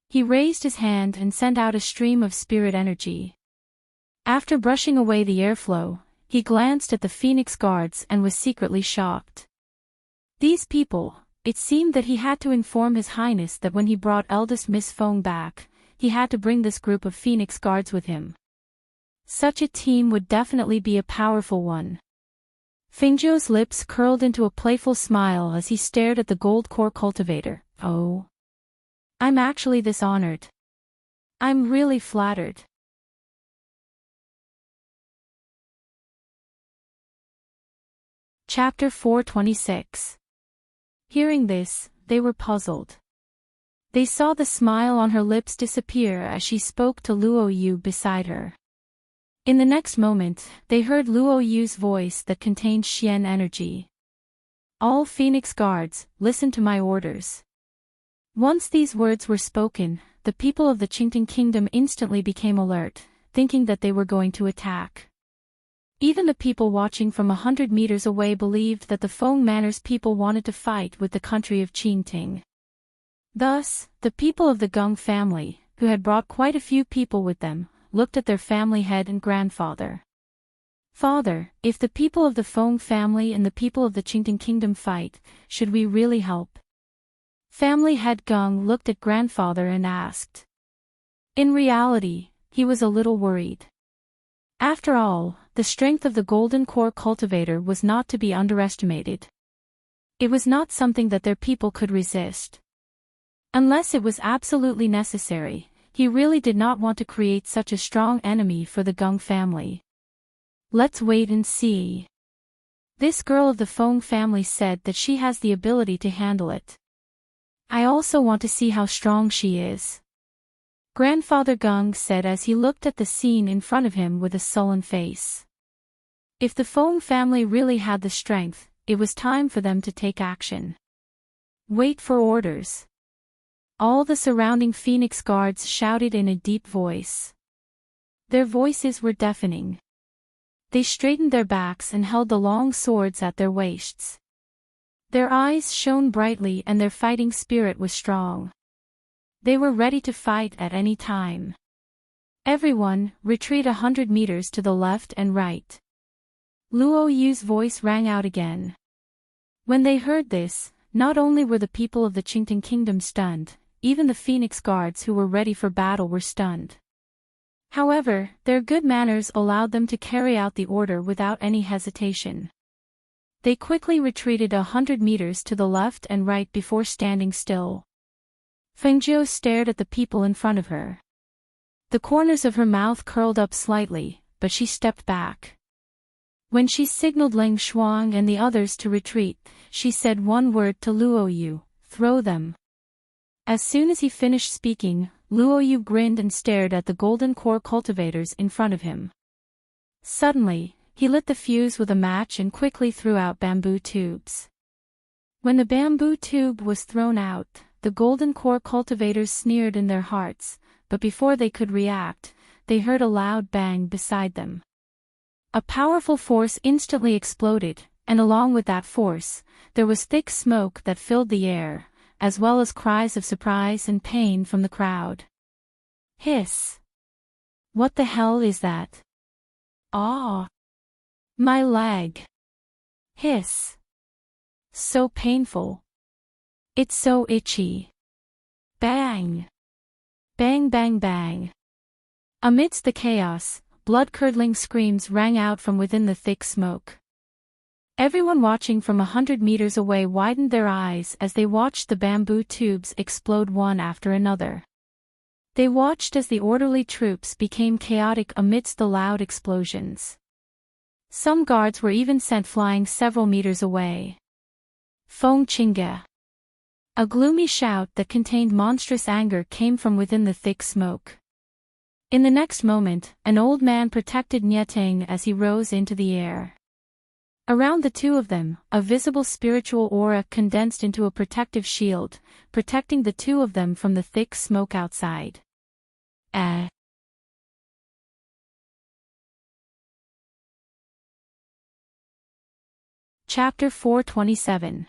He raised his hand and sent out a stream of spirit energy. After brushing away the airflow, he glanced at the Phoenix guards and was secretly shocked. These people, it seemed that he had to inform His Highness that when he brought eldest Miss Foam back, he had to bring this group of Phoenix guards with him. Such a team would definitely be a powerful one. Fingjo's lips curled into a playful smile as he stared at the gold core cultivator. Oh. I'm actually this honored. I'm really flattered. Chapter 426. Hearing this, they were puzzled. They saw the smile on her lips disappear as she spoke to Luo Yu beside her. In the next moment, they heard Luo Yu's voice that contained Xian energy. All Phoenix guards, listen to my orders. Once these words were spoken, the people of the Enchanting Kingdom instantly became alert, thinking that they were going to attack. Even the people watching from 100 meters away believed that the Foam Manor's people wanted to fight with the country of Enchanting. Thus, the people of the Gung family, who had brought quite a few people with them, looked at their family head and grandfather. Father, if the people of the Foam family and the people of the Enchanting Kingdom fight, should we really help? Family head Gung looked at grandfather and asked. In reality, he was a little worried. After all, the strength of the golden core cultivator was not to be underestimated. It was not something that their people could resist. Unless it was absolutely necessary, he really did not want to create such a strong enemy for the Gung family. Let's wait and see. This girl of the Foam family said that she has the ability to handle it. I also want to see how strong she is. Grandfather Gung said as he looked at the scene in front of him with a sullen face. If the Foam family really had the strength, it was time for them to take action. Wait for orders. All the surrounding Phoenix guards shouted in a deep voice. Their voices were deafening. They straightened their backs and held the long swords at their waists. Their eyes shone brightly and their fighting spirit was strong. They were ready to fight at any time. Everyone, retreat 100 meters to the left and right. Luo Yu's voice rang out again. When they heard this, not only were the people of the Enchanting Kingdom stunned, even the Phoenix Guards who were ready for battle were stunned. However, their good manners allowed them to carry out the order without any hesitation. They quickly retreated 100 meters to the left and right before standing still. Fengjiu stared at the people in front of her. The corners of her mouth curled up slightly, but she stepped back. When she signaled Leng Shuang and the others to retreat, she said one word to Luo Yu, "Throw them." As soon as he finished speaking, Luo Yu grinned and stared at the golden core cultivators in front of him. Suddenly, he lit the fuse with a match and quickly threw out bamboo tubes. When the bamboo tube was thrown out, the golden core cultivators sneered in their hearts, but before they could react, they heard a loud bang beside them. A powerful force instantly exploded, and along with that force, there was thick smoke that filled the air, as well as cries of surprise and pain from the crowd. Hiss! What the hell is that? Ah! My leg! Hiss! So painful! It's so itchy! Bang! Bang bang bang! Amidst the chaos, blood-curdling screams rang out from within the thick smoke. Everyone watching from 100 meters away widened their eyes as they watched the bamboo tubes explode one after another. They watched as the orderly troops became chaotic amidst the loud explosions. Some guards were even sent flying several meters away. Feng Qingge! A gloomy shout that contained monstrous anger came from within the thick smoke. In the next moment, an old man protected Nietang as he rose into the air. Around the two of them, a visible spiritual aura condensed into a protective shield, protecting the two of them from the thick smoke outside. Chapter 427.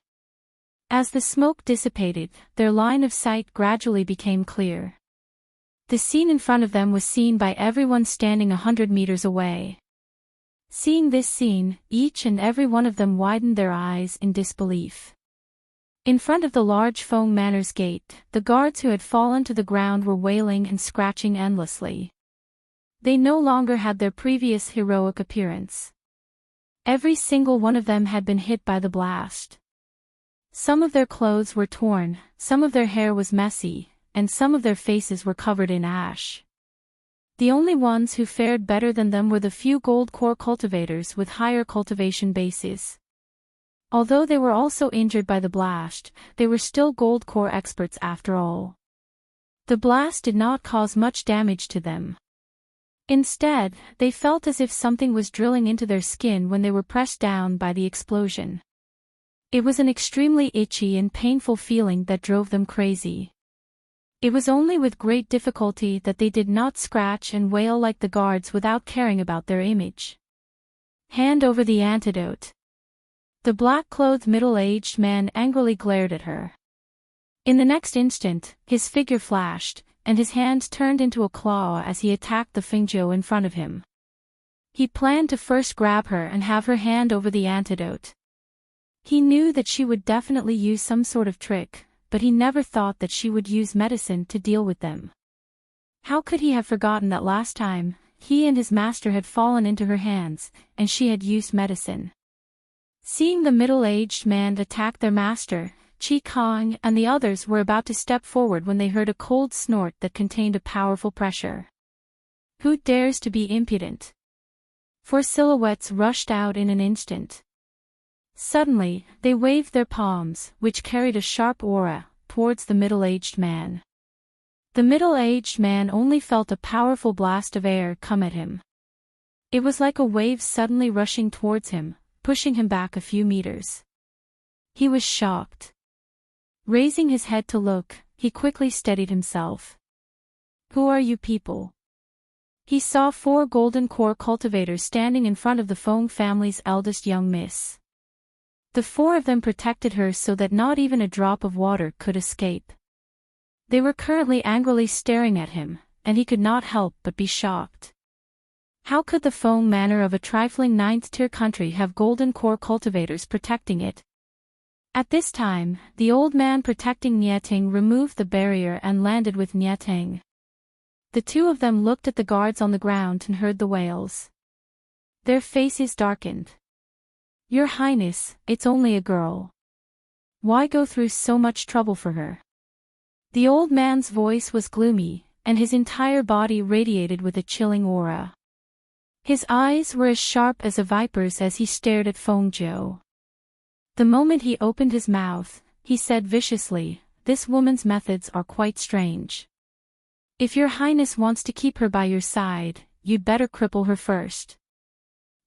As the smoke dissipated, their line of sight gradually became clear. The scene in front of them was seen by everyone standing 100 meters away. Seeing this scene, each and every one of them widened their eyes in disbelief. In front of the large Feng Manor's gate, the guards who had fallen to the ground were wailing and scratching endlessly. They no longer had their previous heroic appearance. Every single one of them had been hit by the blast. Some of their clothes were torn, some of their hair was messy, and some of their faces were covered in ash. The only ones who fared better than them were the few gold core cultivators with higher cultivation bases. Although they were also injured by the blast, they were still gold core experts after all. The blast did not cause much damage to them. Instead, they felt as if something was drilling into their skin when they were pressed down by the explosion. It was an extremely itchy and painful feeling that drove them crazy. It was only with great difficulty that they did not scratch and wail like the guards without caring about their image. Hand over the antidote. The black-clothed middle-aged man angrily glared at her. In the next instant, his figure flashed, and his hand turned into a claw as he attacked the Fengjiu in front of him. He planned to first grab her and have her hand over the antidote. He knew that she would definitely use some sort of trick, but he never thought that she would use medicine to deal with them. How could he have forgotten that last time, he and his master had fallen into her hands, and she had used medicine? Seeing the middle-aged man attack their master, Qi Kong and the others were about to step forward when they heard a cold snort that contained a powerful pressure. Who dares to be impudent? 4 silhouettes rushed out in an instant. Suddenly, they waved their palms, which carried a sharp aura, towards the middle-aged man. The middle-aged man only felt a powerful blast of air come at him. It was like a wave suddenly rushing towards him, pushing him back a few meters. He was shocked. Raising his head to look, he quickly steadied himself. Who are you people? He saw 4 golden core cultivators standing in front of the Feng family's eldest young miss. The 4 of them protected her so that not even a drop of water could escape. They were currently angrily staring at him, and he could not help but be shocked. How could the Feng manor of a trifling 9th-tier country have golden core cultivators protecting it? At this time, the old man protecting Enchanting removed the barrier and landed with Enchanting. The 2 of them looked at the guards on the ground and heard the wails. Their faces darkened. "Your Highness, it's only a girl. Why go through so much trouble for her?" The old man's voice was gloomy, and his entire body radiated with a chilling aura. His eyes were as sharp as a viper's as he stared at Feng Zhou. The moment he opened his mouth, he said viciously, "This woman's methods are quite strange. If your Highness wants to keep her by your side, you'd better cripple her first."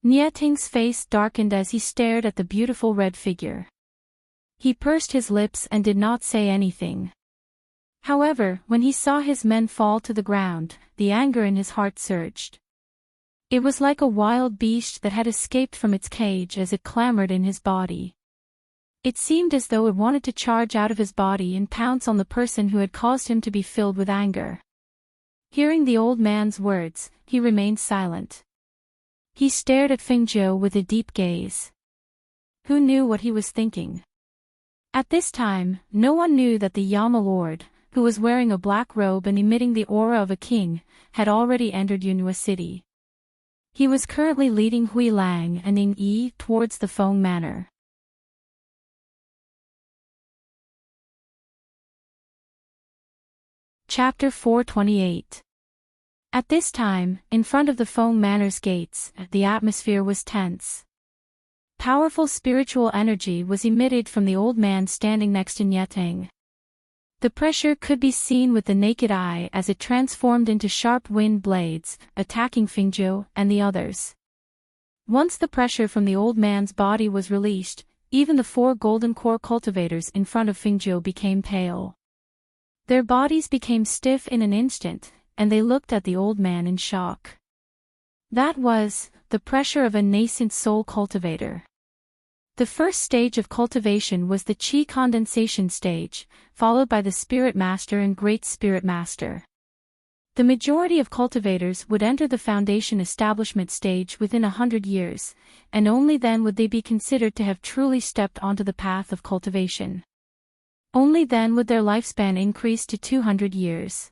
Enchanting's face darkened as he stared at the beautiful red figure. He pursed his lips and did not say anything. However, when he saw his men fall to the ground, the anger in his heart surged. It was like a wild beast that had escaped from its cage as it clamored in his body. It seemed as though it wanted to charge out of his body and pounce on the person who had caused him to be filled with anger. Hearing the old man's words, he remained silent. He stared at Feng Zhou with a deep gaze. Who knew what he was thinking? At this time, no one knew that the Yama Lord, who was wearing a black robe and emitting the aura of a king, had already entered Yunhua City. He was currently leading Hui Lang and Ning Yi towards the Feng Manor. Chapter 428. At this time, in front of the Feng Manor's gates, the atmosphere was tense. Powerful spiritual energy was emitted from the old man standing next to Enchanting. The pressure could be seen with the naked eye as it transformed into sharp wind blades, attacking Feng Zhou and the others. Once the pressure from the old man's body was released, even the 4 golden core cultivators in front of Feng Zhou became pale. Their bodies became stiff in an instant, and they looked at the old man in shock. That was the pressure of a nascent soul cultivator. The first stage of cultivation was the Qi condensation stage, followed by the Spirit Master and Great Spirit Master. The majority of cultivators would enter the foundation establishment stage within 100 years, and only then would they be considered to have truly stepped onto the path of cultivation. Only then would their lifespan increase to 200 years.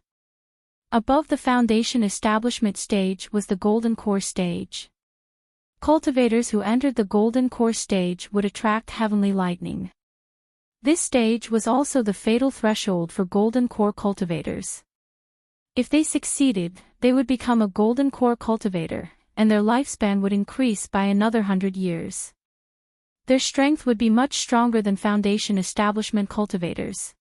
Above the foundation establishment stage was the Golden Core stage. Cultivators who entered the Golden Core stage would attract heavenly lightning. This stage was also the fatal threshold for Golden Core cultivators. If they succeeded, they would become a Golden Core cultivator, and their lifespan would increase by another 100 years. Their strength would be much stronger than foundation establishment cultivators.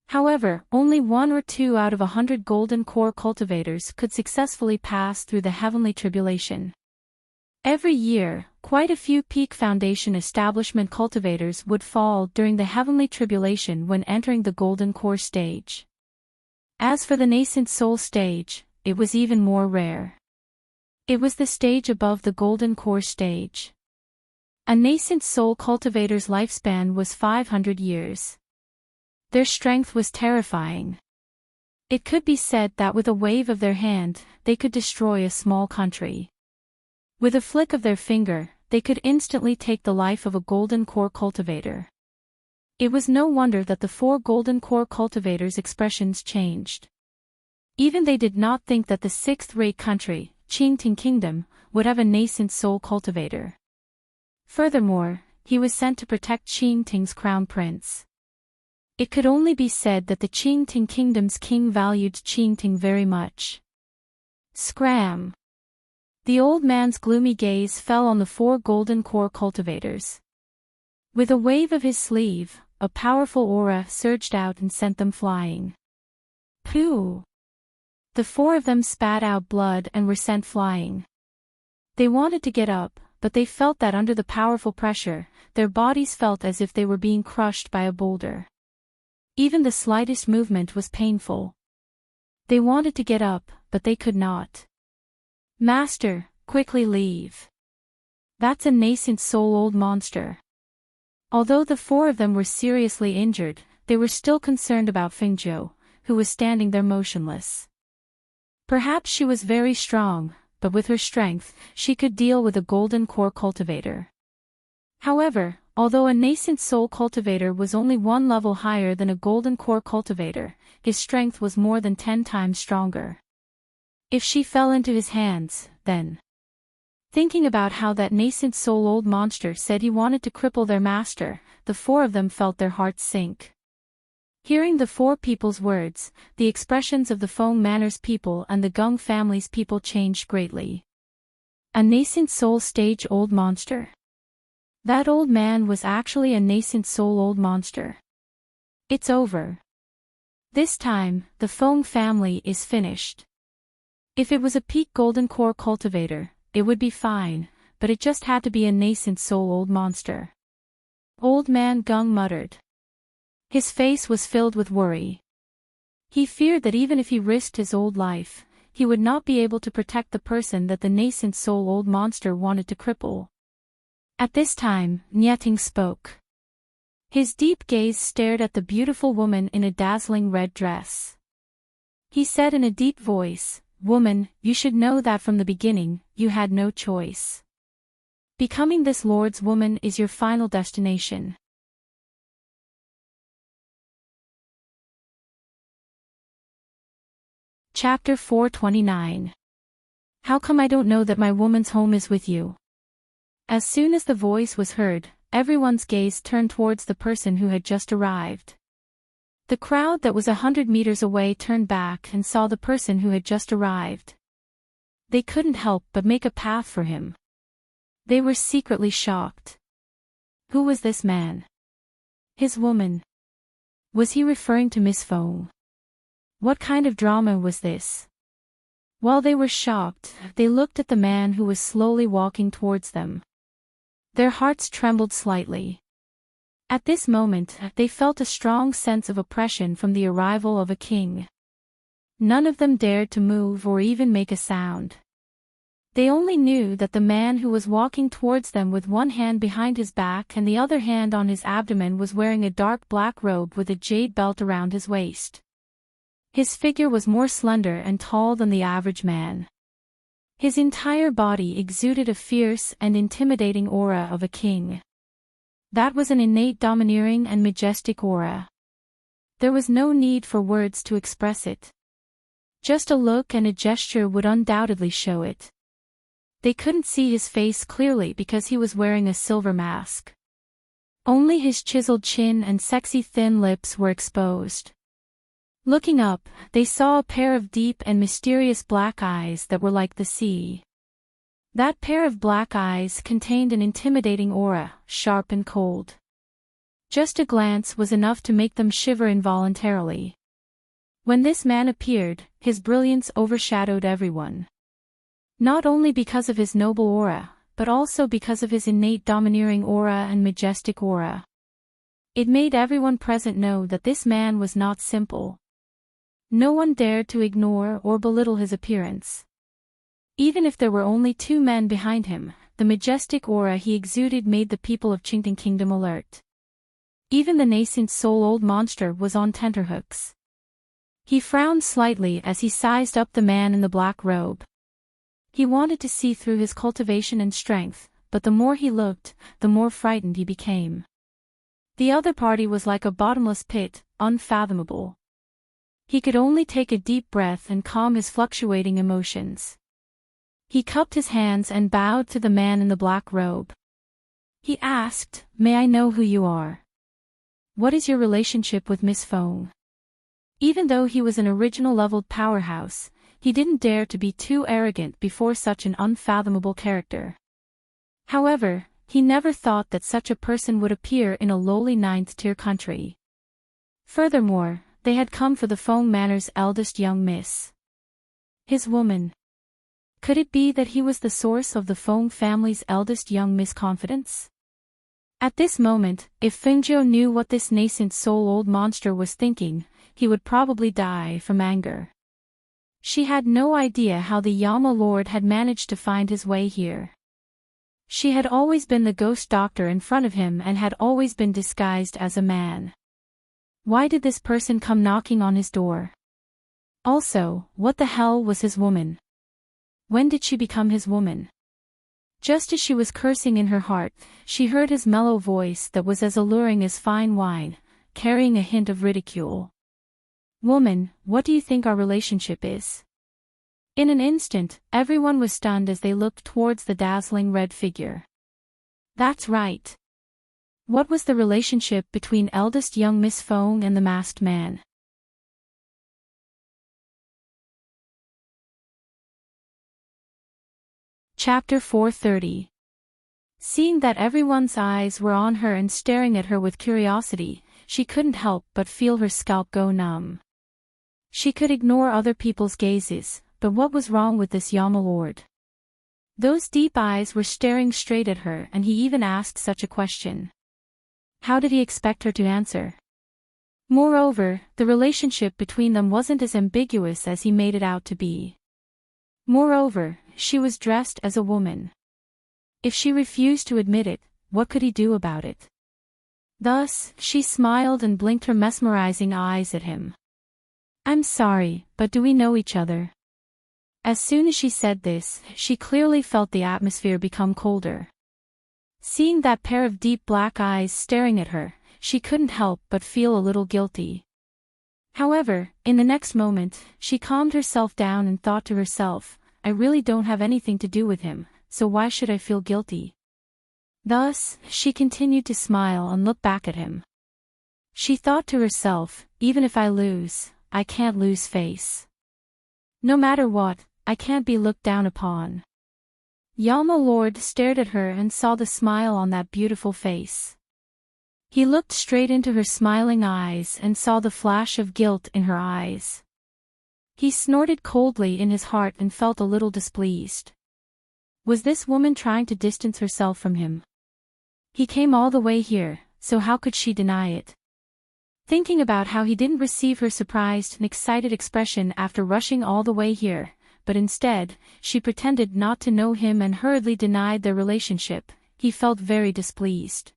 However, only 1 or 2 out of 100 golden core cultivators could successfully pass through the heavenly tribulation. Every year, quite a few peak foundation establishment cultivators would fall during the heavenly tribulation when entering the golden core stage. As for the nascent soul stage, it was even more rare. It was the stage above the golden core stage. A nascent soul cultivator's lifespan was 500 years. Their strength was terrifying. It could be said that with a wave of their hand, they could destroy a small country. With a flick of their finger, they could instantly take the life of a golden core cultivator. It was no wonder that the 4 golden core cultivators' expressions changed. Even they did not think that the 6th-rate country, Enchanting Kingdom, would have a nascent soul cultivator. Furthermore, he was sent to protect Enchanting's crown prince. It could only be said that the Enchanting Kingdom's king valued Enchanting very much. Scram! The old man's gloomy gaze fell on the 4 golden core cultivators. With a wave of his sleeve, a powerful aura surged out and sent them flying. Pooh! The 4 of them spat out blood and were sent flying. They wanted to get up, but they felt that under the powerful pressure, their bodies felt as if they were being crushed by a boulder. Even the slightest movement was painful. They wanted to get up, but they could not. Master, quickly leave. That's a nascent soul old monster. Although the four of them were seriously injured, they were still concerned about Fengzhou, who was standing there motionless. Perhaps she was very strong, but with her strength, she could deal with a golden core cultivator. However, although a nascent soul cultivator was only one level higher than a golden core cultivator, his strength was more than 10 times stronger. If she fell into his hands, then... Thinking about how that nascent soul old monster said he wanted to cripple their master, the four of them felt their hearts sink. Hearing the four people's words, the expressions of the Feng Manor's people and the Gung family's people changed greatly. A nascent soul stage old monster? That old man was actually a nascent soul old monster. It's over. This time, the Feng family is finished. If it was a peak golden core cultivator, it would be fine, but it just had to be a nascent soul old monster. Old man Gung muttered. His face was filled with worry. He feared that even if he risked his old life, he would not be able to protect the person that the nascent soul old monster wanted to cripple. At this time, Enchanting spoke. His deep gaze stared at the beautiful woman in a dazzling red dress. He said in a deep voice, "Woman, you should know that from the beginning, you had no choice. Becoming this lord's woman is your final destination." Chapter 429. How come I don't know that my woman's home is with you? As soon as the voice was heard, everyone's gaze turned towards the person who had just arrived. The crowd that was 100 meters away turned back and saw the person who had just arrived. They couldn't help but make a path for him. They were secretly shocked. Who was this man? His woman. Was he referring to Miss Feng? What kind of drama was this? While they were shocked, they looked at the man who was slowly walking towards them. Their hearts trembled slightly. At this moment, they felt a strong sense of oppression from the arrival of a king. None of them dared to move or even make a sound. They only knew that the man who was walking towards them with one hand behind his back and the other hand on his abdomen was wearing a dark black robe with a jade belt around his waist. His figure was more slender and tall than the average man. His entire body exuded a fierce and intimidating aura of a king. That was an innate domineering and majestic aura. There was no need for words to express it. Just a look and a gesture would undoubtedly show it. They couldn't see his face clearly because he was wearing a silver mask. Only his chiseled chin and sexy thin lips were exposed. Looking up, they saw a pair of deep and mysterious black eyes that were like the sea. That pair of black eyes contained an intimidating aura, sharp and cold. Just a glance was enough to make them shiver involuntarily. When this man appeared, his brilliance overshadowed everyone. Not only because of his noble aura, but also because of his innate domineering aura and majestic aura. It made everyone present know that this man was not simple. No one dared to ignore or belittle his appearance. Even if there were only two men behind him, the majestic aura he exuded made the people of Enchanting Kingdom alert. Even the nascent soul old monster was on tenterhooks. He frowned slightly as he sized up the man in the black robe. He wanted to see through his cultivation and strength, but the more he looked, the more frightened he became. The other party was like a bottomless pit, unfathomable. He could only take a deep breath and calm his fluctuating emotions. He cupped his hands and bowed to the man in the black robe. He asked, "May I know who you are? What is your relationship with Miss Feng?" Even though he was an original leveled powerhouse, he didn't dare to be too arrogant before such an unfathomable character. However, he never thought that such a person would appear in a lowly 9th-tier country. Furthermore, they had come for the Feng Manor's eldest young miss. His woman. Could it be that he was the source of the Feng family's eldest young miss confidence? At this moment, if Fengzhou knew what this nascent soul old monster was thinking, he would probably die from anger. She had no idea how the Yama Lord had managed to find his way here. She had always been the ghost doctor in front of him and had always been disguised as a man. Why did this person come knocking on his door? Also, what the hell was his woman? When did she become his woman? Just as she was cursing in her heart, she heard his mellow voice that was as alluring as fine wine, carrying a hint of ridicule. Woman, what do you think our relationship is? In an instant, everyone was stunned as they looked towards the dazzling red figure. That's right. What was the relationship between eldest young Miss Fong and the masked man? Chapter 430. Seeing that everyone's eyes were on her and staring at her with curiosity, she couldn't help but feel her scalp go numb. She could ignore other people's gazes, but what was wrong with this Yama Lord? Those deep eyes were staring straight at her, and he even asked such a question. How did he expect her to answer? Moreover, the relationship between them wasn't as ambiguous as he made it out to be. Moreover, she was dressed as a woman. If she refused to admit it, what could he do about it? Thus, she smiled and blinked her mesmerizing eyes at him. I'm sorry, but do we know each other? As soon as she said this, she clearly felt the atmosphere become colder. Seeing that pair of deep black eyes staring at her, she couldn't help but feel a little guilty. However, in the next moment, she calmed herself down and thought to herself, I really don't have anything to do with him, so why should I feel guilty? Thus, she continued to smile and look back at him. She thought to herself, even if I lose, I can't lose face. No matter what, I can't be looked down upon. Yama Lord stared at her and saw the smile on that beautiful face. He looked straight into her smiling eyes and saw the flash of guilt in her eyes. He snorted coldly in his heart and felt a little displeased. Was this woman trying to distance herself from him? He came all the way here, so how could she deny it? Thinking about how he didn't receive her surprised and excited expression after rushing all the way here, but instead, she pretended not to know him and hurriedly denied their relationship, he felt very displeased.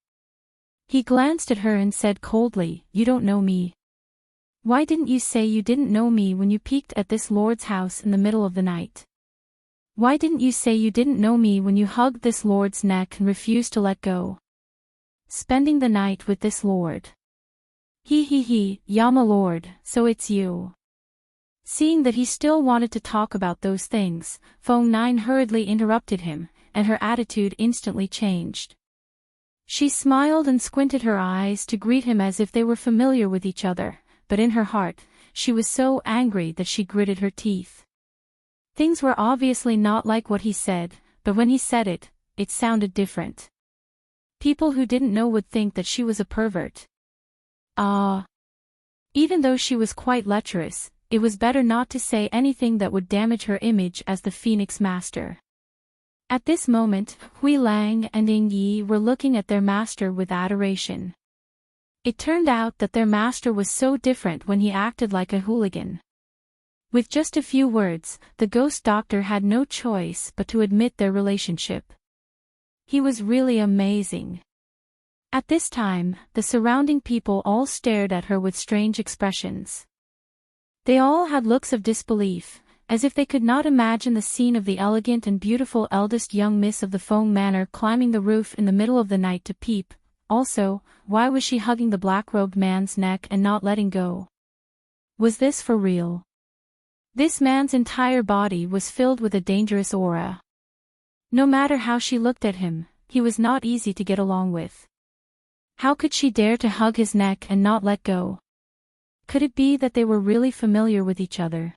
He glanced at her and said coldly, You don't know me. Why didn't you say you didn't know me when you peeked at this lord's house in the middle of the night? Why didn't you say you didn't know me when you hugged this lord's neck and refused to let go? Spending the night with this lord. Yama Lord, so it's you. Seeing that he still wanted to talk about those things, Fong Nine hurriedly interrupted him, and her attitude instantly changed. She smiled and squinted her eyes to greet him as if they were familiar with each other, but in her heart, she was so angry that she gritted her teeth. Things were obviously not like what he said, but when he said it, it sounded different. People who didn't know would think that she was a pervert. Even though she was quite lecherous, it was better not to say anything that would damage her image as the Phoenix Master. At this moment, Hui Lang and Ying Yi were looking at their master with adoration. It turned out that their master was so different when he acted like a hooligan. With just a few words, the ghost doctor had no choice but to admit their relationship. He was really amazing. At this time, the surrounding people all stared at her with strange expressions. They all had looks of disbelief, as if they could not imagine the scene of the elegant and beautiful eldest young miss of the Fong Manor climbing the roof in the middle of the night to peep. Also, why was she hugging the black-robed man's neck and not letting go? Was this for real? This man's entire body was filled with a dangerous aura. No matter how she looked at him, he was not easy to get along with. How could she dare to hug his neck and not let go? Could it be that they were really familiar with each other?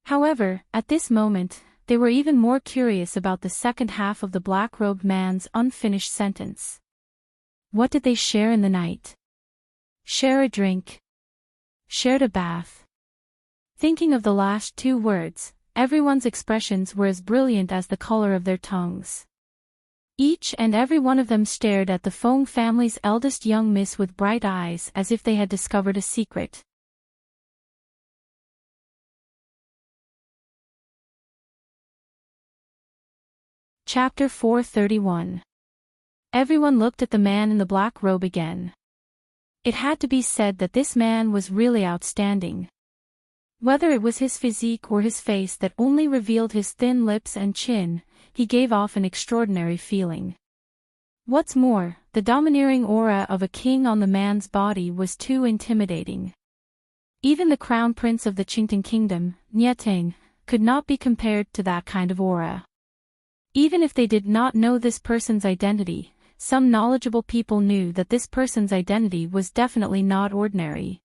However, at this moment, they were even more curious about the second half of the black-robed man's unfinished sentence. What did they share in the night? Share a drink. Shared a bath. Thinking of the last two words, everyone's expressions were as brilliant as the color of their tongues. Each and every one of them stared at the Fong family's eldest young miss with bright eyes as if they had discovered a secret. Chapter 431. Everyone looked at the man in the black robe again. It had to be said that this man was really outstanding. Whether it was his physique or his face that only revealed his thin lips and chin, he gave off an extraordinary feeling. What's more, the domineering aura of a king on the man's body was too intimidating. Even the crown prince of the Enchanting kingdom, Enchanting, could not be compared to that kind of aura. Even if they did not know this person's identity, some knowledgeable people knew that this person's identity was definitely not ordinary.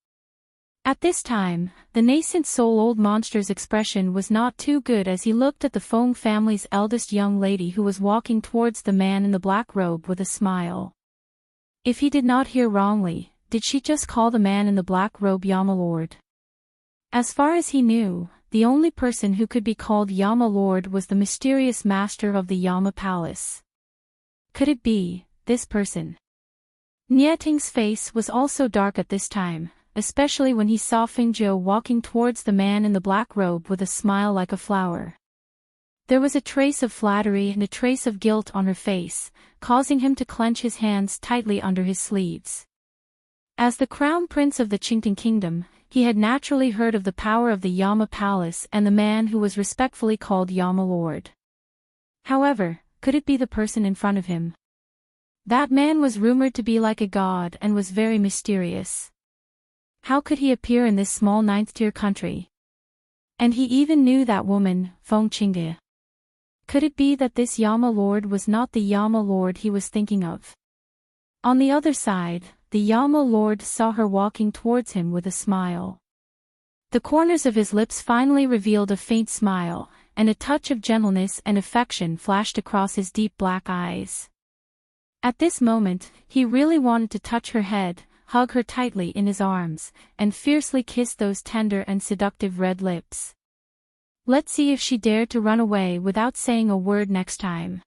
At this time, the nascent soul-old monster's expression was not too good as he looked at the Feng family's eldest young lady who was walking towards the man in the black robe with a smile. If he did not hear wrongly, did she just call the man in the black robe Yama Lord? As far as he knew, the only person who could be called Yama Lord was the mysterious master of the Yama Palace. Could it be this person? Enchanting's face was also dark at this time, especially when he saw Fengjiu walking towards the man in the black robe with a smile like a flower. There was a trace of flattery and a trace of guilt on her face, causing him to clench his hands tightly under his sleeves. As the crown prince of the Enchanting kingdom, he had naturally heard of the power of the Yama Palace and the man who was respectfully called Yama Lord. However, could it be the person in front of him? That man was rumored to be like a god and was very mysterious. How could he appear in this small ninth-tier country? And he even knew that woman, Feng Qingge. Could it be that this Yama Lord was not the Yama Lord he was thinking of? On the other side, the Yama Lord saw her walking towards him with a smile. The corners of his lips finally revealed a faint smile, and a touch of gentleness and affection flashed across his deep black eyes. At this moment, he really wanted to touch her head, hug her tightly in his arms, and fiercely kiss those tender and seductive red lips. Let's see if she dared to run away without saying a word next time.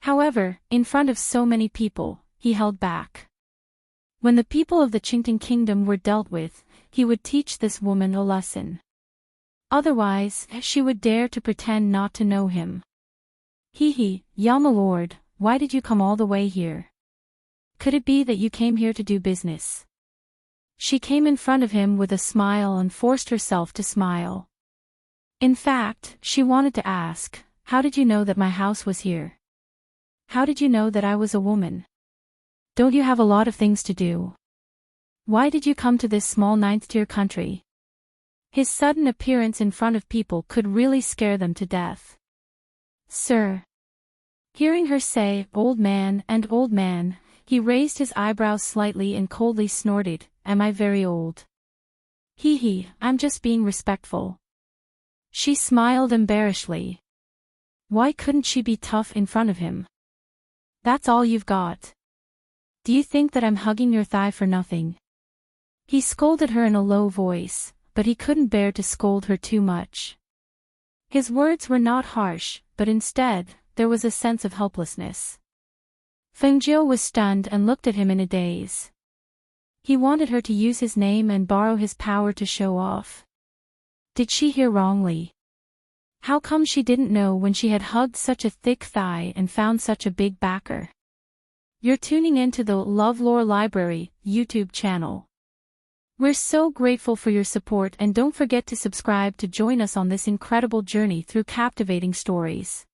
However, in front of so many people, he held back. When the people of the Enchanting kingdom were dealt with, he would teach this woman a lesson. Otherwise, she would dare to pretend not to know him. Yama Lord, why did you come all the way here? Could it be that you came here to do business? She came in front of him with a smile and forced herself to smile. In fact, she wanted to ask, how did you know that my house was here? How did you know that I was a woman? Don't you have a lot of things to do? Why did you come to this small ninth-tier country? His sudden appearance in front of people could really scare them to death. Sir. Hearing her say, old man, he raised his eyebrows slightly and coldly snorted, am I very old? I'm just being respectful. She smiled embarrassedly. Why couldn't she be tough in front of him? That's all you've got. Do you think that I'm hugging your thigh for nothing? He scolded her in a low voice, but he couldn't bear to scold her too much. His words were not harsh, but instead, there was a sense of helplessness. Fengjiu was stunned and looked at him in a daze. He wanted her to use his name and borrow his power to show off. Did she hear wrongly? How come she didn't know when she had hugged such a thick thigh and found such a big backer? You're tuning into the LoveLore Library YouTube channel. We're so grateful for your support and don't forget to subscribe to join us on this incredible journey through captivating stories.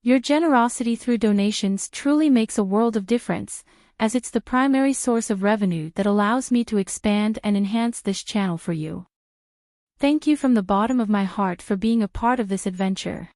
Your generosity through donations truly makes a world of difference, as it's the primary source of revenue that allows me to expand and enhance this channel for you. Thank you from the bottom of my heart for being a part of this adventure.